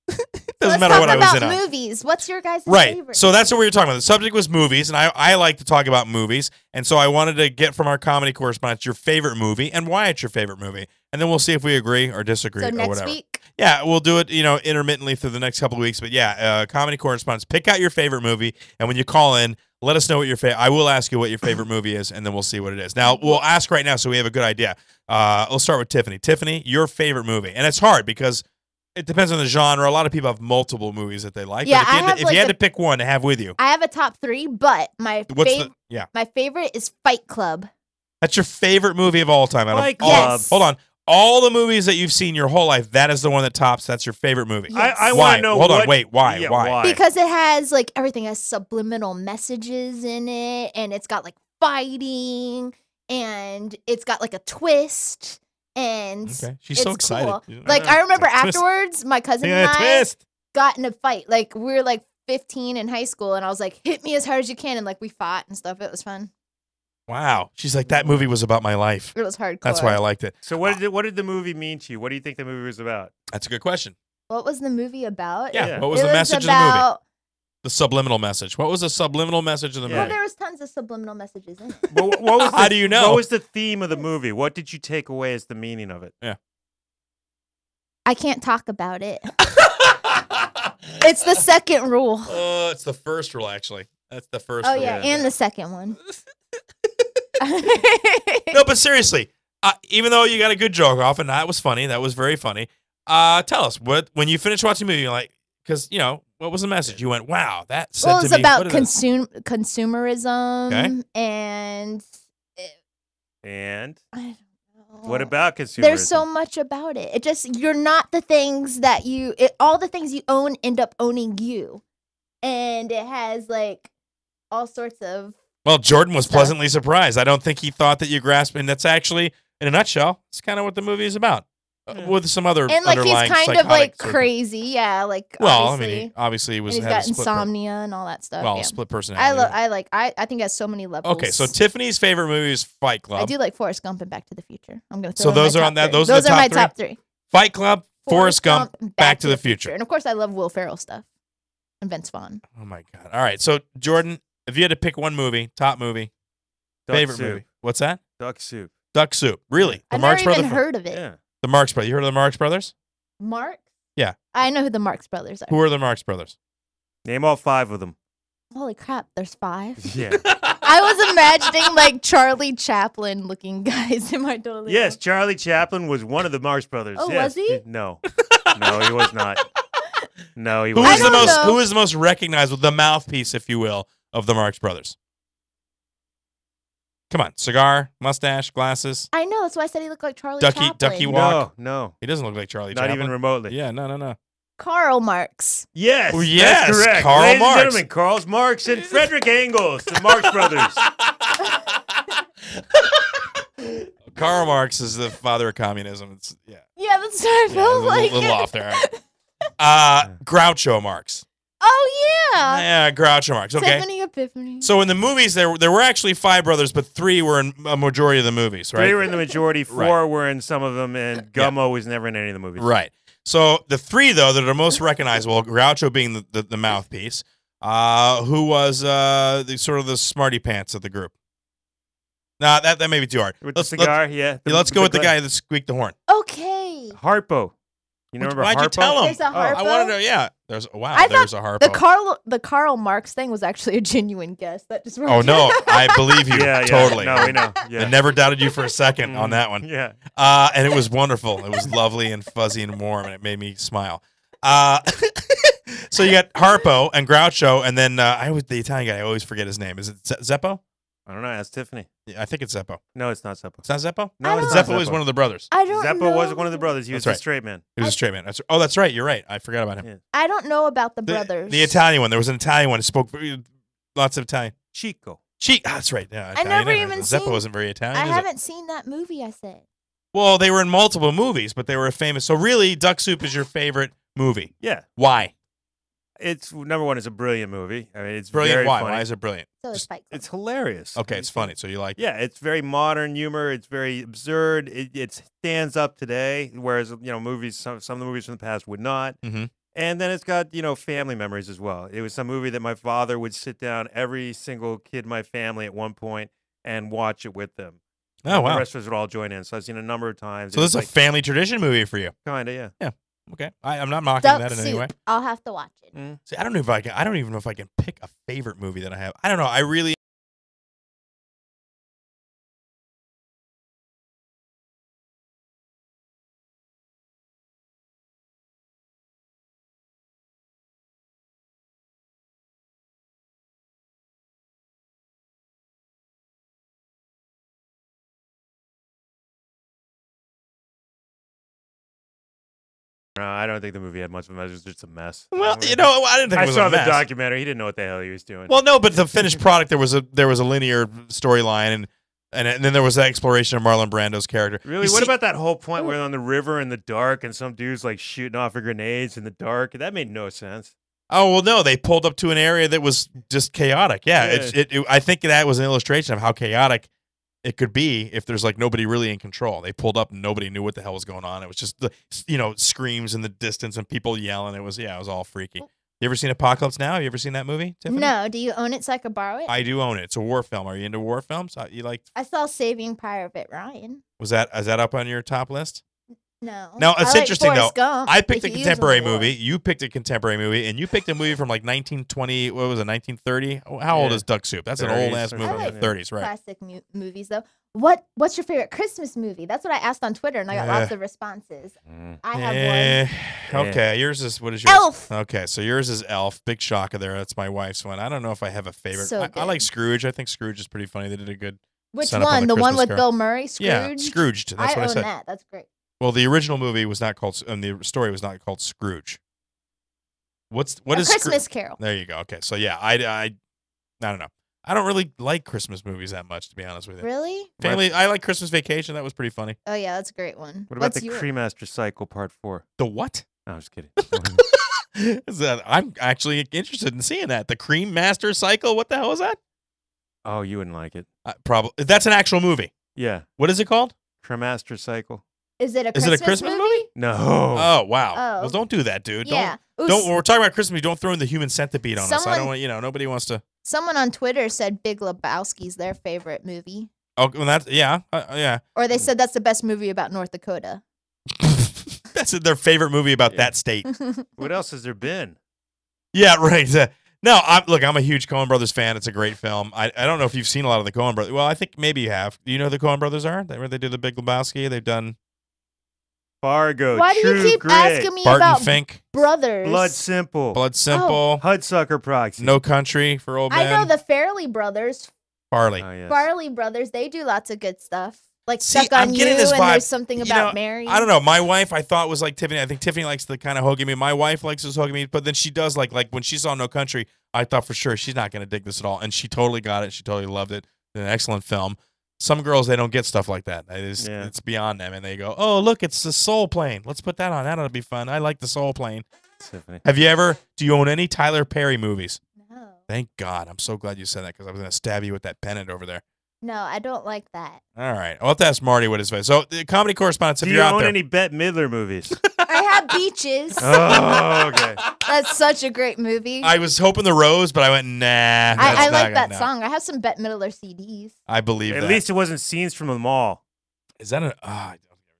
It doesn't matter what I was in on. Movies. What's your guys' right. favorite? So that's what we were talking about. The subject was movies, and I like to talk about movies. And so I wanted to get from our comedy correspondents your favorite movie and why it's your favorite movie. And then we'll see if we agree or disagree or whatever. Next week? Yeah, we'll do it, intermittently through the next couple of weeks. But yeah, comedy correspondents, pick out your favorite movie. And when you call in, let us know what your favorite. I will ask you what your favorite movie is, and then we'll see what it is. Now, we'll ask right now so we have a good idea. Let's start with Tiffany. Tiffany, your favorite movie. And it's hard because it depends on the genre. A lot of people have multiple movies that they like. Yeah, but if you had to pick one to have with you. I have a top 3, but my favorite is Fight Club. That's your favorite movie of all time. Fight Club. Yes. Hold on. All the movies that you've seen your whole life, that is the one that tops. That's your favorite movie. Yes. I want to know. Hold on. Wait. Why? Yeah, why? Because it has everything has subliminal messages in it, and it's got fighting, and it's got a twist, and She's so excited. Cool. I remember afterwards, my cousin and I got in a fight. We were 15 in high school, and I was like, "Hit me as hard as you can," and we fought and stuff. It was fun. Wow. She's like, that movie was about my life. It was hardcore. That's why I liked it. So what did the movie mean to you? What do you think the movie was about? That's a good question. What was the movie about? Yeah. What was the message of the movie? The subliminal message. What was the subliminal message of the movie? Well, there was tons of subliminal messages in it. What was How do you know? What was the theme of the movie? What did you take away as the meaning of it? Yeah. I can't talk about it. It's the second rule. Oh, it's the first rule, actually. That's the first rule. Oh, yeah, and the second one. No, but seriously, even though you got a good joke off, and that was funny, that was very funny. Tell us when you finish watching the movie, you're like, because what was the message? You went, wow, that said well, to it's me. about consumerism and I don't know. What about consumerism? There's so much about it. It just you're not the things that all the things you own end up owning you, and it has all sorts of. Well, Jordan was pleasantly surprised. I don't think he thought that you grasped, and that's actually, in a nutshell, it's kind of what the movie is about. With some other and like underlying he's kind of like crazy, like well, I mean, obviously he was. And he's got insomnia and all that stuff. Well, yeah. split personality. I think it has so many levels. Okay, so Tiffany's favorite movie is Fight Club. I do like Forrest Gump and Back to the Future. I'm gonna. So those are on that. Those are my top three. Fight Club, Forrest Gump, Back to the Future, and of course I love Will Ferrell stuff and Vince Vaughn. Oh my God! All right, so Jordan, if you had to pick one movie, top movie, favorite movie, what's that? Duck Soup. Duck Soup. Really? I've never even heard of it. Yeah. The Marx Brothers. You heard of the Marx Brothers? Marx? Yeah. I know who the Marx Brothers are. Who are the Marx Brothers? Name all 5 of them. Holy crap, there's 5? Yeah. I was imagining like Charlie Chaplin looking guys. Am I totally Yes, wrong? Charlie Chaplin was one of the Marx Brothers. Oh, yes. was he? No. No, he was not. No, he Who was is the most who is the most recognizable, the mouthpiece, if you will, of the Marx Brothers? Come on, cigar, mustache, glasses. I know, that's why I said he looked like Charlie Chaplin. Ducky walk. No. He doesn't look like Charlie Not Chaplin. even remotely. Yeah, no. Karl Marx. Yes. Oh, yes, That's correct. Karl Ladies Marx. and gentlemen, Karl Marx and Frederick Engels, the Marx Brothers. Karl Marx is the father of communism. It's, yeah. Yeah, that's what I felt like. A little off there. Groucho Marx. Oh, yeah. Yeah, Groucho Marx. Okay. Tiffany Epiphany. So in the movies, there were actually 5 brothers, but 3 were in a majority of the movies, right? 3 were in the majority, 4 Right. were in some of them, and Gummo was never in any of the movies. Right. So the 3, though, that are most recognizable, Groucho being the mouthpiece, who was the sort of the smarty pants of the group. Nah, that may be too hard. With the cigar, yeah. Let's go with the guy that squeaked the horn. Okay. Harpo. You remember Why'd Harpo? you tell him? There's a Harpo? I want to know. Yeah. There's a Harpo. The Karl Marx thing was actually a genuine guess. That just worked. Oh no, I believe you. Yeah, totally. No, we know. Yeah. I never doubted you for a second on that one. Yeah. And it was wonderful. It was lovely and fuzzy and warm, and it made me smile. So you got Harpo and Groucho, and then the Italian guy. I always forget his name. Is it Zeppo? I don't know. Ask Tiffany. Yeah, I think it's Zeppo. No, it's not Zeppo. It's not Zeppo? No, it's Zeppo not is one of the brothers. I don't know. Zeppo was one of the brothers. He was That's a straight man. He was a straight man. That's right. You're right. I forgot about him. Yeah. I don't know about the brothers. The Italian one. There was an Italian one who spoke lots of Italian. Chico. That's right. Yeah, I never even Zeppo seen. wasn't very Italian. I is it? haven't seen that movie. I said. Well, they were in multiple movies, but they were famous. So really, Duck Soup is your favorite movie. Yeah. Why? It's number one. It's a brilliant movie. I mean, it's Brilliant. Very Why? funny. Why is it brilliant? So it's Fight Club. It's hilarious. Okay, it's funny. So you like? Yeah, it's very modern humor. It's very absurd. It stands up today, whereas movies, some of the movies from the past would not. Mm-hmm. And then it's got family memories as well. It was some movie that my father would sit down every single kid in my family at one point and watch it with them. Oh wow! The rest of us would all join in. So I've seen it a number of times. So this is a family tradition movie for you. Kinda, yeah. Yeah. Okay. I'm not mocking Duck that in any Soup. way. I'll have to watch it. See, I don't even know if I can pick a favorite movie that I have. I don't know. I really. No, I don't think the movie had much of a mess. It was just a mess. Well, I didn't think it was I saw a mess. the documentary. He didn't know what the hell he was doing. Well, no, but the finished product there was a linear storyline and then there was that exploration of Marlon Brando's character. Really? What about that whole point where they're on the river in the dark and some dude's like shooting off grenades in the dark? That made no sense. Oh well, no, they pulled up to an area that was just chaotic. Yeah, I think that was an illustration of how chaotic it could be if there's like nobody really in control. They pulled up and nobody knew what the hell was going on. It was just screams in the distance and people yelling. It was all freaky. You ever seen Apocalypse Now? Have you ever seen that movie, Tiffany? No. Do you own it so I could borrow it? I do own it. It's a war film. Are you into war films? You like? I saw Saving Private Ryan. Is that up on your top list? No. No, it's I interesting like Forrest though. Gump, I picked but a he contemporary was in the war. movie. You picked a contemporary movie, and you picked a movie from like 1920. What was it? 1930? How old is Duck Soup? That's an 30s, old ass movie from the 30s, right? Classic movies though. What's your favorite Christmas movie? That's what I asked on Twitter, and I got lots of responses. I have one. Okay, yours is what is yours? Elf. Okay, so yours is Elf. Big shocker there. That's my wife's one. I don't know if I have a favorite. So I like Scrooge. I think Scrooge is pretty funny. They did a good. Which setup one? on The one Christmas with Carol. Bill Murray? Scrooge? Yeah, Scrooged. That's what I own said. that. That's great. Well, the original movie was not called, and the story was not called Scrooge. What is Christmas Carol? There you go. Okay, so yeah, I don't know. I don't really like Christmas movies that much, to be honest with you. Really? Family. I like Christmas Vacation. That was pretty funny. Oh yeah, that's a great one. What about the Cremaster Cycle Part 4? The what? No, I'm just kidding. I'm actually interested in seeing that. The Cream Master Cycle. What the hell is that? Oh, you wouldn't like it. Probably. That's an actual movie. Yeah. What is it called? Cremaster Cycle. Is it a Christmas movie? No. Oh wow. Oh. Well, don't do that, dude. Yeah. Don't. When we're talking about Christmas, don't throw in the human centipede on us. I Someone- don't want. Nobody wants to. Someone on Twitter said Big Lebowski's their favorite movie. Oh, well, that's yeah. Or they said that's the best movie about North Dakota. That's their favorite movie about that state. What else has there been? Yeah, right. No, I'm a huge Coen Brothers fan. It's a great film. I don't know if you've seen a lot of the Coen Brothers. Well, I think maybe you have. Do you know who the Coen Brothers are? Where they do the Big Lebowski. They've done Fargo. Why do you True keep Grit, asking me Barton about Fink, brothers? Blood Simple. Blood Simple, Hudsucker Proxy. No Country for Old Men. I know the Farley brothers. Farley. Oh, yes. Farley brothers, they do lots of good stuff. Like See, Stuck on I'm You, getting this and vibe. there's something about Mary. I don't know. My wife, I thought was like Tiffany. I think Tiffany likes the kind of hooking me. My wife likes this hooking me, but then she does like when she saw No Country, I thought for sure she's not going to dig this at all, and she totally got it. She totally loved it. It's an excellent film. Some girls, they don't get stuff like that. It's beyond them, and they go, "Oh, look, it's the Soul Plane. Let's put that on. That'll be fun. I like the Soul Plane." Tiffany. Do you own any Tyler Perry movies? No. Thank God. I'm so glad you said that because I was going to stab you with that pennant over there. No, I don't like that. All right. I'll have to ask Marty what his face. So, the comedy correspondents, if Do you're you out own there. any Bette Midler movies? I have Beaches. Oh, okay. That's such a great movie. I was hoping the Rose, but I went, nah. I like that song. I have some Bette Midler CDs. I believe At that. least it wasn't Scenes from the Mall. Is that an...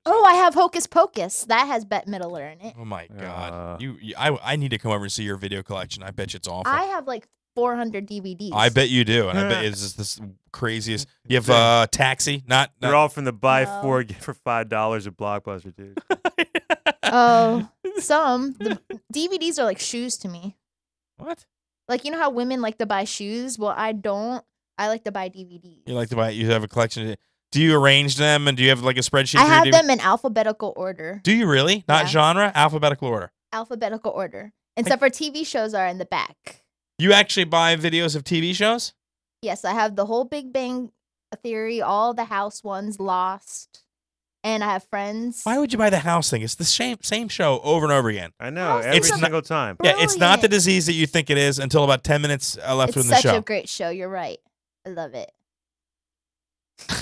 Oh, I have Hocus Pocus. That has Bette Midler in it. Oh, my God. I need to come over and see your video collection. I bet you it's awful. I have like 400 DVDs. I bet you do. And I bet it's just this craziest... You have Taxi? Not They're all from the buy four get for $5 at Blockbuster, dude. Oh, some. The DVDs are like shoes to me. What? Like, you know how women like to buy shoes? Well, I don't. I like to buy DVDs. You like to buy... You have a collection. Do you arrange them, and do you have like a spreadsheet? I have them in alphabetical order. Do you really? Not genre? Alphabetical order. Alphabetical order. Except for TV shows are in the back. You actually buy videos of TV shows? Yes, I have the whole Big Bang Theory, all the House ones, Lost, and I have Friends. Why would you buy the House thing? It's the same show over and over again. I know, every single time. Yeah, it's not the disease that you think it is until about 10 minutes left It's within the show. It's such a great show. You're right. I love it.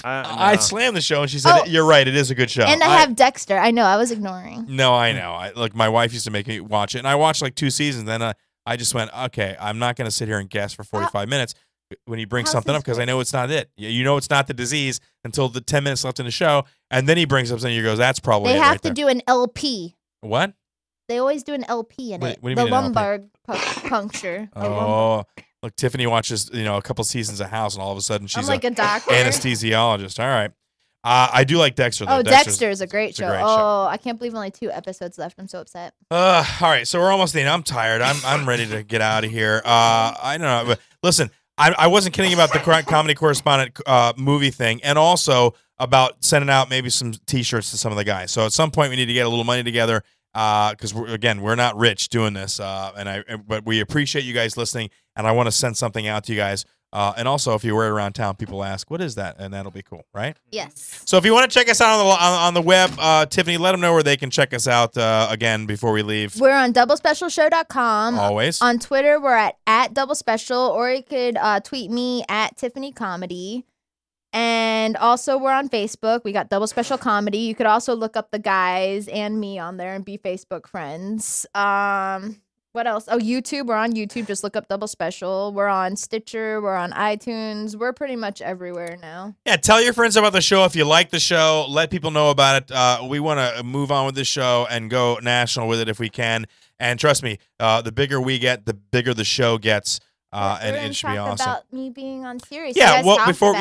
I slammed the show, and she said, "You're right. It is a good show." And I have Dexter. I know. I was ignoring. No, I know. Like my wife used to make me watch it, and I watched like 2 seasons. Then I just went, "Okay, I'm not going to sit here and guess for 45 minutes when you bring something up because I know it's not it. You know it's not the disease until the 10 minutes left in the show, and then he brings up something. You goes, "That's probably They it have right to there." do an LP. What? They always do an LP in it. What do you the mean an LP? lumbar puncture. Oh, look, Tiffany watches a couple seasons of House, and all of a sudden she's like a doctor. anesthesiologist. All right. I do like Dexter, though. Oh, Dexter is a great show. Great oh, I can't believe only 2 episodes left. I'm so upset. All right, so we're almost in. I'm tired. I'm ready to get out of here. I don't know, but listen, I wasn't kidding about the comedy correspondent movie thing, and also about sending out maybe some T-shirts to some of the guys. So at some point we need to get a little money together because we're not rich doing this, but we appreciate you guys listening, and I want to send something out to you guys. And also, if you wear it around town, people ask, "What is that?" And that'll be cool, right? Yes. So if you want to check us out on the web, Tiffany, let them know where they can check us out again before we leave. We're on doublespecialshow.com. Always. On Twitter, we're at doublespecial, or you could tweet me at Tiffany Comedy. And also, we're on Facebook. We got Double Special Comedy. You could also look up the guys and me on there and be Facebook friends. What else? Oh, YouTube. We're on YouTube. Just look up Double Special. We're on Stitcher. We're on iTunes. We're pretty much everywhere now. Yeah, tell your friends about the show. If you like the show, let people know about it. We want to move on with this show and go national with it if we can. And trust me, the bigger we get, the bigger the show gets. And it should be awesome. About me being on Sirius. Yeah, well, before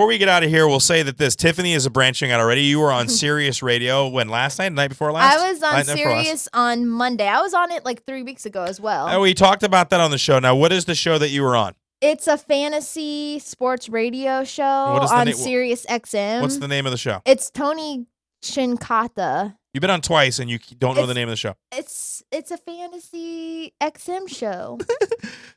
we get out of here, we'll say that Tiffany is branching out already. You were on Sirius Radio last night, the night before last? I was on Sirius on Monday. I was on it like 3 weeks ago as well. We talked about that on the show. Now, what is the show that you were on? It's a fantasy sports radio show on Sirius XM. What's the name of the show? It's Tony Shinkata. You've been on twice, and you don't know the name of the show. It's a fantasy XM show.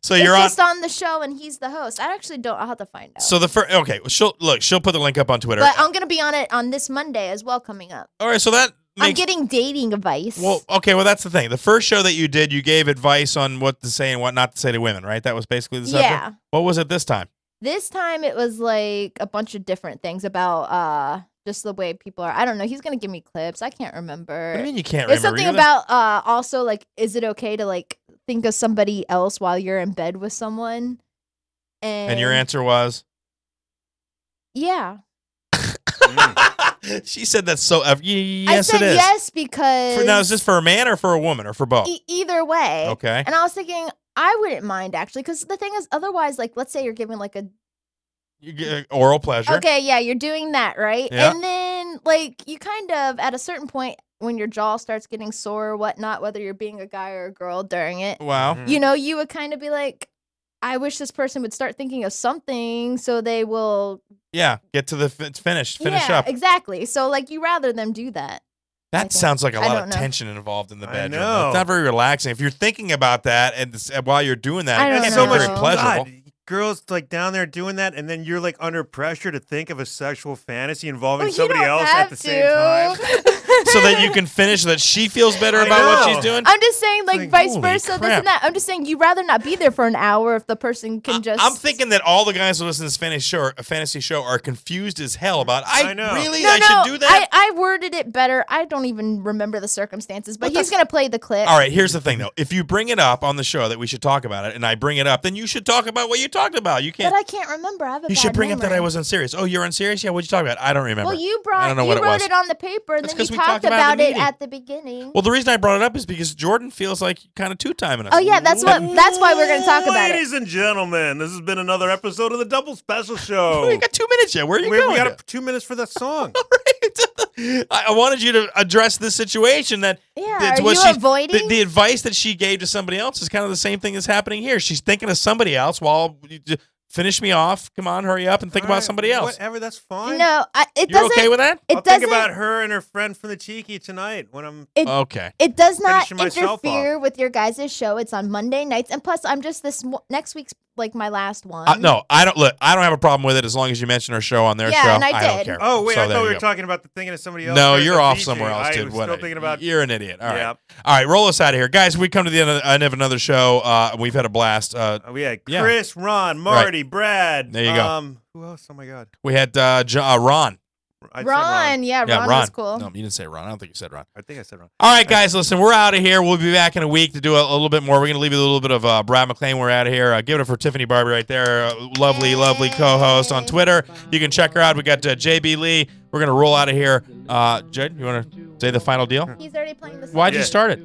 So it's you're just on the show, and he's the host. I actually don't. I'll have to find out. So the first, okay, well, she'll put the link up on Twitter. But I'm gonna be on it on this Monday as well, coming up. All right, so that I'm getting dating advice. Well, okay, well that's the thing. The first show that you did, you gave advice on what to say and what not to say to women, right? That was basically the subject. Yeah. What was it this time? This time it was like a bunch of different things about just the way people are. I don't know. He's gonna give me clips. I can't remember. What do you mean you can't There's remember? something about also like, is it okay to like think of somebody else while you're in bed with someone? And your answer was? Yeah. She said that's so. Yes, I said it is. yes because. Now, is this for a man or for a woman or for both? Either way. Okay. And I was thinking I wouldn't mind actually, because the thing is, otherwise, like, let's say you're giving like a. You get oral pleasure. Okay, yeah, you're doing that, right? Yeah. And then, like, you kind of, at a certain point, when your jaw starts getting sore or whatnot, whether you're being a guy or a girl during it. Wow. You know, you would kind of be like, I wish this person would start thinking of something so they will. Yeah, get to the finish Yeah, up. exactly. So, like, you rather them do that. That sounds like a lot of know. tension involved in the bedroom. know. It's not very relaxing. If you're thinking about that and while you're doing that, I don't it's know. not very pleasurable. God, girls like down there doing that, and then you're like under pressure to think of a sexual fantasy involving somebody else at the same time. So that you can finish, so that she feels better about what she's doing. I'm just saying, like, vice holy versa, this crap. and that. I'm just saying, you'd rather not be there for an hour if the person can just. I'm thinking that all the guys who listen to this fantasy show are confused as hell about. I know. Really, No, I should do that. I worded it better. I don't even remember the circumstances, but he's gonna play the clip. All right, here's the thing though. If you bring it up on the show that we should talk about it, and I bring it up, then you should talk about what you talked about. You can't. But I can't remember. I have a You should bad bring up that I memory. was unserious. Oh, you're unserious? Yeah, what'd you talk about? I don't remember. Well, you I don't know what it wrote was. it on the paper, and That's then 'cause you we talked talked about it about in the it meeting. at the beginning. Well, the reason I brought it up is because Jordan feels like kind of two-timing us. Oh yeah, that's why we're gonna talk about it. Ladies and gentlemen, this has been another episode of the Double Special Show. We got 2 minutes yet. Where are you we going? got 2 minutes for that song. I wanted you to address this situation that Yeah, that's are what you she's- avoiding? the advice that she gave to somebody else is kind of the same thing that's happening here. She's thinking of somebody else while finish me off. Come on, hurry up and think about somebody else. Whatever, that's fine. No, it You're doesn't. okay with that? It I'll doesn't. think about her and her friend from the Cheeky tonight when I'm Okay. It does not finishing myself interfere with your guys' show. It's on Monday nights, and plus, I'm just next week's like my last one. No, I don't have a problem with it as long as you mention her show on their Yeah, show. and I don't did. care. Oh wait, So I there thought we you were go. talking about the thinking of somebody else. No, or you're the off DJ. somewhere else, I dude. was Whatever. still thinking about. You're an idiot. All right. Yeah. All right, roll us out of here. Guys, we come to the end of another show. We've had a blast. We had yeah. Chris, Ron, Marty, Brad. There you go. Who else? Oh my God. We had Ron. I'd say Ron, yeah, Ron was cool. No, you didn't say Ron. I don't think you said Ron. I think I said Ron. All right, guys, listen, we're out of here. We'll be back in a week to do a little bit more. We're going to leave you a little bit of Brad McClain. We're out of here. Give it up for Tiffany Barbee right there. Lovely, lovely co-host on Twitter. You can check her out. We got JB Lee. We're going to roll out of here. Jed, you want to say the final deal? He's already playing the song. Why'd you start it?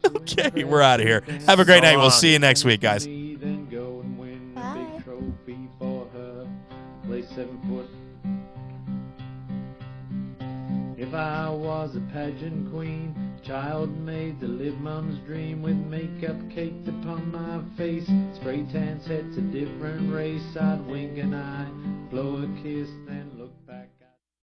Okay, we're out of here. Have a great night. We'll see you next week, guys. If I was a pageant queen, child made to live mom's dream, with makeup caked upon my face, spray tan sets a different race, I'd wink an eye, blow a kiss, then